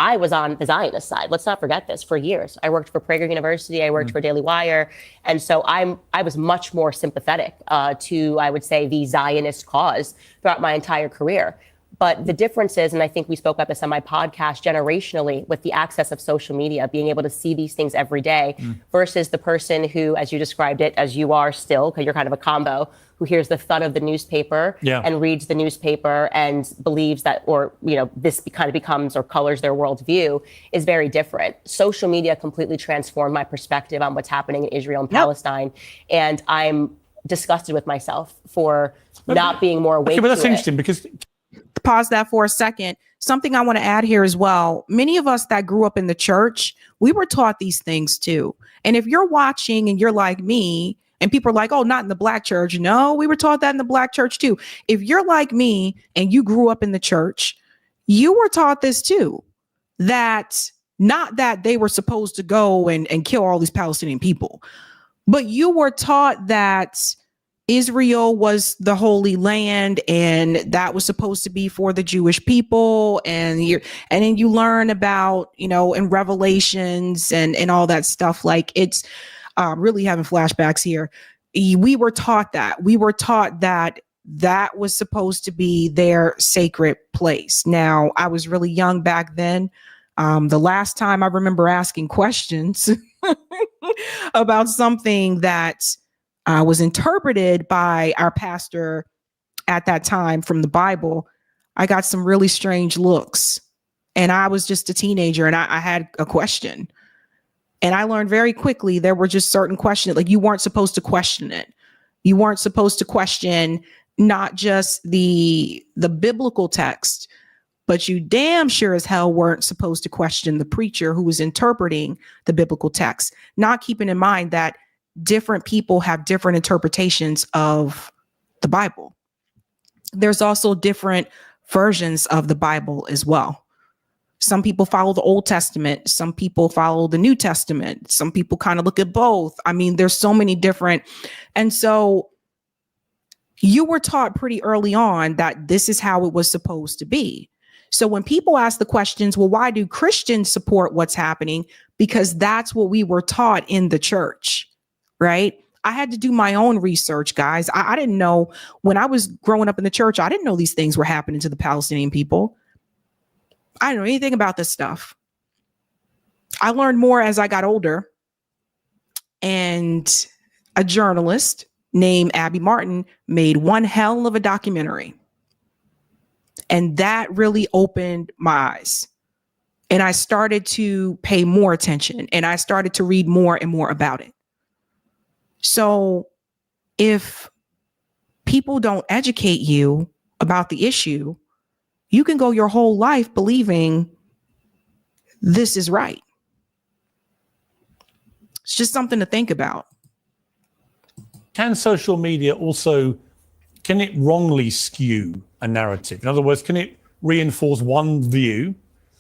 I was on the Zionist side. Let's not forget this. For years, I worked for Prager University. I worked for Daily Wire. And so I was much more sympathetic to, I would say, the Zionist cause throughout my entire career. But the difference is, and I think we spoke about this on my podcast, generationally, with the access of social media, being able to see these things every day versus the person who, as you described it, as you are still, because you're kind of a combo, who hears the thud of the newspaper and reads the newspaper and believes that, or, this kind of becomes or colors their worldview, is very different. Social media completely transformed my perspective on what's happening in Israel and Palestine. And I'm disgusted with myself for not being more awake. Okay, but that's to interesting it. because pause that for a second. Something I want to add here as well. Many of us that grew up in the church, we were taught these things too. And if you're watching and you're like me, and people are like, oh, not in the black church. No, we were taught that in the black church too. If you're like me and you grew up in the church, you were taught this too. That not that they were supposed to go and kill all these Palestinian people, but you were taught that Israel was the Holy Land and that was supposed to be for the Jewish people. And then you learn about, in Revelations and all that stuff. Like it's really having flashbacks here. We were taught that. We were taught that that was supposed to be their sacred place. Now, I was really young back then. The last time I remember asking questions about something that was interpreted by our pastor at that time from the Bible, I got some really strange looks. And I was just a teenager and I had a question. And I learned very quickly there were just certain questions, like you weren't supposed to question it. You weren't supposed to question not just the biblical text, but you damn sure as hell weren't supposed to question the preacher who was interpreting the biblical text, not keeping in mind that different people have different interpretations of the Bible. There's also different versions of the Bible as well. Some people follow the Old Testament. Some people follow the New Testament. Some people kind of look at both. I mean, there's so many different. And so you were taught pretty early on that this is how it was supposed to be. So when people ask the questions, well, why do Christians support what's happening? Because that's what we were taught in the church, right? I had to do my own research, guys. I didn't know when I was growing up in the church, I didn't know these things were happening to the Palestinian people. I didn't know anything about this stuff. I learned more as I got older. And a journalist named Abby Martin made one hell of a documentary. And that really opened my eyes. And I started to pay more attention and I started to read more and more about it. So if people don't educate you about the issue, you can go your whole life believing this is right. It's just something to think about. Can social media also, can it wrongly skew a narrative? In other words, can it reinforce one view,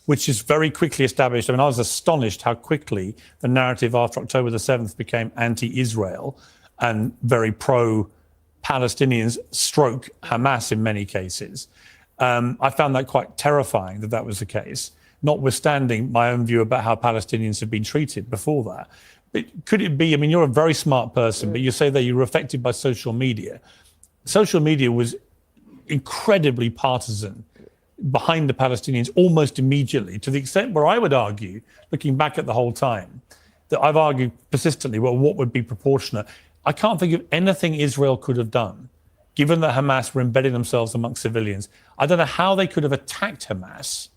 which is very quickly established? I mean, I was astonished how quickly the narrative after October the 7th became anti-Israel and very pro-Palestinians stroke Hamas in many cases. I found that quite terrifying that was the case, notwithstanding my own view about how Palestinians have been treated before that. But could it be, I mean, you're a very smart person, but you say that you were affected by social media. Social media was incredibly partisan behind the Palestinians almost immediately, to the extent where I would argue, looking back at the whole time, that I've argued persistently, well, what would be proportionate? I can't think of anything Israel could have done, given that Hamas were embedding themselves amongst civilians. I don't know how they could have attacked Hamas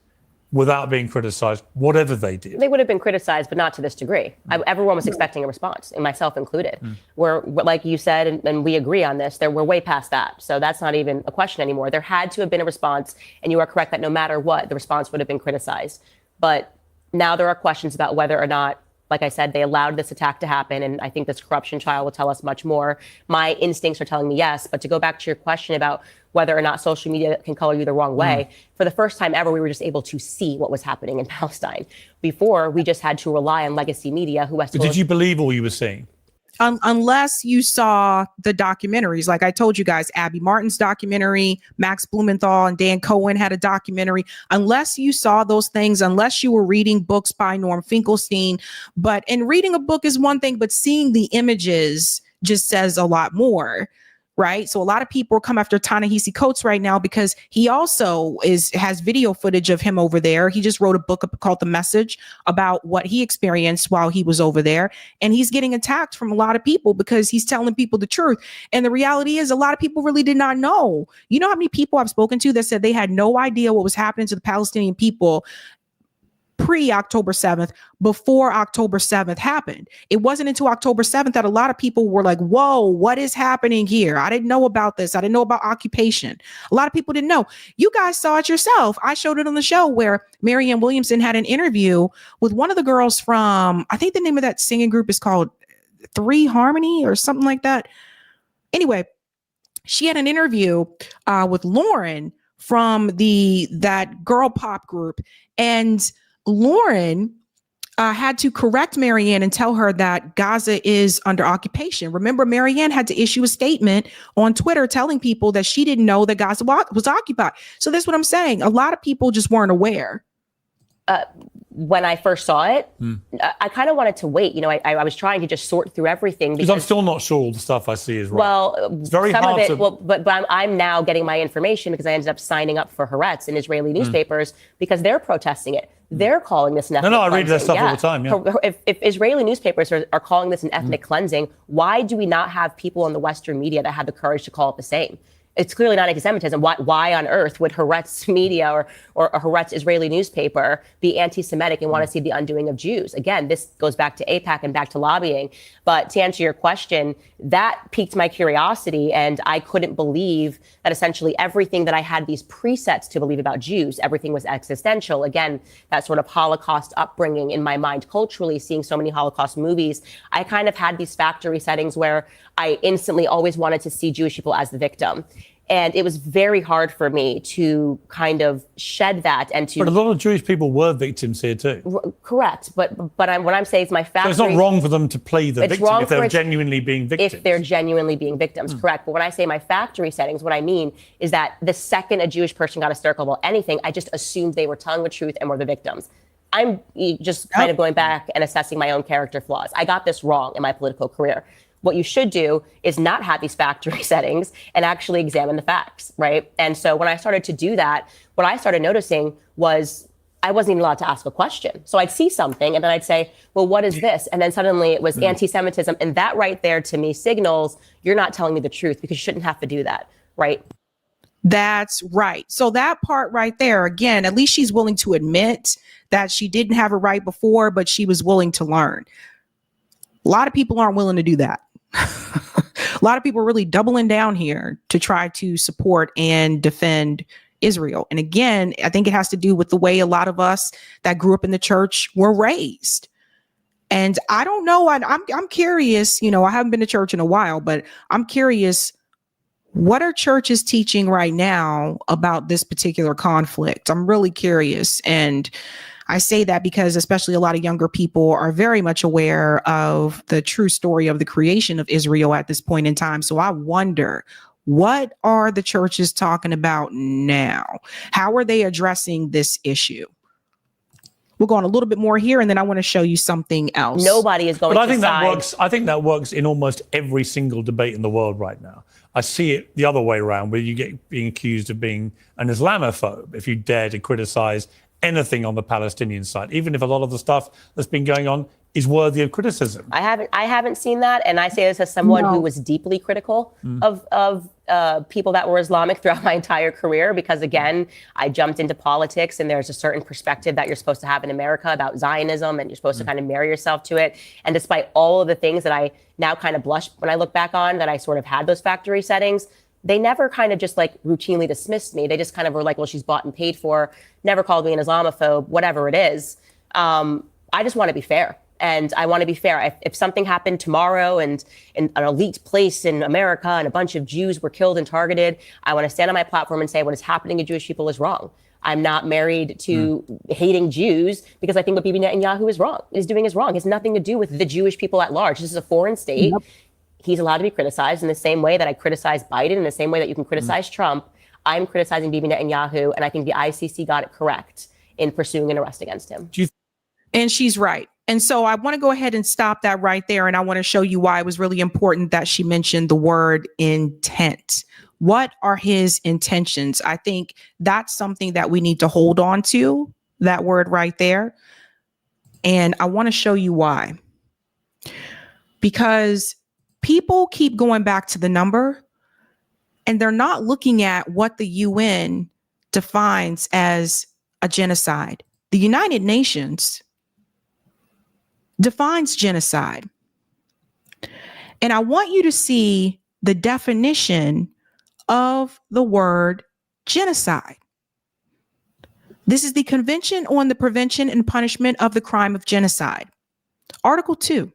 without being criticized, whatever they did. They would have been criticized, but not to this degree. Everyone was expecting a response, and myself included. We're, like you said, and we agree on this, we're way past that. So that's not even a question anymore. There had to have been a response, and you are correct that no matter what, the response would have been criticized. But now there are questions about whether or not, like I said, they allowed this attack to happen, and I think this corruption trial will tell us much more. My instincts are telling me yes, but to go back to your question about whether or not social media can color you the wrong way, for the first time ever, we were just able to see what was happening in Palestine. Before, we just had to rely on legacy media who has But did you believe all you were seeing? unless you saw the documentaries. Like I told you guys, Abby Martin's documentary, Max Blumenthal and Dan Cohen had a documentary. Unless you saw those things, unless you were reading books by Norm Finkelstein, and reading a book is one thing, but seeing the images just says a lot more. Right. So a lot of people come after Ta-Nehisi Coates right now because he also has video footage of him over there. He just wrote a book called The Message about what he experienced while he was over there. And he's getting attacked from a lot of people because he's telling people the truth. And the reality is a lot of people really did not know. You know how many people I've spoken to that said they had no idea what was happening to the Palestinian people pre-October 7th, before October 7th happened. It wasn't until October 7th that a lot of people were like, whoa, what is happening here? I didn't know about this. I didn't know about occupation. A lot of people didn't know. You guys saw it yourself. I showed it on the show where Marianne Williamson had an interview with one of the girls from, I think the name of that singing group is called Three Harmony or something like that. Anyway, she had an interview with Lauren from that girl pop group, and Lauren had to correct Marianne and tell her that Gaza is under occupation. Remember, Marianne had to issue a statement on Twitter telling people that she didn't know that Gaza was occupied. So that's what I'm saying. A lot of people just weren't aware. When I first saw it, I kind of wanted to wait. You know, I was trying to just sort through everything because I'm still not sure all the stuff I see is right. Well, it's very some hard of it. to. Well, but I'm now getting my information because I ended up signing up for Haaretz in Israeli newspapers because they're protesting it. They're calling this an ethnic I read cleansing. that stuff all the time. Yeah. If Israeli newspapers are calling this an ethnic cleansing, why do we not have people in the Western media that have the courage to call it the same? It's clearly not anti-Semitism. Why on earth would Haaretz media or a Haaretz Israeli newspaper be anti-Semitic and want to see the undoing of Jews? Again, this goes back to AIPAC and back to lobbying. But to answer your question, that piqued my curiosity, and I couldn't believe that essentially everything that I had these presets to believe about Jews, everything was existential. Again, that sort of Holocaust upbringing in my mind culturally, seeing so many Holocaust movies, I kind of had these factory settings where I instantly always wanted to see Jewish people as the victim. And it was very hard for me to kind of shed that and to. But a lot of Jewish people were victims here too. Correct, but what I'm saying is my factory. So it's not wrong for them to play the victim if they're genuinely being victims. If they're genuinely being victims, correct. But when I say my factory settings, what I mean is that the second a Jewish person got hysterical about anything, I just assumed they were telling the truth and were the victims. I'm just kind of going back and assessing my own character flaws. I got this wrong in my political career. What you should do is not have these factory settings and actually examine the facts, right? And so when I started to do that, what I started noticing was I wasn't even allowed to ask a question. So I'd see something and then I'd say, well, what is this? And then suddenly it was anti-Semitism. And that right there to me signals you're not telling me the truth because you shouldn't have to do that, right? That's right. So that part right there, again, at least she's willing to admit that she didn't have it right before, but she was willing to learn. A lot of people aren't willing to do that. A lot of people are really doubling down here to try to support and defend Israel. And again, I think it has to do with the way a lot of us that grew up in the church were raised. And I don't know, I'm curious, you know, I haven't been to church in a while, but I'm curious, what are churches teaching right now about this particular conflict? I'm really curious. And I say that because especially a lot of younger people are very much aware of the true story of the creation of Israel at this point in time. So I wonder, what are the churches talking about now? How are they addressing this issue? We'll go on a little bit more here, and then I want to show you something else. Nobody is going but I to think side. that works. I think that works in almost every single debate in the world right now. I see it the other way around, where you get being accused of being an Islamophobe if you dare to criticize anything on the Palestinian side, even if a lot of the stuff that's been going on is worthy of criticism. I haven't seen that, and I say this as someone who was deeply critical of people that were Islamic throughout my entire career, because again, I jumped into politics, and there's a certain perspective that you're supposed to have in America about Zionism, and you're supposed to kind of marry yourself to it. And despite all of the things that I now kind of blush when I look back on, that I sort of had those factory settings, they never kind of just like routinely dismissed me. They just kind of were like, well, she's bought and paid for, never called me an Islamophobe, whatever it is. I just want to be fair. And I want to be fair. If something happened tomorrow and in an elite place in America and a bunch of Jews were killed and targeted, I want to stand on my platform and say what is happening to Jewish people is wrong. I'm not married to hating Jews because I think what Bibi Netanyahu is doing is wrong. It has nothing to do with the Jewish people at large. This is a foreign state. Yep. He's allowed to be criticized in the same way that I criticize Biden, in the same way that you can criticize Trump. I'm criticizing Bibi Netanyahu, and I think the ICC got it correct in pursuing an arrest against him. And she's right. And so I want to go ahead and stop that right there. And I want to show you why it was really important that she mentioned the word intent. What are his intentions? I think that's something that we need to hold on to, that word right there. And I want to show you why. Because people keep going back to the number, and they're not looking at what the UN defines as a genocide. The United Nations defines genocide. And I want you to see the definition of the word genocide. This is the Convention on the Prevention and Punishment of the Crime of Genocide. Article 2.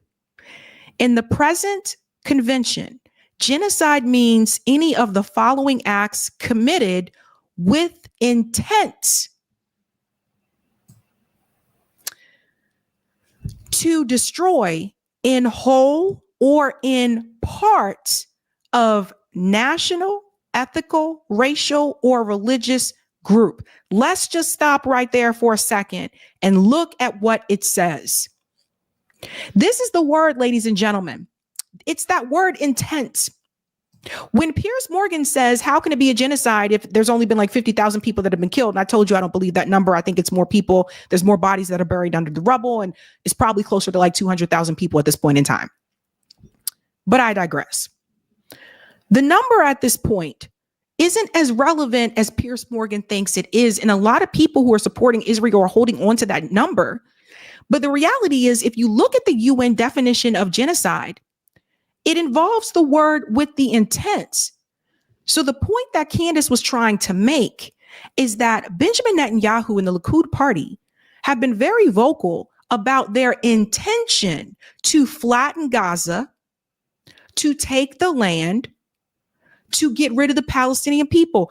In the present convention, genocide means any of the following acts committed with intent to destroy in whole or in part of national, ethical, racial, or religious group. Let's just stop right there for a second and look at what it says. This is the word, ladies and gentlemen. It's that word intent. When Piers Morgan says, how can it be a genocide if there's only been like 50,000 people that have been killed? And I told you, I don't believe that number. I think it's more people. There's more bodies that are buried under the rubble. And it's probably closer to like 200,000 people at this point in time. But I digress. The number at this point isn't as relevant as Piers Morgan thinks it is. And a lot of people who are supporting Israel are holding on to that number. But the reality is, if you look at the UN definition of genocide, it involves the word with the intent. So the point that Candace was trying to make is that Benjamin Netanyahu and the Likud party have been very vocal about their intention to flatten Gaza, to take the land, to get rid of the Palestinian people.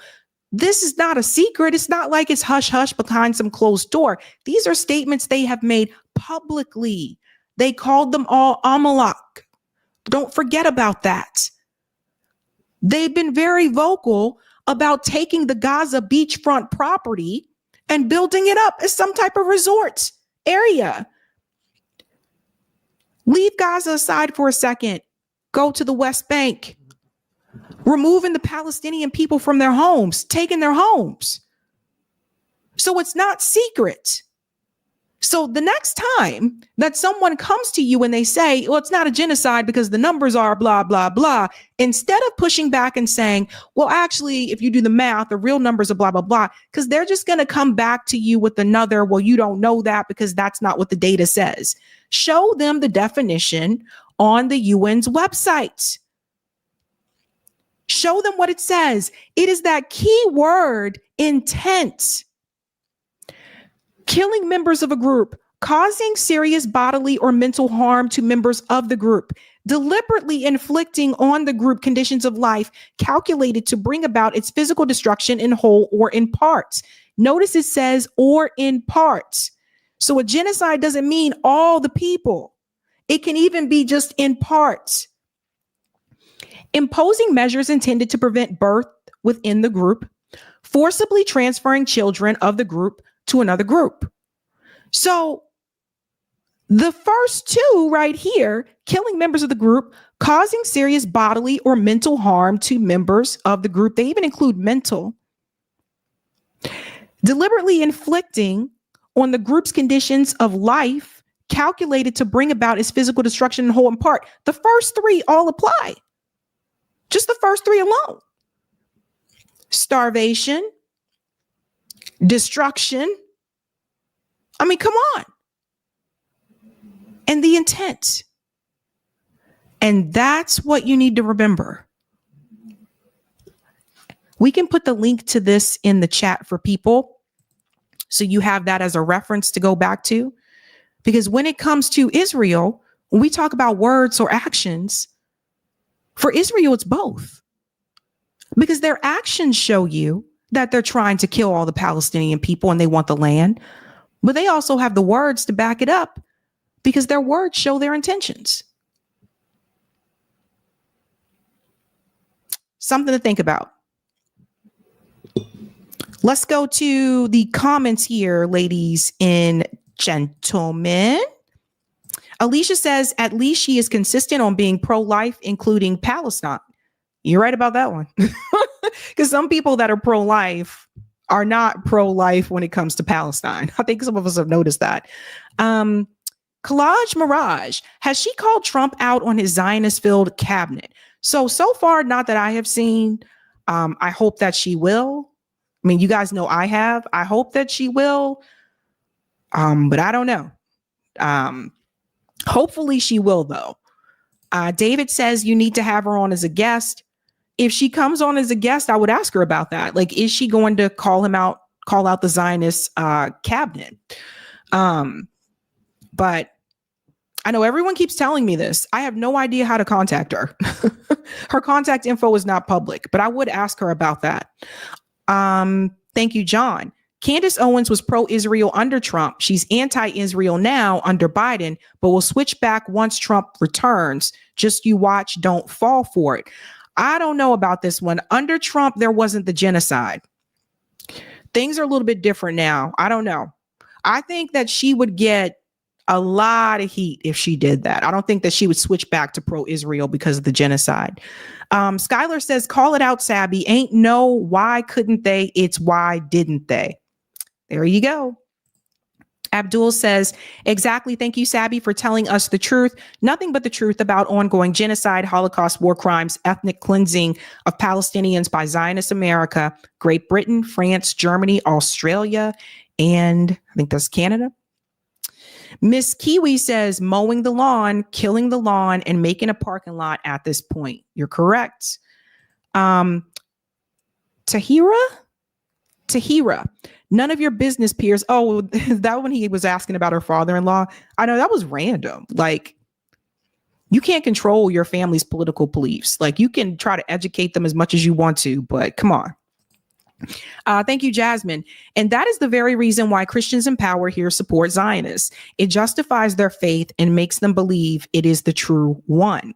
This is not a secret. It's not like it's hush hush behind some closed door. These are statements they have made publicly. They called them all Amalek. Don't forget about that. They've been very vocal about taking the Gaza beachfront property and building it up as some type of resort area. Leave Gaza aside for a second. Go to the West Bank. Removing the Palestinian people from their homes, taking their homes. So it's not secret. So the next time that someone comes to you and they say, well, it's not a genocide because the numbers are blah, blah, blah, instead of pushing back and saying, well, actually, if you do the math, the real numbers are blah, blah, blah, because they're just going to come back to you with another, well, you don't know that because that's not what the data says. Show them the definition on the UN's website. Show them what it says. It is that key word, intent. Killing members of a group, causing serious bodily or mental harm to members of the group, deliberately inflicting on the group conditions of life calculated to bring about its physical destruction in whole or in parts. Notice it says, or in parts. So a genocide doesn't mean all the people. It can even be just in parts. Imposing measures intended to prevent birth within the group, forcibly transferring children of the group to another group. So the first two right here, killing members of the group, causing serious bodily or mental harm to members of the group. They even include mental. Deliberately inflicting on the group's conditions of life calculated to bring about its physical destruction in whole and part. The first three all apply. Just the first three alone. Starvation, destruction. I mean, come on. And the intent. And that's what you need to remember. We can put the link to this in the chat for people, so you have that as a reference to go back to. Because when it comes to Israel, when we talk about words or actions, for Israel, it's both. Because their actions show you that they're trying to kill all the Palestinian people and they want the land, but they also have the words to back it up because their words show their intentions. Something to think about. Let's go to the comments here, ladies and gentlemen. Alicia says, at least she is consistent on being pro-life, including Palestine. You're right about that one. Because some people that are pro-life are not pro-life when it comes to Palestine. I think some of us have noticed that. Collage Mirage, has she called Trump out on his Zionist-filled cabinet? So far, not that I have seen. I hope that she will. I mean, you guys know I have. I hope that she will. But I don't know. Hopefully she will, though. David says you need to have her on as a guest. If she comes on as a guest, I would ask her about that. Like, is she going to call out the Zionist cabinet? But I know everyone keeps telling me this. I have no idea how to contact her. Her contact info is not public, but I would ask her about that. Thank you, John. Candace Owens was pro-Israel under Trump. She's anti-Israel now under Biden, but will switch back once Trump returns. Just you watch, don't fall for it. I don't know about this one. Under Trump, there wasn't the genocide. Things are a little bit different now. I don't know. I think that she would get a lot of heat if she did that. I don't think that she would switch back to pro-Israel because of the genocide. Skylar says, call it out, Sabby. Ain't no why couldn't they? It's why didn't they? There you go. Abdul says, exactly. Thank you, Sabby, for telling us the truth. Nothing but the truth about ongoing genocide, Holocaust, war crimes, ethnic cleansing of Palestinians by Zionist America, Great Britain, France, Germany, Australia, and I think that's Canada. Miss Kiwi says, mowing the lawn, killing the lawn, and making a parking lot at this point. You're correct. Tahira, none of your business peers. Oh, that one he was asking about her father-in-law. I know that was random. Like, you can't control your family's political beliefs. Like, you can try to educate them as much as you want to, but come on. Thank you, Jasmine. And that is the very reason why Christians in power here support Zionists. It justifies their faith and makes them believe it is the true one.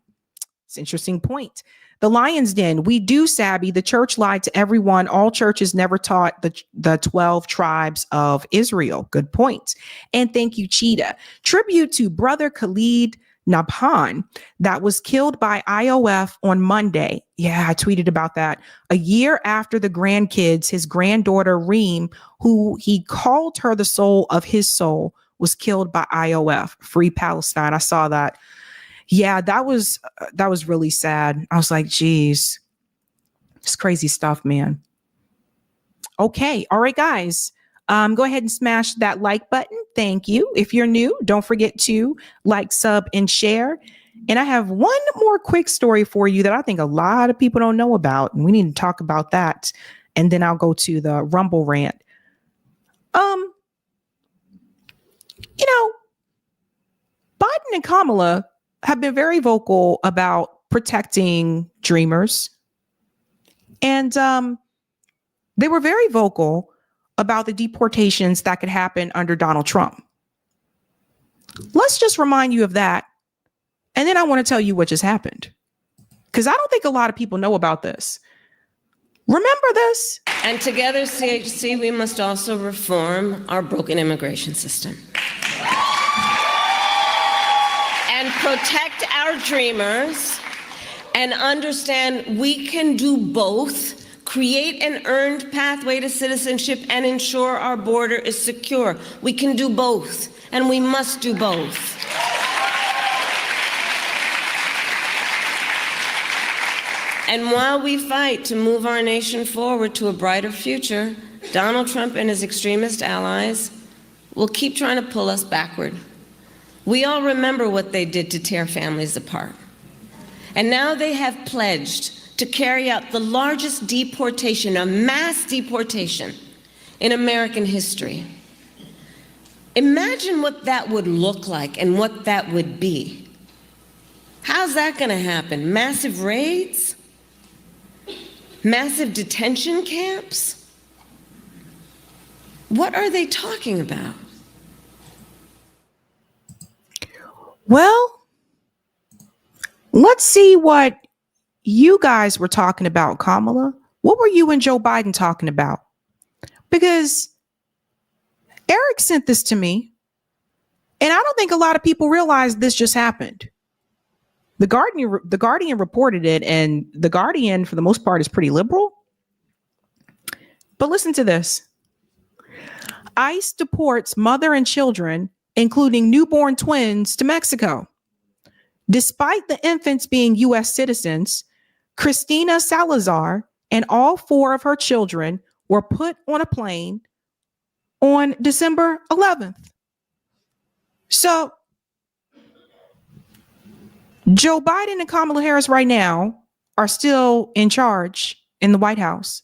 It's an interesting point. The Lion's Den, we do, Sabby. The church lied to everyone. All churches never taught the 12 tribes of Israel. Good point. And thank you, Cheetah. Tribute to Brother Khalid Nabhan that was killed by IOF on Monday. Yeah, I tweeted about that. A year after the grandkids, his granddaughter Reem, who he called her the soul of his soul, was killed by IOF. Free Palestine. I saw that. Yeah, that was really sad. I was like, geez, it's crazy stuff, man. Okay. All right, guys. Go ahead and smash that like button. Thank you. If you're new, don't forget to like, sub, and share. And I have one more quick story for you that I think a lot of people don't know about, and we need to talk about that. And then I'll go to the Rumble rant. Biden and Kamala have been very vocal about protecting dreamers. And they were very vocal about the deportations that could happen under Donald Trump. Let's just remind you of that. And then I want to tell you what just happened, because I don't think a lot of people know about this. Remember this? And together, CHC, we must also reform our broken immigration system and protect our dreamers and understand we can do both. Create an earned pathway to citizenship and ensure our border is secure. We can do both, and we must do both. And while we fight to move our nation forward to a brighter future, Donald Trump and his extremist allies will keep trying to pull us backward. We all remember what they did to tear families apart. And now they have pledged to carry out the largest deportation, a mass deportation in American history. Imagine what that would look like and what that would be. How's that going to happen? Massive raids? Massive detention camps? What are they talking about? Well, let's see what you guys were talking about, Kamala. What were you and Joe Biden talking about? Because Eric sent this to me, and I don't think a lot of people realize this just happened. The Guardian reported it, and The Guardian, for the most part, is pretty liberal. But listen to this. ICE deports mother and children, including newborn twins, to Mexico. Despite the infants being U.S. citizens, Cristina Salazar and all 4 of her children were put on a plane on December 11th. So Joe Biden and Kamala Harris right now are still in charge in the White House.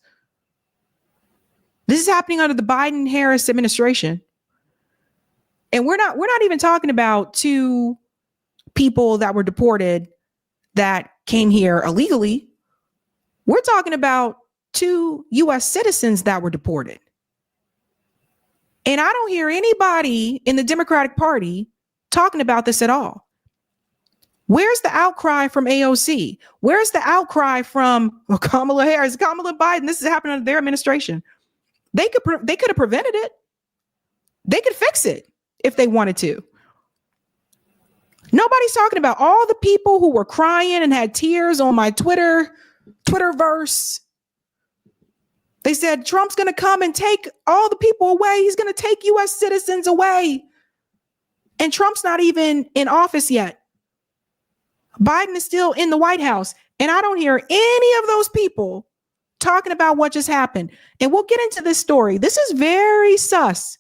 This is happening under the Biden-Harris administration. And we're not even talking about 2 people that were deported that came here illegally. We're talking about 2 U.S. citizens that were deported. And I don't hear anybody in the Democratic Party talking about this at all. Where's the outcry from AOC? Where's the outcry from Kamala Harris, Kamala Biden? This is happening under their administration. They could have prevented it. They could fix it if they wanted to. Nobody's talking about all the people who were crying and had tears on my Twitterverse. They said Trump's going to come and take all the people away. He's going to take U.S. citizens away. And Trump's not even in office yet. Biden is still in the White House. And I don't hear any of those people talking about what just happened. And we'll get into this story. This is very sus.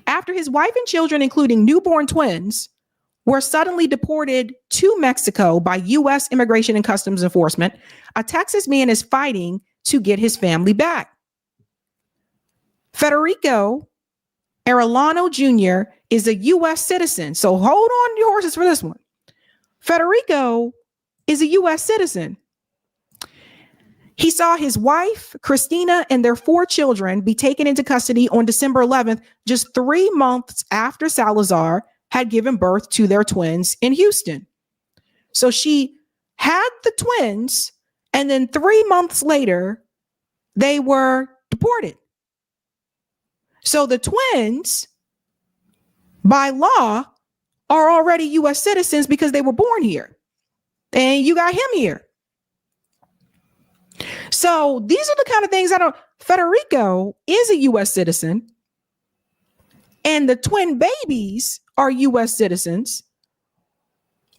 After his wife and children, including newborn twins, were suddenly deported to Mexico by U.S. Immigration and Customs Enforcement, a Texas man is fighting to get his family back. Federico Arellano Jr. is a U.S. citizen. So hold on to your horses for this one. Federico is a U.S. citizen. He saw his wife, Cristina, and their 4 children be taken into custody on December 11th, just 3 months after Salazar had given birth to their twins in Houston. So she had the twins, and then 3 months later, they were deported. So the twins, by law, are already U.S. citizens because they were born here. And you got him here. So these are the kind of things Federico is a U.S. citizen, and the twin babies are U.S. citizens,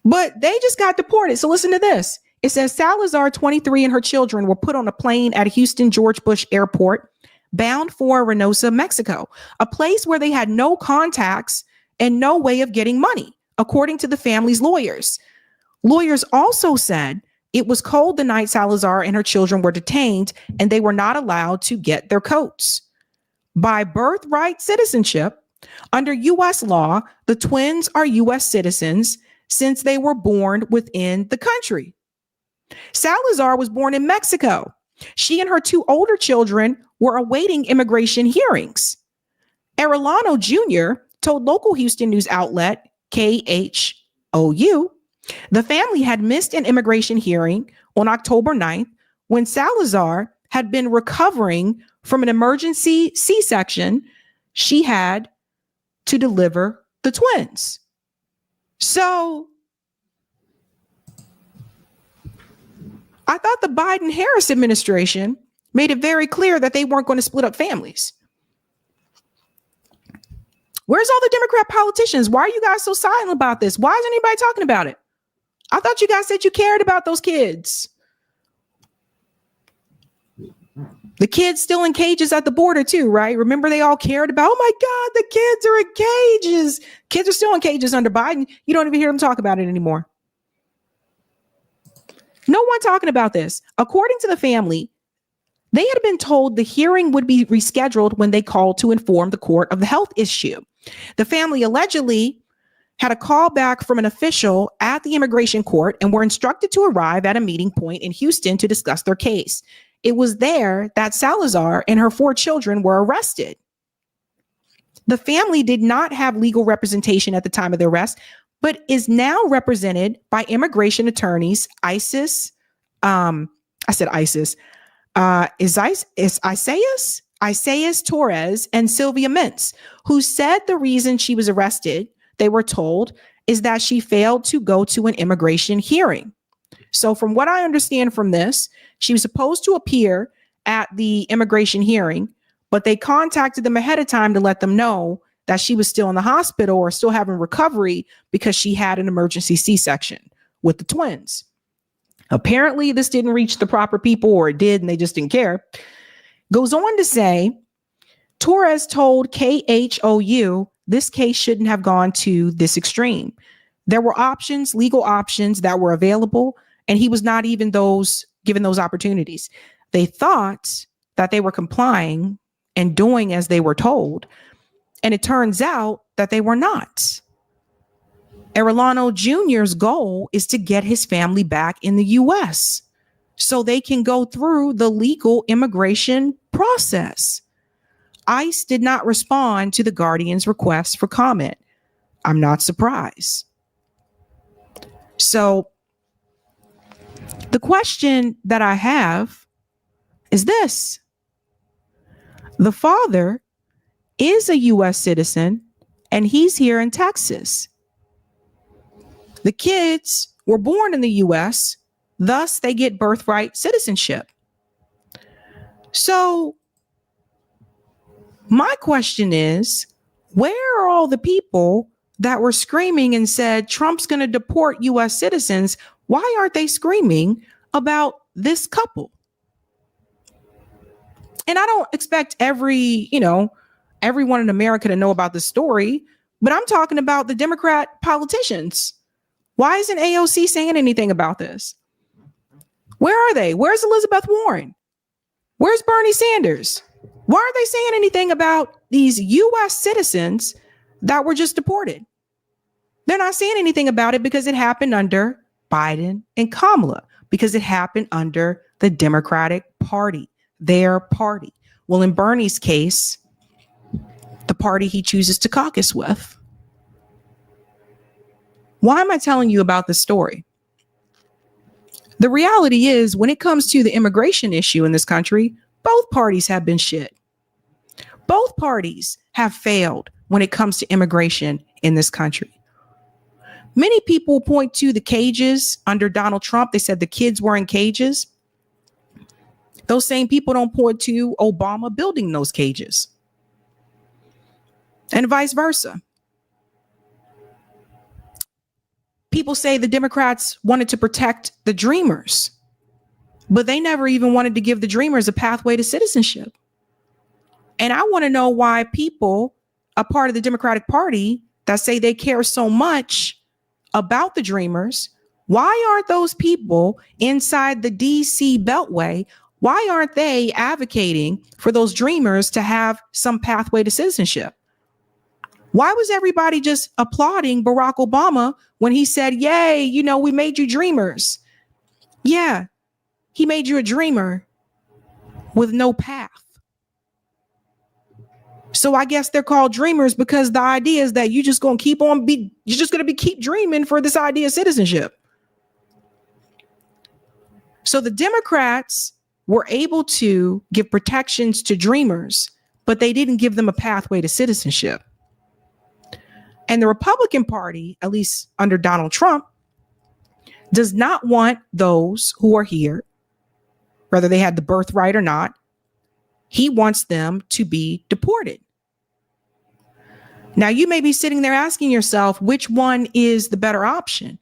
but they just got deported. So listen to this. It says Salazar, 23, and her children were put on a plane at Houston George Bush Airport, bound for Reynosa, Mexico, a place where they had no contacts and no way of getting money, according to the family's lawyers. Lawyers also said it was cold the night Salazar and her children were detained, and they were not allowed to get their coats. By birthright citizenship, under U.S. law, the twins are U.S. citizens since they were born within the country. Salazar was born in Mexico. She and her 2 older children were awaiting immigration hearings. Arellano Jr. told local Houston news outlet KHOU the family had missed an immigration hearing on October 9th when Salazar had been recovering from an emergency C-section she had to deliver the twins. So I thought the Biden-Harris administration made it very clear that they weren't going to split up families. Where's all the Democrat politicians? Why are you guys so silent about this? Why isn't anybody talking about it? I thought you guys said you cared about those kids. The kids still in cages at the border too, right? Remember they all cared about, oh my God, the kids are in cages. Kids are still in cages under Biden. You don't even hear them talk about it anymore. No one talking about this. According to the family, they had been told the hearing would be rescheduled when they called to inform the court of the health issue. The family allegedly had a call back from an official at the immigration court and were instructed to arrive at a meeting point in Houston to discuss their case. it was there that Salazar and her 4 children were arrested. The family did not have legal representation at the time of the arrest, but is now represented by immigration attorneys, Isaias Torres and Sylvia Mintz, who said the reason she was arrested, they were told, is that she failed to go to an immigration hearing. So from what I understand from this, she was supposed to appear at the immigration hearing, but they contacted them ahead of time to let them know that she was still in the hospital or still having recovery because she had an emergency C-section with the twins. Apparently, this didn't reach the proper people, or it did, and they just didn't care. Goes on to say, Torres told KHOU this case shouldn't have gone to this extreme. There were options, legal options that were available, and he was not even given those opportunities. They thought that they were complying and doing as they were told, and it turns out that they were not. Arellano Jr.'s goal is to get his family back in the U.S. so they can go through the legal immigration process. ICE did not respond to the Guardian's request for comment. I'm not surprised. So the question that I have is this. The father is a U.S. citizen, and he's here in Texas. The kids were born in the U.S., thus they get birthright citizenship. So my question is, where are all the people that were screaming and said Trump's going to deport U.S. citizens? Why aren't they screaming about this couple? And I don't expect everyone in America to know about this story, but I'm talking about the Democrat politicians. Why isn't AOC saying anything about this? Where are they? Where's Elizabeth Warren? Where's Bernie Sanders? Why aren't they saying anything about these U.S. citizens that were just deported? They're not saying anything about it because it happened under Biden and Kamala, because it happened under the Democratic Party, their party. Well, in Bernie's case, the party he chooses to caucus with. Why am I telling you about this story? The reality is, when it comes to the immigration issue in this country, both parties have been shit. Both parties have failed when it comes to immigration in this country. Many people point to the cages under Donald Trump. They said the kids were in cages. Those same people don't point to Obama building those cages. And vice versa. People say the Democrats wanted to protect the Dreamers, but they never even wanted to give the Dreamers a pathway to citizenship. And I want to know why people, a part of the Democratic Party, that say they care so much about the Dreamers, why aren't those people inside the DC Beltway, why aren't they advocating for those Dreamers to have some pathway to citizenship? Why was everybody just applauding Barack Obama when he said, yay, we made you Dreamers? Yeah, he made you a dreamer with no path. So I guess they're called Dreamers because the idea is that you're just going to keep dreaming for this idea of citizenship. So the Democrats were able to give protections to Dreamers, but they didn't give them a pathway to citizenship. And the Republican Party, at least under Donald Trump, does not want those who are here, whether they had the birthright or not. He wants them to be deported. Now, you may be sitting there asking yourself, which one is the better option?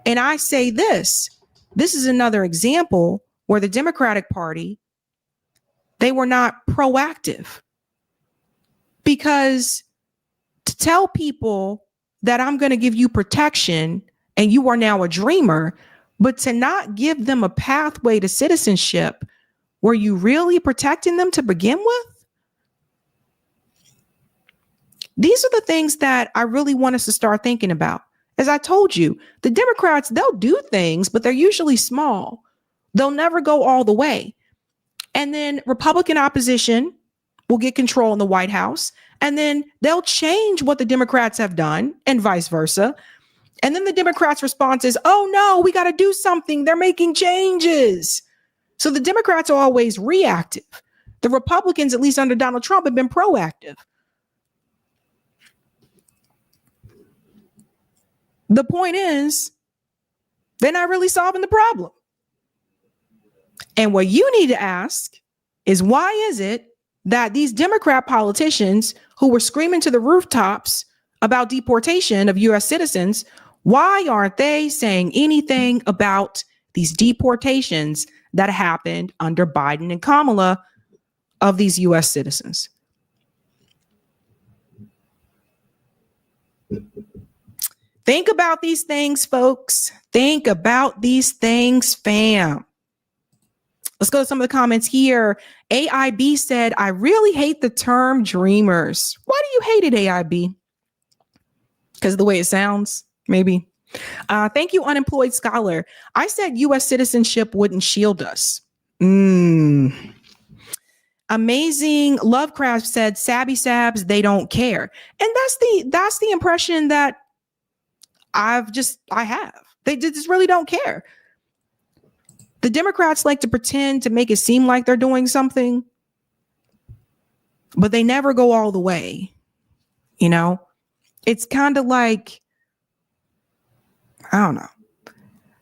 And I say this is another example where the Democratic Party, they were not proactive. Because to tell people that I'm going to give you protection and you are now a dreamer, but to not give them a pathway to citizenship, were you really protecting them to begin with? These are the things that I really want us to start thinking about. As I told you, the Democrats, they'll do things, but they're usually small. They'll never go all the way. And then Republican opposition will get control in the White House, and then they'll change what the Democrats have done and vice versa. And then the Democrats' response is, oh no, we got to do something. They're making changes. So the Democrats are always reactive. The Republicans, at least under Donald Trump, have been proactive. The point is, they're not really solving the problem. And what you need to ask is, why is it that these Democrat politicians who were screaming to the rooftops about deportation of U.S. citizens, why aren't they saying anything about these deportations that happened under Biden and Kamala of these U.S. citizens? Think about these things, folks. Think about these things, fam. Let's go to some of the comments here. AIB said, I really hate the term dreamers. Why do you hate it, AIB? Because of the way it sounds, maybe. Thank you, Unemployed Scholar. I said U.S. citizenship wouldn't shield us. Amazing Lovecraft said, Sabby Sabs, they don't care. And that's the impression that I have. They just really don't care. The Democrats like to pretend to make it seem like they're doing something, but they never go all the way. You know, it's kind of like, I don't know.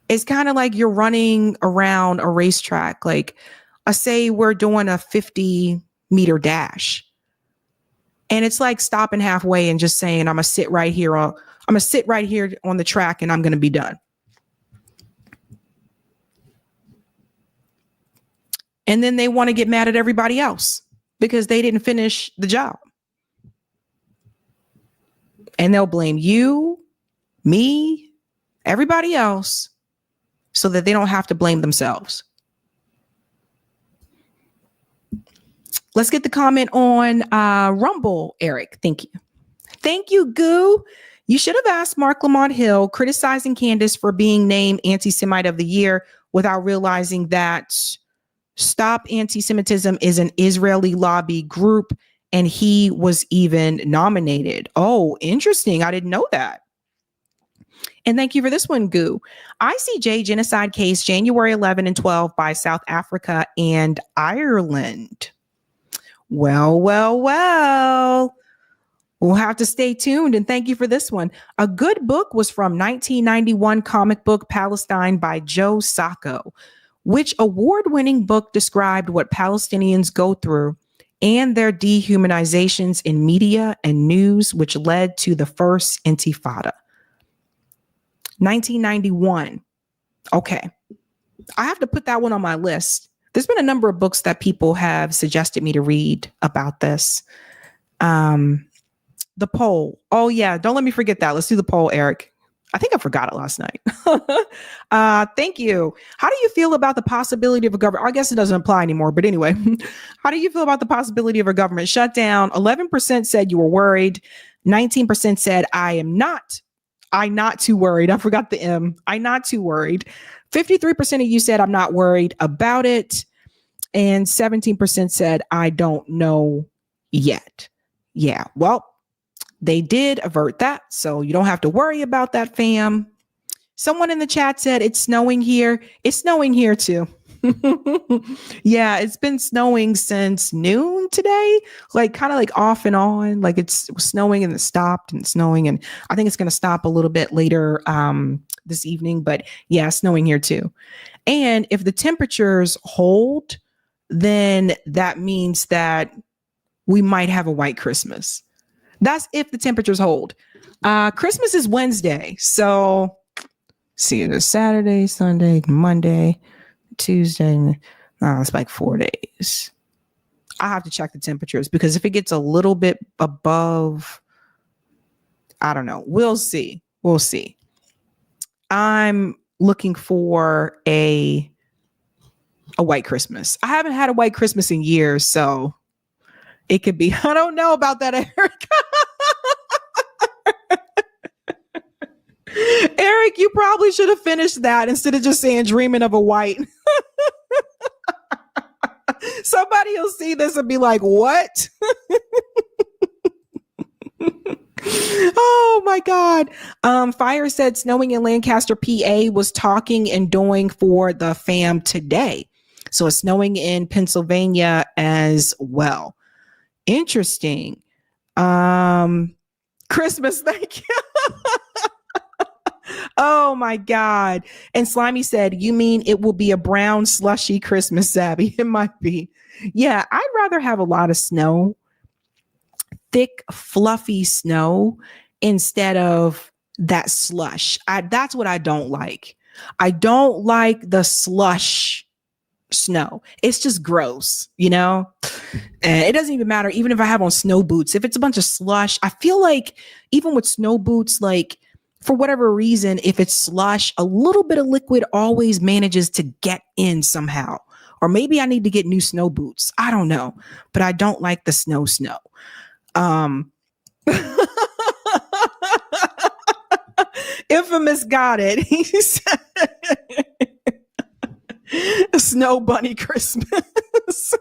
It's kind of like you're running around a racetrack. Like, say we're doing a 50-meter dash, and it's like stopping halfway and just saying, I'm gonna sit right here on the track and I'm gonna be done. And then they want to get mad at everybody else because they didn't finish the job. And they'll blame you, me, everybody else, so that they don't have to blame themselves. Let's get the comment on Rumble, Eric. Thank you. Thank you, Goo. You should have asked Mark Lamont Hill criticizing Candace for being named Anti-Semite of the Year without realizing that Stop Anti-Semitism is an Israeli lobby group, and he was even nominated. Oh, interesting. I didn't know that. And thank you for this one, Goo. ICJ genocide case January 11 and 12 by South Africa and Ireland. Well. We'll have to stay tuned, and thank you for this one. A good book was from 1991 comic book Palestine by Joe Sacco, which award-winning book described what Palestinians go through and their dehumanizations in media and news, which led to the first Intifada. 1991. Okay. I have to put that one on my list. There's been a number of books that people have suggested me to read about this. The poll. Oh, yeah. Don't let me forget that. Let's do the poll, Eric. I think I forgot it last night. Thank you. How do you feel about the possibility of a government? I guess it doesn't apply anymore, but anyway, how do you feel about the possibility of a government shutdown? 11% said you were worried. 19% said, I'm not too worried. I forgot the M. I'm not too worried. 53% of you said, I'm not worried about it. And 17% said, I don't know yet. Yeah, well, they did avert that, so you don't have to worry about that, fam. Someone in the chat said it's snowing here. It's snowing here too. Yeah, it's been snowing since noon today, like kind of like off and on. Like it was snowing and it stopped and snowing, and I think it's going to stop a little bit later this evening. But yeah, snowing here too. And if the temperatures hold, then that means that we might have a white Christmas. That's if the temperatures hold. Christmas is Wednesday. So see, it's Saturday, Sunday, Monday, Tuesday. It's like 4 days. I have to check the temperatures because if it gets a little bit above, I don't know. We'll see. We'll see. I'm looking for a white Christmas. I haven't had a white Christmas in years, so it could be. I don't know about that, Eric. Eric, you probably should have finished that instead of just saying dreaming of a white. Somebody will see this and be like, what? Oh my God. Fire said snowing in Lancaster, PA was talking and doing for the fam today. So it's snowing in Pennsylvania as well. Interesting. Christmas, thank you. Oh my God. And Slimy said, you mean it will be a brown slushy Christmas, Sabby? It might be. Yeah, I'd rather have a lot of snow, thick, fluffy snow, instead of that slush. That's what I don't like. I don't like the slush snow. It's just gross, you know? And it doesn't even matter, even if I have on snow boots. If it's a bunch of slush, I feel like even with snow boots, like for whatever reason, if it's slush, a little bit of liquid always manages to get in somehow. Or maybe I need to get new snow boots. I don't know, but I don't like the snow. Infamous got it. He said, Snow Bunny Christmas.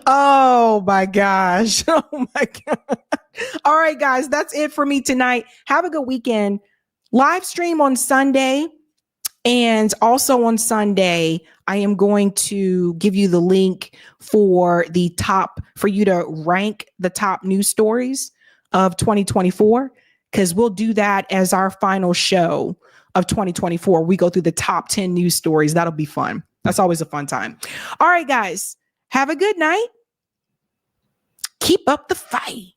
Oh my gosh. Oh my God. All right, guys, that's it for me tonight. Have a good weekend. Live stream on Sunday. And also on Sunday, I am going to give you the link for you to rank the top news stories of 2024, because we'll do that as our final show of 2024. We go through the top 10 news stories. That'll be fun. That's always a fun time. All right, guys, have a good night. Keep up the fight.